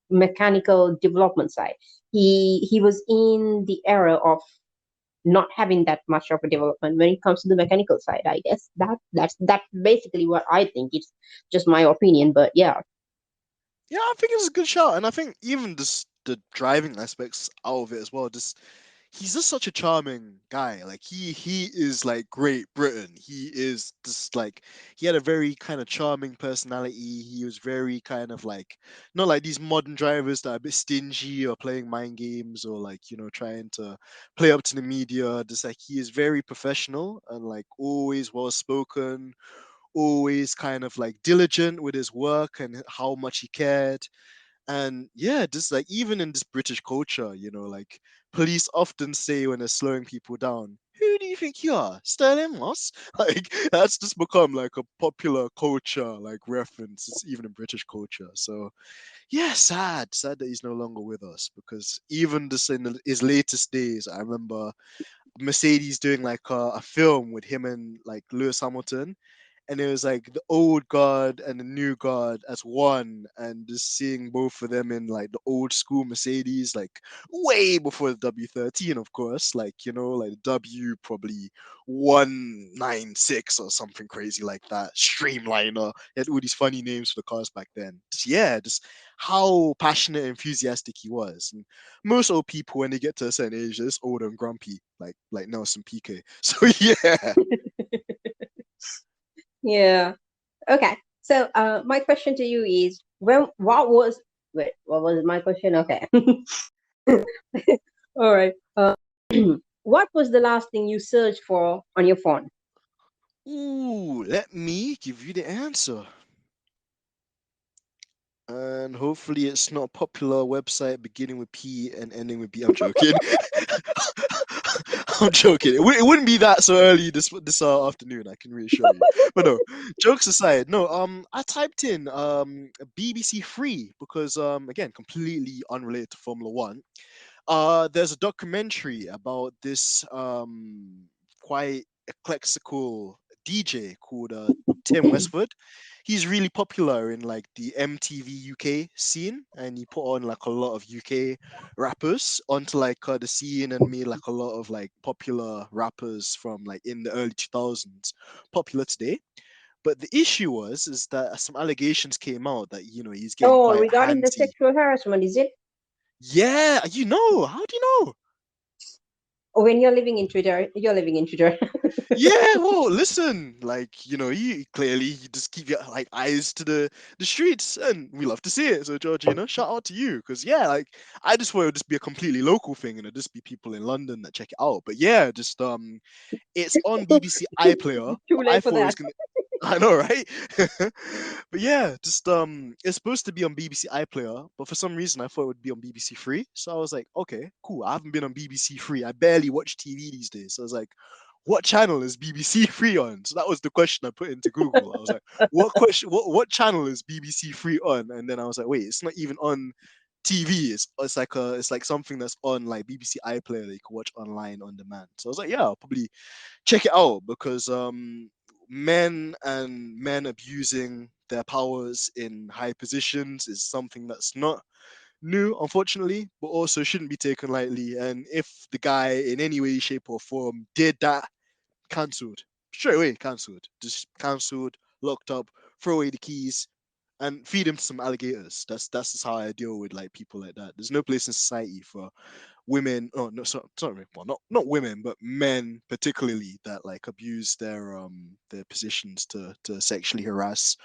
mechanical development side. He was in the era of not having that much of a development when it comes to the mechanical side. I guess that's basically what I think. It's just my opinion, but yeah. Yeah, I think it's a good shout, and I think even just the driving aspects out of it as well. Just he's just such a charming guy. Like he is like Great Britain. He is just like he had a very kind of charming personality. He was very kind of like not like these modern drivers that are a bit stingy or playing mind games or like trying to play up to the media. Just like he is very professional and like always well spoken, always kind of like diligent with his work and how much he cared. And yeah, just like even in this British culture, like police often say when they're slowing people down, "Who do you think you are, Sterling Moss?" Like that's just become like a popular culture like reference. It's even in British culture. So yeah, sad that he's no longer with us because even just in his latest days, I remember Mercedes doing like a film with him and like Lewis Hamilton, and it was like the old guard and the new guard as one, and just seeing both of them in like the old school Mercedes, like way before the W13, of course, like like the W probably 196 or something crazy like that, Streamliner. It had all these funny names for the cars back then. Yeah, just how passionate and enthusiastic he was. And most old people when they get to a certain age, they're just old and grumpy, like Nelson Piquet. So yeah. Yeah. Okay. So, my question to you is, what was my question? Okay. All right. What was the last thing you searched for on your phone? Ooh, let me give you the answer. And hopefully it's not a popular website beginning with P and ending with B. I'm joking. I'm joking. It wouldn't be that so early this afternoon, I can reassure you. But no, jokes aside, no, I typed in BBC Three because again, completely unrelated to Formula One. There's a documentary about this quite eclectical DJ called Tim Westwood. He's really popular in like the MTV UK scene, and he put on like a lot of UK rappers onto like the scene and made like a lot of like popular rappers from like in the early 2000s popular today. But the issue was is that some allegations came out that he's getting Oh, quite regarding the handsy. sexual harassment, is it? Yeah, how do you know? Or when you're living in Twitter, you're living in Twitter. Yeah, well, listen, like you clearly you just keep your like eyes to the streets, and we love to see it. So, Georgina, shout out to you, because yeah, like I just thought it would just be a completely local thing, and it'd just be people in London that check it out. But yeah, just it's on BBC iPlayer, Too but I late for thought it that. was gonna. I know, right? But yeah, just it's supposed to be on BBC iPlayer, but for some reason I thought it would be on BBC Three. So I was like, okay, cool. I haven't been on BBC Three. I barely watch TV these days. So I was like, what channel is BBC Three on? So that was the question I put into Google. I was like, what channel is BBC Three on? And then I was like, wait, it's not even on TV. It's like something that's on like BBC iPlayer that you can watch online on demand. So I was like, yeah, I'll probably check it out because men abusing their powers in high positions is something that's not new, unfortunately, but also shouldn't be taken lightly. And if the guy in any way, shape, or form did that, cancelled straight away, cancelled, just cancelled, locked up, throw away the keys, and feed him to some alligators. That's just how I deal with like people like that. There's no place in society for women. Oh no, sorry, well, not women, but men particularly that like abuse their positions to sexually harass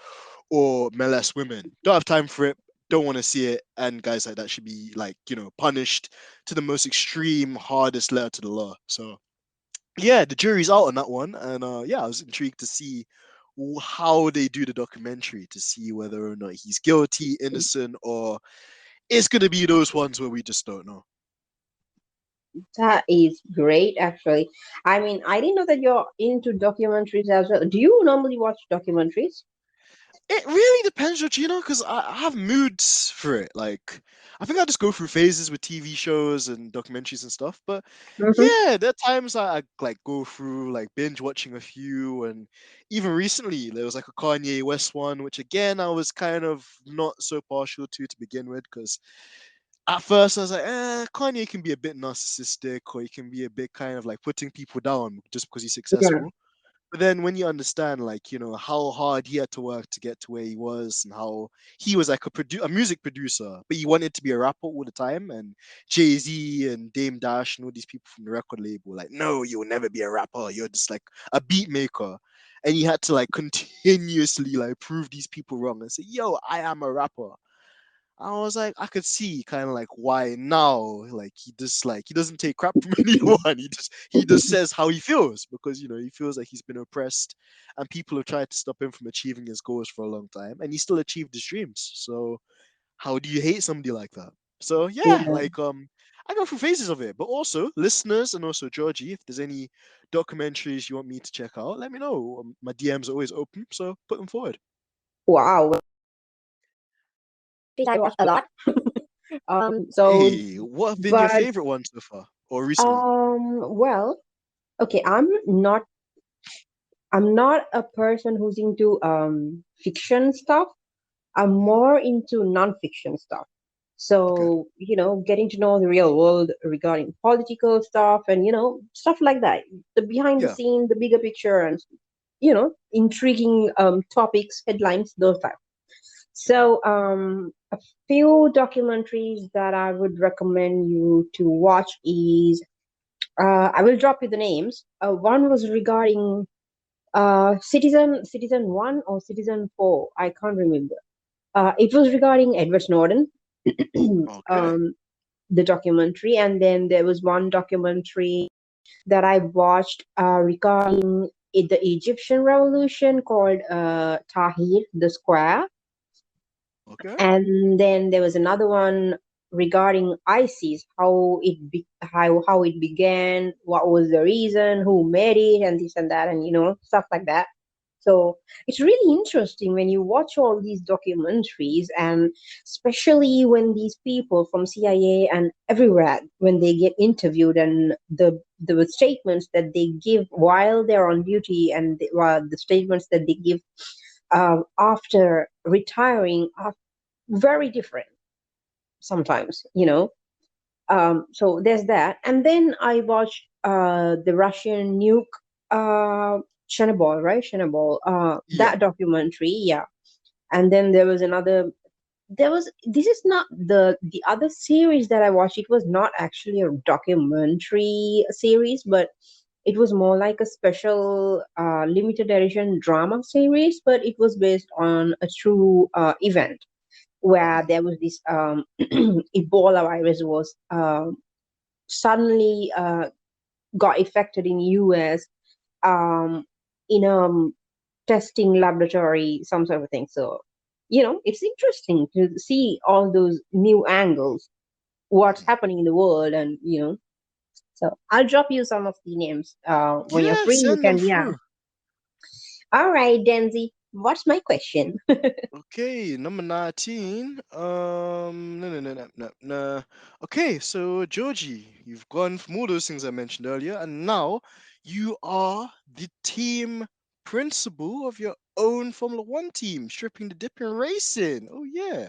or molest women. Don't have time for it. Don't want to see it, and guys like that should be like punished to the most extreme, hardest letter to the law. So yeah, the jury's out on that one, and yeah, I was intrigued to see how they do the documentary to see whether or not he's guilty, innocent, or it's gonna be those ones where we just don't know. That is great, actually. I mean, I didn't know that you're into documentaries as well. Do you normally watch documentaries? It really depends, Georgina, because I have moods for it. Like, I think I just go through phases with TV shows and documentaries and stuff. But Mm-hmm. yeah, there are times I like go through like binge watching a few, and even recently there was like a Kanye West one, which again I was kind of not so partial to begin with, because at first I was like, Kanye can be a bit narcissistic, or he can be a bit kind of like putting people down just because he's Yeah. successful. But then when you understand, like, how hard he had to work to get to where he was, and how he was like a music producer, but he wanted to be a rapper all the time, and Jay-Z and Dame Dash and all these people from the record label, like, no, you'll never be a rapper. You're just like a beat maker. And he had to like continuously like prove these people wrong and say, yo, I am a rapper. I was like, I could see kind of like why now, like he doesn't take crap from anyone. He just says how he feels, because he feels like he's been oppressed, and people have tried to stop him from achieving his goals for a long time, and he still achieved his dreams. So how do you hate somebody like that? So yeah, Yeah. like I go through phases of it, but also listeners and also Georgie, if there's any documentaries you want me to check out, let me know. My DMs are always open, so put them forward. Wow. I watch a lot. So, Hey, what have been your but favorite ones so far or recently? well, okay, I'm not a person who's into fiction stuff. I'm Mhm. more into non-fiction stuff. Okay. So, getting to know the real world regarding political stuff and, stuff like that. The behind the Yeah. scene, the bigger picture, and, intriguing topics, headlines, those type. So, a few documentaries that I would recommend you to watch is I will drop you the names. One was regarding Citizen One or Citizen Four. I can't remember. It was regarding Edward Snowden, Okay. um, the documentary, and then there was one documentary that I watched regarding the Egyptian revolution called Tahrir the Square, Okay. and then there was another one regarding ISIS, how it began, what was the reason, who made it, and this and that, and stuff like that. So it's really interesting when you watch all these documentaries, and especially when these people from CIA and everywhere, when they get interviewed, and the statements that they give while they're on duty, and the statements that they give after retiring are very different sometimes. So there's that, and then I watched the Russian nuke, Chernobyl, right? Chernobyl, Yeah. that documentary, yeah. And then there was another. This is not the other series that I watched. It was not actually a documentary series, but it was more like a special limited edition drama series. But it was based on a true event where Mhm. there was this Ebola virus was suddenly got affected in US, um, in a testing laboratory, some sort of thing. So, it's interesting to see all those new angles, what's Mhm. happening in the world, and so I'll drop you some of the names. When you're Yeah, free, you send them can, yeah. through. All right, Denzi, what's my question? Okay, number 19. No, no, no, no, no, no. Okay, so Georgie, you've gone from all those things I mentioned earlier, and now you are the team principal of your own Formula One team, stripping the dip in racing. Oh yeah.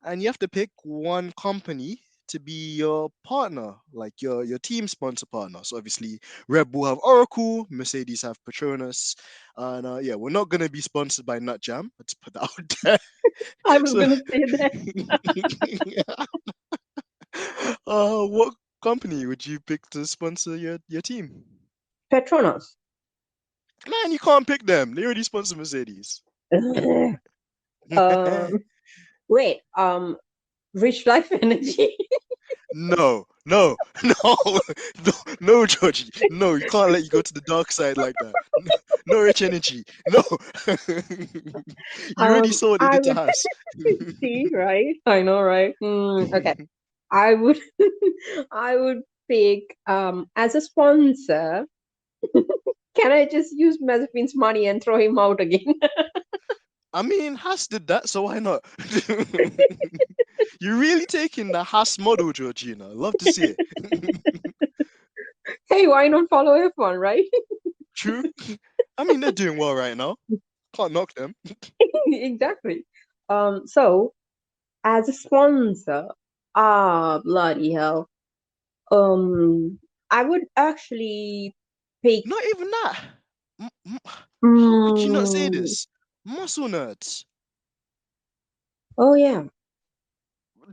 And you have to pick one company to be your partner, like your team sponsor partner. So obviously, Red Bull have Oracle, Mercedes have Petronas, and yeah, we're not gonna be sponsored by Nut Jam. Let's put that out there. I was So, gonna say that. what company would you pick to sponsor your team? Petronas. Man, you can't pick them. They already sponsor Mercedes. um, Wait, Rich Life Energy. No, no, no, no, no, Georgie. No, you can't let you go to the dark side like that. No, rich energy. No. You already saw what they I did to would Haas. see, right? I know, right? Okay. I would I would pick as a sponsor, can I just use Mazepin's money and throw him out again? I mean, Haas did that, so why not? You're really taking the Haas model, Georgina. Love to see it. Hey, why not follow F1, right? True. I mean, they're doing well right now. Can't knock them. Exactly. So as a sponsor, bloody hell. Um, I would actually pick. Not even that. How could you not say Mm, this? Muscle nerds. oh yeah,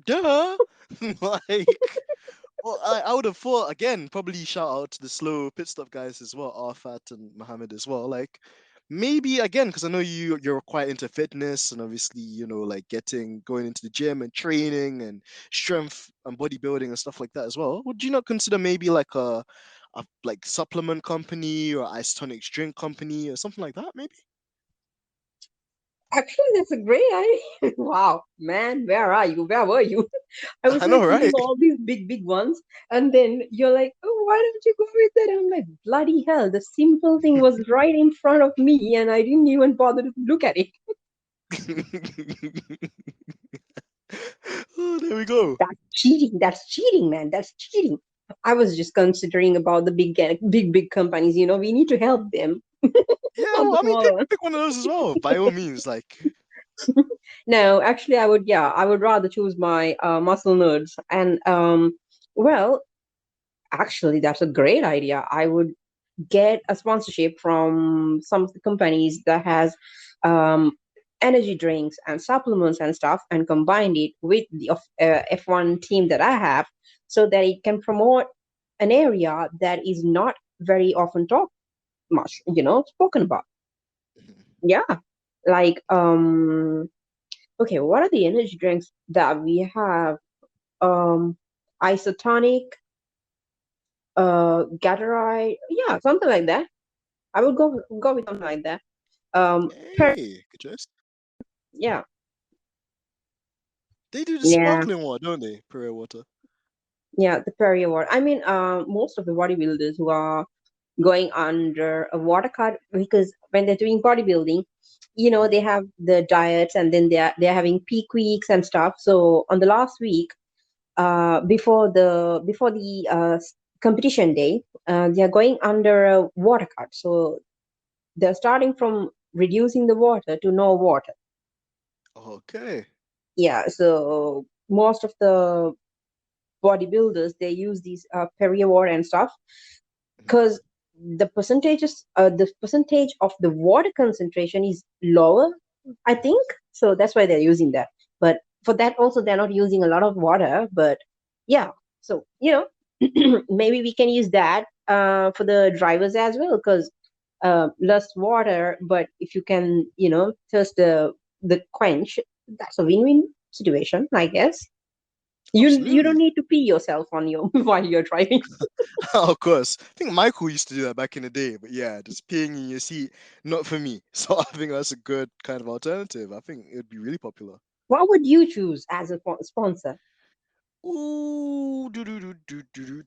Duh. Like, well, I would have thought again. Probably shout out to the slow pit stop guys as well, Arfat and Mohammed as well. Like, maybe again because I know you're quite into fitness and obviously like going into the gym and training and strength and bodybuilding and stuff like that as well. Would you not consider maybe like a like supplement company or isotonic drink company or something like that? Maybe. actually, that's a great idea. Wow, man, where are you? Where were you? I was I like know, thinking right? all these big ones, and then you're like, oh, why don't you go with that? I'm like, bloody hell, the simple thing was right in front of me, and I didn't even bother to look at it. Oh, there we go. That's cheating. That's cheating, man. That's cheating. I was just considering about the big companies. We need to help them, Yeah, not well, the I mean, smaller ones. pick one of those as well, by all means. Like, No, actually, I would. Yeah, I would rather choose my muscle nerds. And well, actually, that's a great idea. I would get a sponsorship from some of the companies that has um, energy drinks and supplements and stuff, and combine it with the F1 team that I have, so that it can promote an area that is not very often talked much, spoken about. Yeah, like okay, what are the energy drinks that we have? Isotonic, Gatorade, yeah, something like that. I would go with something like that. hey, good choice. Yeah, They do the yeah, sparkling water, don't they? Perrier water. yeah. The Perrier award. I mean, most of the bodybuilders who are going under a water card, because when they're doing bodybuilding, they have the diets, and then they're having peak weeks and stuff. So on the last week, before the competition day, they are going under a water cut. So they're starting from reducing the water to no water. Okay. Yeah. So most of the bodybuilders, they use these Perrier water and stuff, because the percentage of the water concentration is lower, I think. So that's why they're using that. But for that also, they're not using a lot of water. But yeah, so maybe we can use that for the drivers as well, because less water, but if you can thirst the quench, that's a win-win situation, I guess. You don't Absolutely. need to pee yourself on your while you're driving. Of course. I think Michael used to do that back in the day, but yeah, just peeing in your seat, not for me. So I think that's a good kind of alternative. I think it would be really popular. What would you choose as a sponsor? Ooh, do.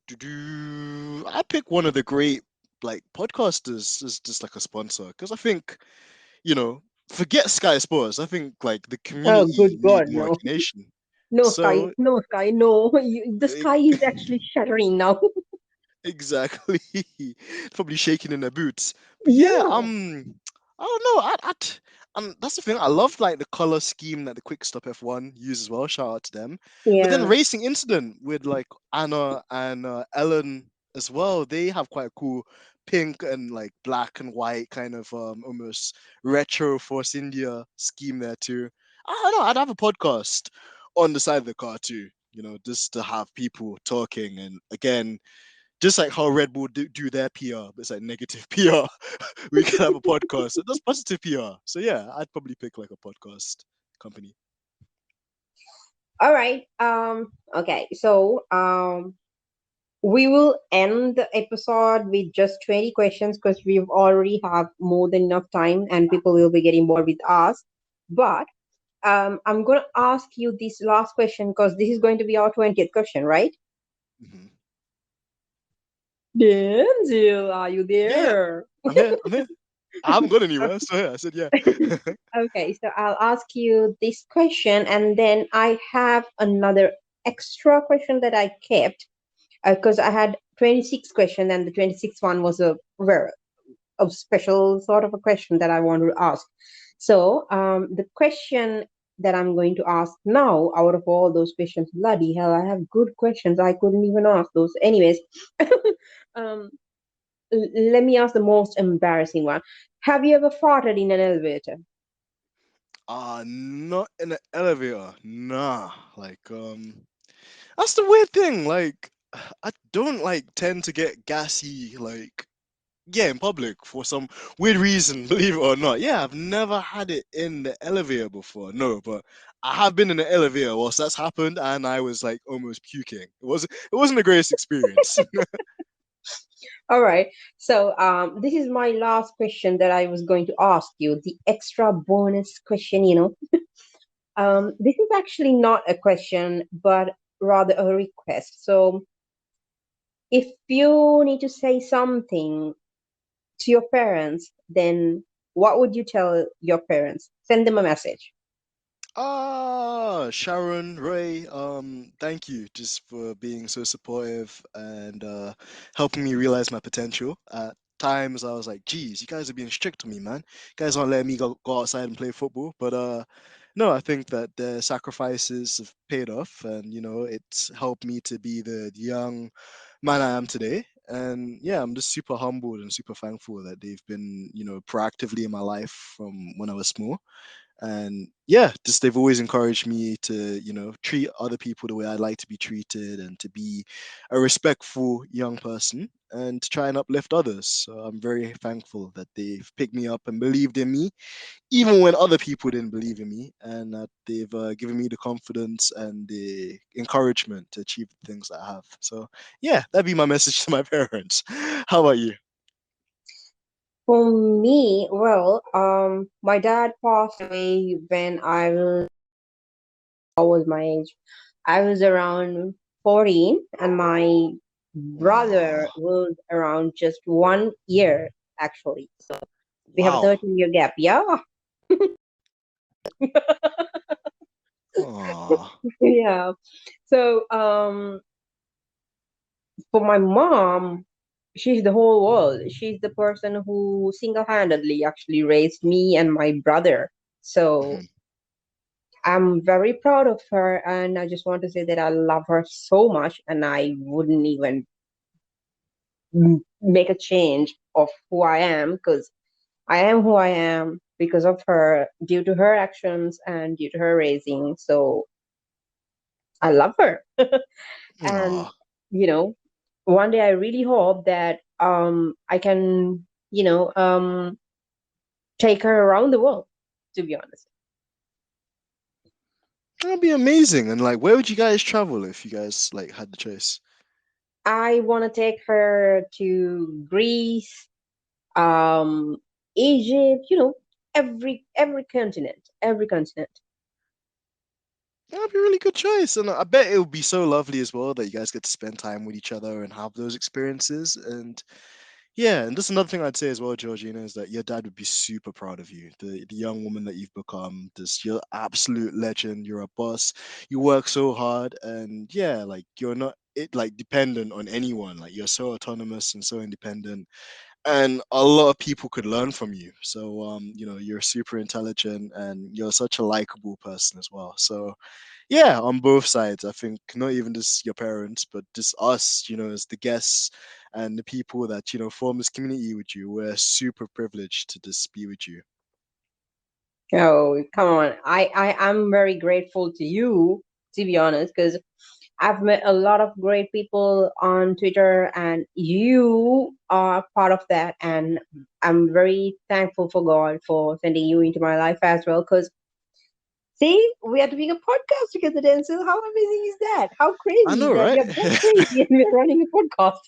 I pick one of the great like podcasters as just like a sponsor because I think you know forget Sky Sports. I think like the Oh, community good need God, more no. recognition. No, Sky, So no, Sky, no. The e- sky is actually shattering now. exactly, probably shaking in their boots. But yeah, Yeah, I don't know. That's the thing. I love like the color scheme that the Quick Stop F1 uses as well. Shout out to them. But then yeah. Racing Incident with like Anna and Ellen as well. They have quite a cool pink and like black and white kind of almost retro Force India scheme there too. I don't know. I'd have a podcast on the side of the car too. Just to have people talking and again just like how Red Bull do their PR, but it's like negative PR. We can have a podcast. So that's positive PR. So yeah, I'd probably pick like a podcast company. All right. Okay. So, we will end the episode with just 20 questions, because we already have more than enough time, and people will be getting bored with us. But I'm going to ask you this last question, because this is going to be our 20th question, right? Hmm. Denzel, are you Yeah, yeah. there? I'm here. I'm here. I haven't gone anywhere, so yeah, I said yeah. Okay, so I'll ask you this question, and then I have another extra question that I kept because I had 26 questions, and the 26th one was a special sort of a question that I wanted to ask. So, the question that I'm going to ask now, out of all those questions, bloody hell, I have good questions. I couldn't even ask those. Anyways, um, let me ask the most embarrassing one. Have you ever farted in an elevator? Not in an elevator. Nah. That's the weird thing. Like, I don't like tend to get gassy, like, yeah, in public for some weird reason, believe it or not. Yeah, I've never had it in the elevator before. No, but I have been in the elevator whilst that's happened, and I was like almost puking. It wasn't the greatest experience. All right. So, this is my last question that I was going to ask you, the extra bonus question, this is actually not a question, but rather a request. So, if you need to say something to your parents, then what would you tell your parents? Send them a message. Sharon, Ray, thank you just for being so supportive and helping me realize my potential. At times I was like, geez, you guys are being strict on me, man. You guys aren't letting me go outside and play football. But no, I think that their sacrifices have paid off and it's helped me to be the young man I am today. And yeah, I'm just super humbled and super thankful that they've been, proactively in my life from when I was small. And yeah, just they've always encouraged me to treat other people the way I'd like to be treated and to be a respectful young person and to try and uplift others. So I'm very thankful that they've picked me up and believed in me even when other people didn't believe in me, and that they've given me the confidence and the encouragement to achieve the things that I have. So yeah, that'd be my message to my parents. How about you? For me, well, my dad passed away when I was my age. I was around 14, and my brother Oh, was around just 1 year, actually. So we have a wow. 13-year gap. Yeah. Oh. Yeah. So, for my mom, she's the whole world. She's the person who single-handedly actually raised me and my brother. So I'm very proud of her, and I just want to say that I love her so much, and I wouldn't even make a change of who I am, because I am who I am because of her, due to her actions and due to her raising. So I love her. And, Oh. you know, one day I really hope that I can, take her around the world, to be honest. That'd be amazing. And like, where would you guys travel if you guys like had the choice? I want to take her to Greece, um, Egypt, every continent, every continent. That'd be a really good choice. And I bet it would be so lovely as well that you guys get to spend time with each other and have those experiences. And yeah, and just another thing I'd say as well, Georgina, is that your dad would be super proud of you. The young woman that you've become, just you're absolute legend. You're a boss. You work so hard, and yeah, like you're not like dependent on anyone. Like you're so autonomous and so independent, and a lot of people could learn from you. So you're super intelligent and you're such a likable person as well. So yeah, on both sides, I think not even just your parents, but just us, as the guests and the people that form this community with you. We're super privileged to just be with you. Oh, come on. I'm very grateful to you, to be honest, because I've met a lot of great people on Twitter, and you are part of that. And I'm very thankful for God for sending you into my life as well. Because, see, we are doing a podcast together, Denzel. How amazing is that? How I crazy know, that we right? are that crazy and we're running a podcast.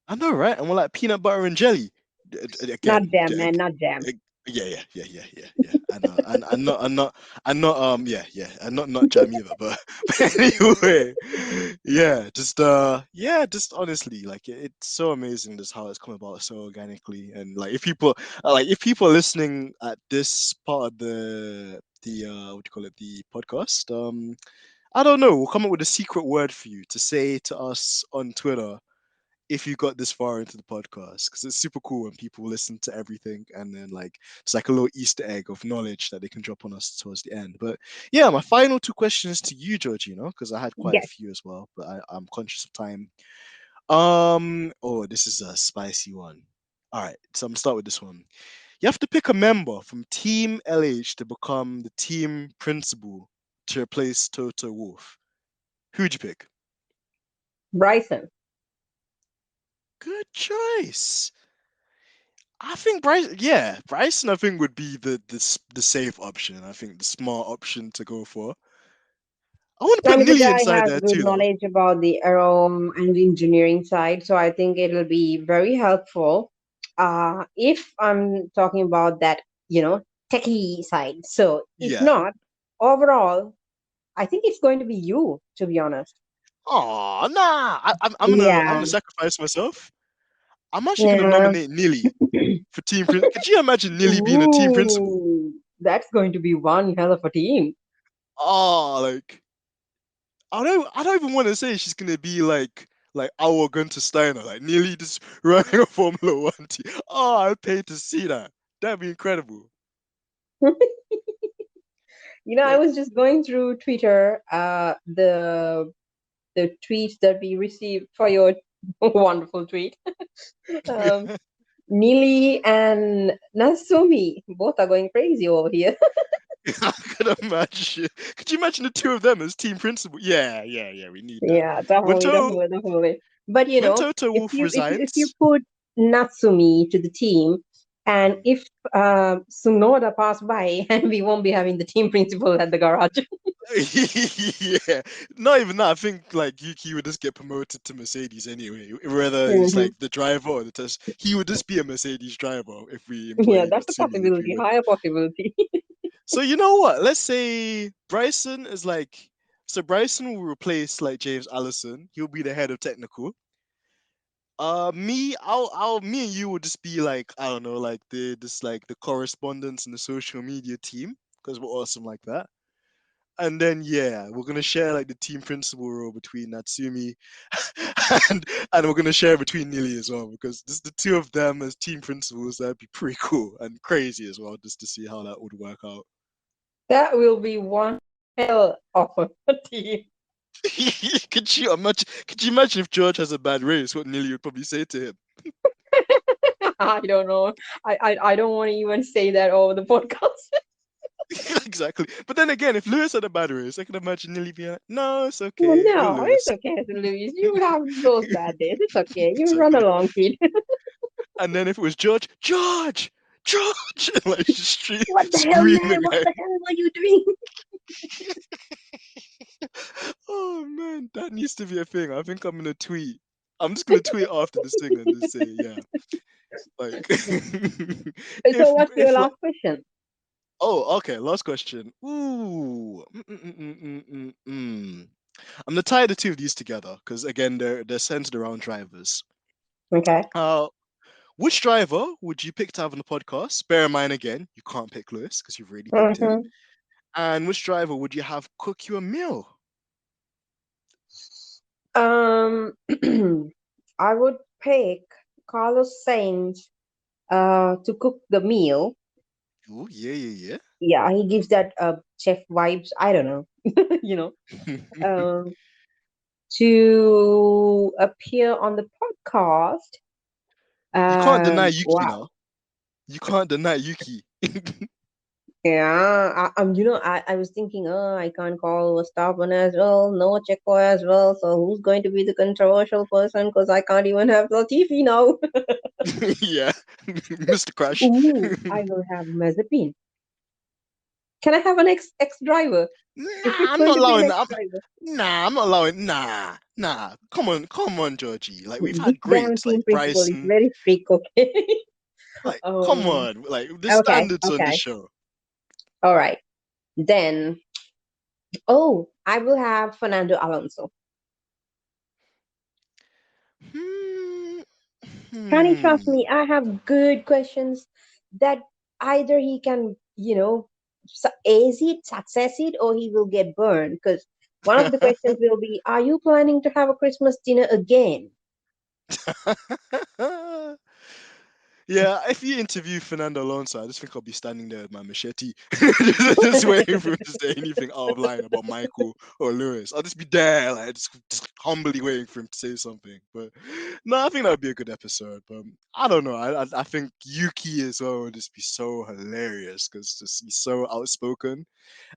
I know, right? And we're like peanut butter and jelly. Not Again, jam, man, not jam. yeah, yeah, yeah, yeah, yeah, yeah. I know, and and not jam either, but, but anyway, just honestly, like it's so amazing just how it's come about so organically, and like if people are listening at this part of the what do you call it, the podcast, I don't know, we'll come up with a secret word for you to say to us on Twitter if you got this far into the podcast, because it's super cool when people listen to everything and then like it's like a little Easter egg of knowledge that they can drop on us towards the end. But yeah, my final two questions to you, Georgina, because I had quite a Yes. few as well, but I'm conscious of time. Oh, this is a spicy one. All right, so I'm gonna start with this one. You have to pick a member from Team LH to become the team principal to replace Toto Wolff. Who'd you pick? Bryson. Good choice. I think Bryson, yeah, Bryson, I think would be the safe option. I think the smart option to go for. I want to I put mean, the Nilly guy inside has there good too, though. knowledge about the aero and engineering side, so I think it'll be very helpful. If I'm talking about that, techie side. So if Yeah. not, overall, I think it's going to be you, to be honest. Oh nah, I'm Yeah, gonna sacrifice myself. I'm actually gonna yeah. nominate Nilly for team. Could you imagine Nilly being a team principal? Ooh, that's going to be one hell of a team. Oh, like I don't even want to say she's gonna be like our Gunter Steiner, like nearly just running a Formula One team. Oh, I'd pay to see that. That'd be incredible. I Like, was just going through Twitter, the tweets that we received for your wonderful tweet. Um, Nili and Nasumi both are going crazy over here. I could imagine. Could you imagine the two of them as team principal? Yeah, yeah, yeah. We need that. Yeah, When definitely, To definitely, definitely. But when Toto if Wolff you resigns, put Natsumi to the team, and mm, if Sunoda pass by, and we won't be having the team principal at the garage. yeah, not even that. I think like Yuki would just get promoted to Mercedes anyway, whether he's Mhm. like the driver or the test. He would just be a Mercedes driver if we Yeah, employ that's a Natsumi, if we possibility, would. higher possibility. So you know what? Let's say Bryson is like. So Bryson will replace like James Allison. He'll be the head of technical. Me and you would just be like, I don't know, like the correspondents and the social media team because we're awesome like that. And then yeah, we're gonna share like the team principal role between Natsumi and we're gonna share between Nili as well because just the two of them as team principals, that'd be pretty cool and crazy as well, just to see how that would work out. That will be one hell of a team. Could you imagine if George has a bad race, what Nili would probably say to him? I don't know. I don't want to even say that over the podcast. Exactly. But then again, if Lewis had a bad race, I can imagine Nili being like, no, it's Well, okay. Go no, it's Lewis. okay, Louise. You have those bad days. It's okay. You run Exactly. along, kid. And then if it was George, like What the hell, man? screaming What at the hell are you doing? oh man, that needs to be a thing. I think I'm gonna tweet. I'm just gonna tweet after this thing and just say, yeah, like So, if what's your if like last question? oh okay, last question. Ooh. I'm gonna tie the two of these together because again they're centered around drivers. Okay. Uh which driver would you pick to have on the podcast? Bear in mind again, you can't pick Lewis because you've already picked him. Mm-hmm. And which driver would you have cook you a meal? Um, I would pick Carlos Sainz to cook the meal. Oh yeah, Yeah, he gives that chef vibes. I don't know, you know. yeah. Um, to appear on the podcast. You can't deny Yuki Wow. now. You can't deny Yuki. Yeah, I was thinking, oh, I can't call Verstappen as well, no Checo as well. So who's going to be the controversial person? Because I can't even have Latifi now. Yeah, Mr. Crash. Ooh, I will have Mazepin. Can I have an ex driver? If Nah, it's I'm going not to be an allowing ex that. driver, Nah, I'm not allowing. Nah. Come on, Georgie. Like we've this had damn greats team like principal is Bryson. very strict. Okay. Like, come um. on. Like the Okay. standards on the Okay. show. All right. Then, oh, I will have Fernando Alonso. Hmm. Can you trust Hmm. me? I have good questions that either he can, ace it, success it, or he will get burned. Because one of the questions will be, are you planning to have a Christmas dinner again? Yeah, if you interview Fernando Alonso, I just think I'll be standing there with my machete, just waiting for him to say anything out of line about Michael or Lewis. I'll just be there, like just humbly waiting for him to say something. But no, I think that would be a good episode. But I don't know. I think Yuki as well would just be so hilarious because just he's so outspoken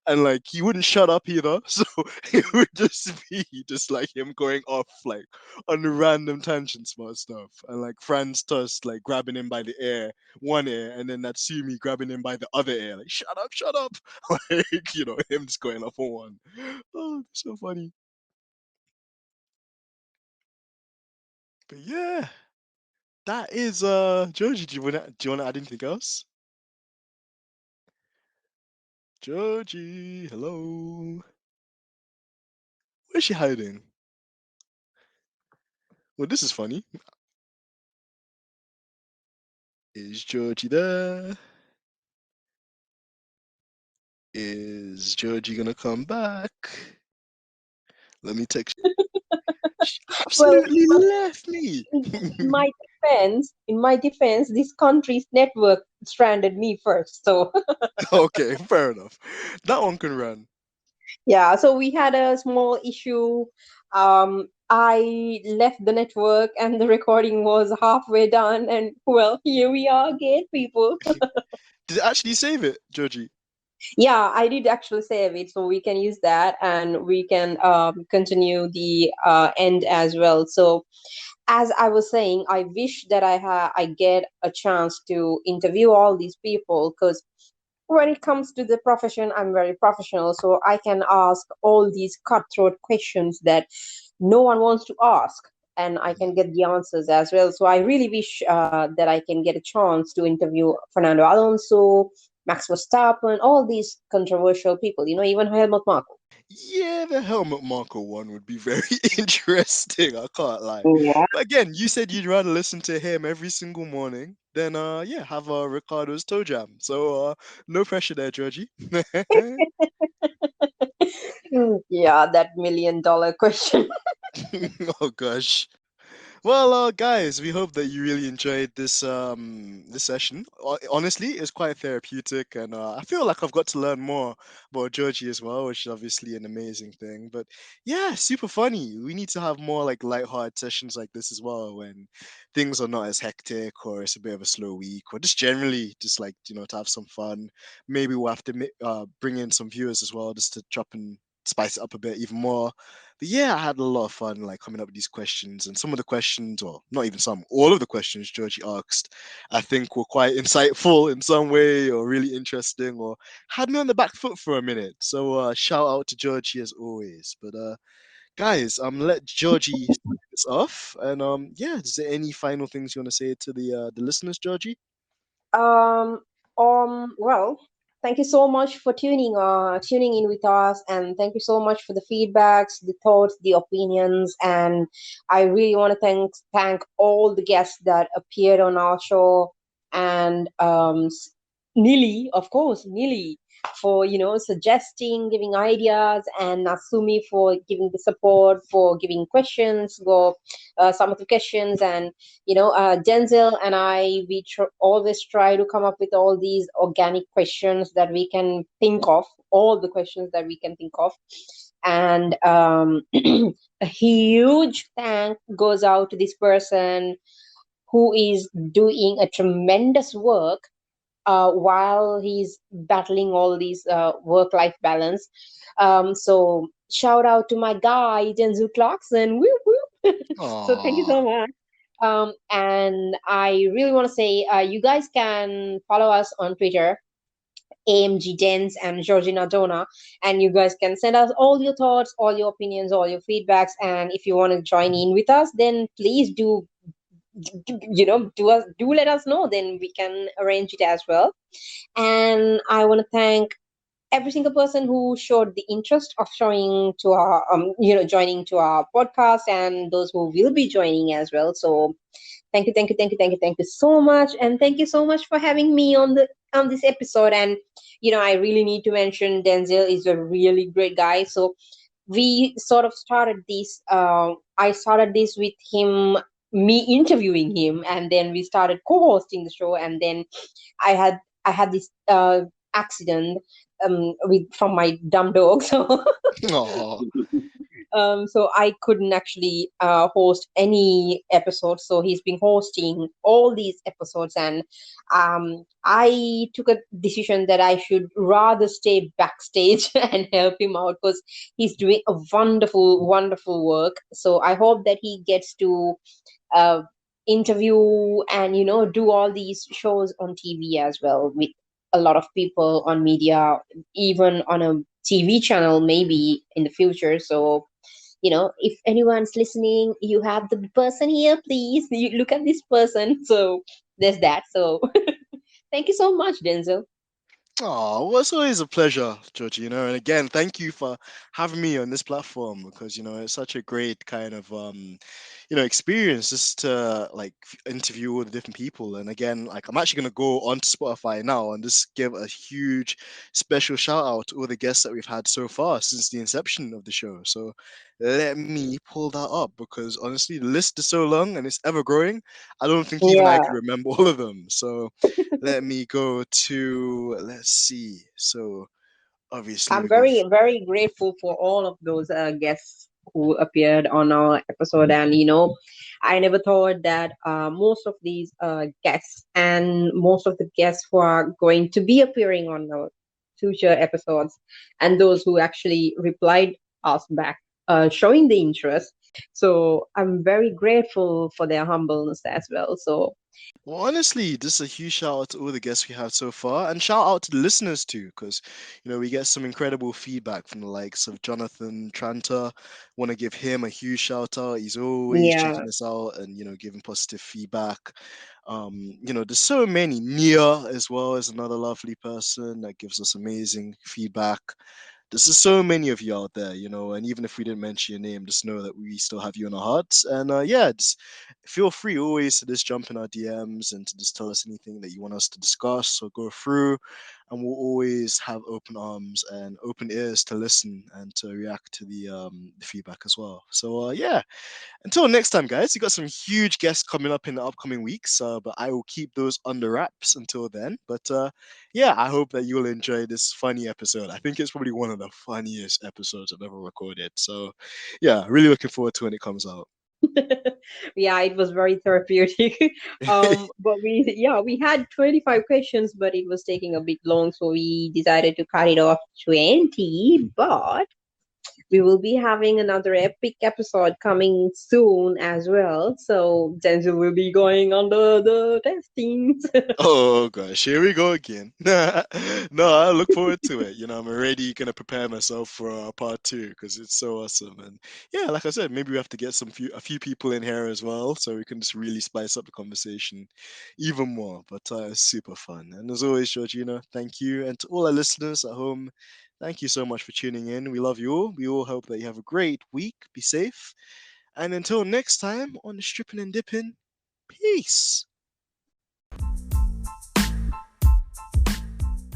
and like he wouldn't shut up either. So it would just be just like him going off like on random tangents about stuff, and like Franz Tost like grabbing him by the ear, one ear, and then Natsumi grabbing him by the other ear, like shut up, like him just going off on one. Oh, so funny. But yeah, that is Georgie. Do you wanna add anything else? Georgie, hello. Where's she hiding? Well, this is funny. Is Georgie there? Is Georgie gonna come back? Let me text. She Well, absolutely left me. in my defense, this country's network stranded me first. So Okay, fair enough. That one can run. yeah, so we had a small issue. I left the network and the recording was halfway done, and well, here we are again, people. Did it actually save it, Georgie? Yeah, I did actually save it, so we can use that and we can continue the end as well. So, as I was saying, I wish that I get a chance to interview all these people because when it comes to the profession, I'm very professional, so I can ask all these cutthroat questions that no one wants to ask, and I can get the answers as well. So I really wish that I can get a chance to interview Fernando Alonso, Max Verstappen, all these controversial people. Even Helmut Marko. Yeah, the helmet Marco one would be very interesting. I can't lie. Yeah. But again, you said you'd rather listen to him every single morning than yeah, have Ricardo's toe jam. So no pressure there, Georgie. Yeah, that $1 million question. Oh gosh. Well, guys, we hope that you really enjoyed this session. Honestly, it's quite therapeutic, and I feel like I've got to learn more about Georgie as well, which is obviously an amazing thing. But yeah, super funny. We need to have more like lighthearted sessions like this as well, when things are not as hectic or it's a bit of a slow week, or just generally just like to have some fun. Maybe we'll have to bring in some viewers as well, just to chop and spice it up a bit even more. But yeah, I had a lot of fun like coming up with these questions, and some of the questions, or not even some, all of the questions Georgie asked, I think were quite insightful in some way, or really interesting, or had me on the back foot for a minute. So shout out to Georgie as always. But guys, let Georgie start this off, and yeah, is there any final things you want to say to the listeners, Georgie? Um, well, thank you so much for tuning in with us, and thank you so much for the feedbacks, the thoughts, the opinions, and I really want to thank all the guests that appeared on our show, and Nili, of course, Nili, for suggesting, giving ideas, and Nasumi for giving the support, for giving questions, for some of the questions, and Denzel and I, we always try to come up with all these organic questions that we can think of, all the questions that we can think of. And a huge thank goes out to this person who is doing a tremendous work while he's battling all these work-life balance. So shout out to my guy, Denzel Clarkson. Woo, woo. So thank you Aww. so much. And I really want to say you guys can follow us on Twitter, AMG DENZ and Georgina Dona, and you guys can send us all your thoughts, all your opinions, all your feedbacks. And if you want to join in with us, then please do let us know. Then we can arrange it as well. And I want to thank every single person who showed the interest of showing to our joining to our podcast, and those who will be joining as well. So thank you, thank you, thank you, thank you, thank you so much, and thank you so much for having me on this episode. And I really need to mention Denzel is a really great guy. So we sort of started this. I started this with him, me interviewing him, and then we started co-hosting the show. And then I had I had this accident with from my dumb dog. Oh, So I couldn't actually host any episodes. So he's been hosting all these episodes, and I took a decision that I should rather stay backstage and help him out, because he's doing a wonderful, wonderful work. So I hope that he gets to uh, interview and do all these shows on TV as well, with a lot of people on media, even on a TV channel maybe in the future. So if anyone's listening, you have the person here, please you look at this person. So there's that. So thank you so much, Denzel. oh, well, it's always a pleasure, Georgina. And again, thank you for having me on this platform because it's such a great kind of experience just to like interview all the different people. And again, like I'm actually gonna go onto Spotify now and just give a huge special shout out to all the guests that we've had so far since the inception of the show. So let me pull that up because honestly, the list is so long and it's ever growing. I don't think even I could Yeah, remember all of them. So let me go to let's see. So obviously I'm we got very, very grateful for all of those guests who appeared on our episode. And I never thought that most of these guests and most of the guests who are going to be appearing on our future episodes, and those who actually replied us back, showing the interest. So I'm very grateful for their humbleness as well. So well, honestly, this is a huge shout out to all the guests we have so far, and shout out to the listeners too, because we get some incredible feedback from the likes of Jonathan Tranter. Want to give him a huge shout out. He's always yeah, checking us out and giving positive feedback. There's so many. Nia as well is another lovely person that gives us amazing feedback. There's just so many of you out there, and even if we didn't mention your name, just know that we still have you in our hearts. And yeah, just feel free always to just jump in our DMs and to just tell us anything that you want us to discuss or go through. And we'll always have open arms and open ears to listen and to react to the feedback as well. So yeah, until next time, guys, you got some huge guests coming up in the upcoming weeks, but I will keep those under wraps until then. But yeah, I hope that you'll enjoy this funny episode. I think it's probably one of the funniest episodes I've ever recorded. So yeah, really looking forward to when it comes out. yeah, it was very therapeutic. But we had 25 questions, but it was taking a bit long, so we decided to cut it off 20. But we will be having another epic episode coming soon as well. So Denzel will be going on the testings. Oh gosh, here we go again. No, I look forward to it. I'm already gonna prepare myself for part two because it's so awesome. And yeah, like I said, maybe we have to get a few people in here as well, so we can just really spice up the conversation even more. But it's super fun. And as always, Georgina, thank you, and to all our listeners at home, thank you so much for tuning in. We love you all. We all hope that you have a great week. Be safe, and until next time on the Stripping and Dipping. Peace.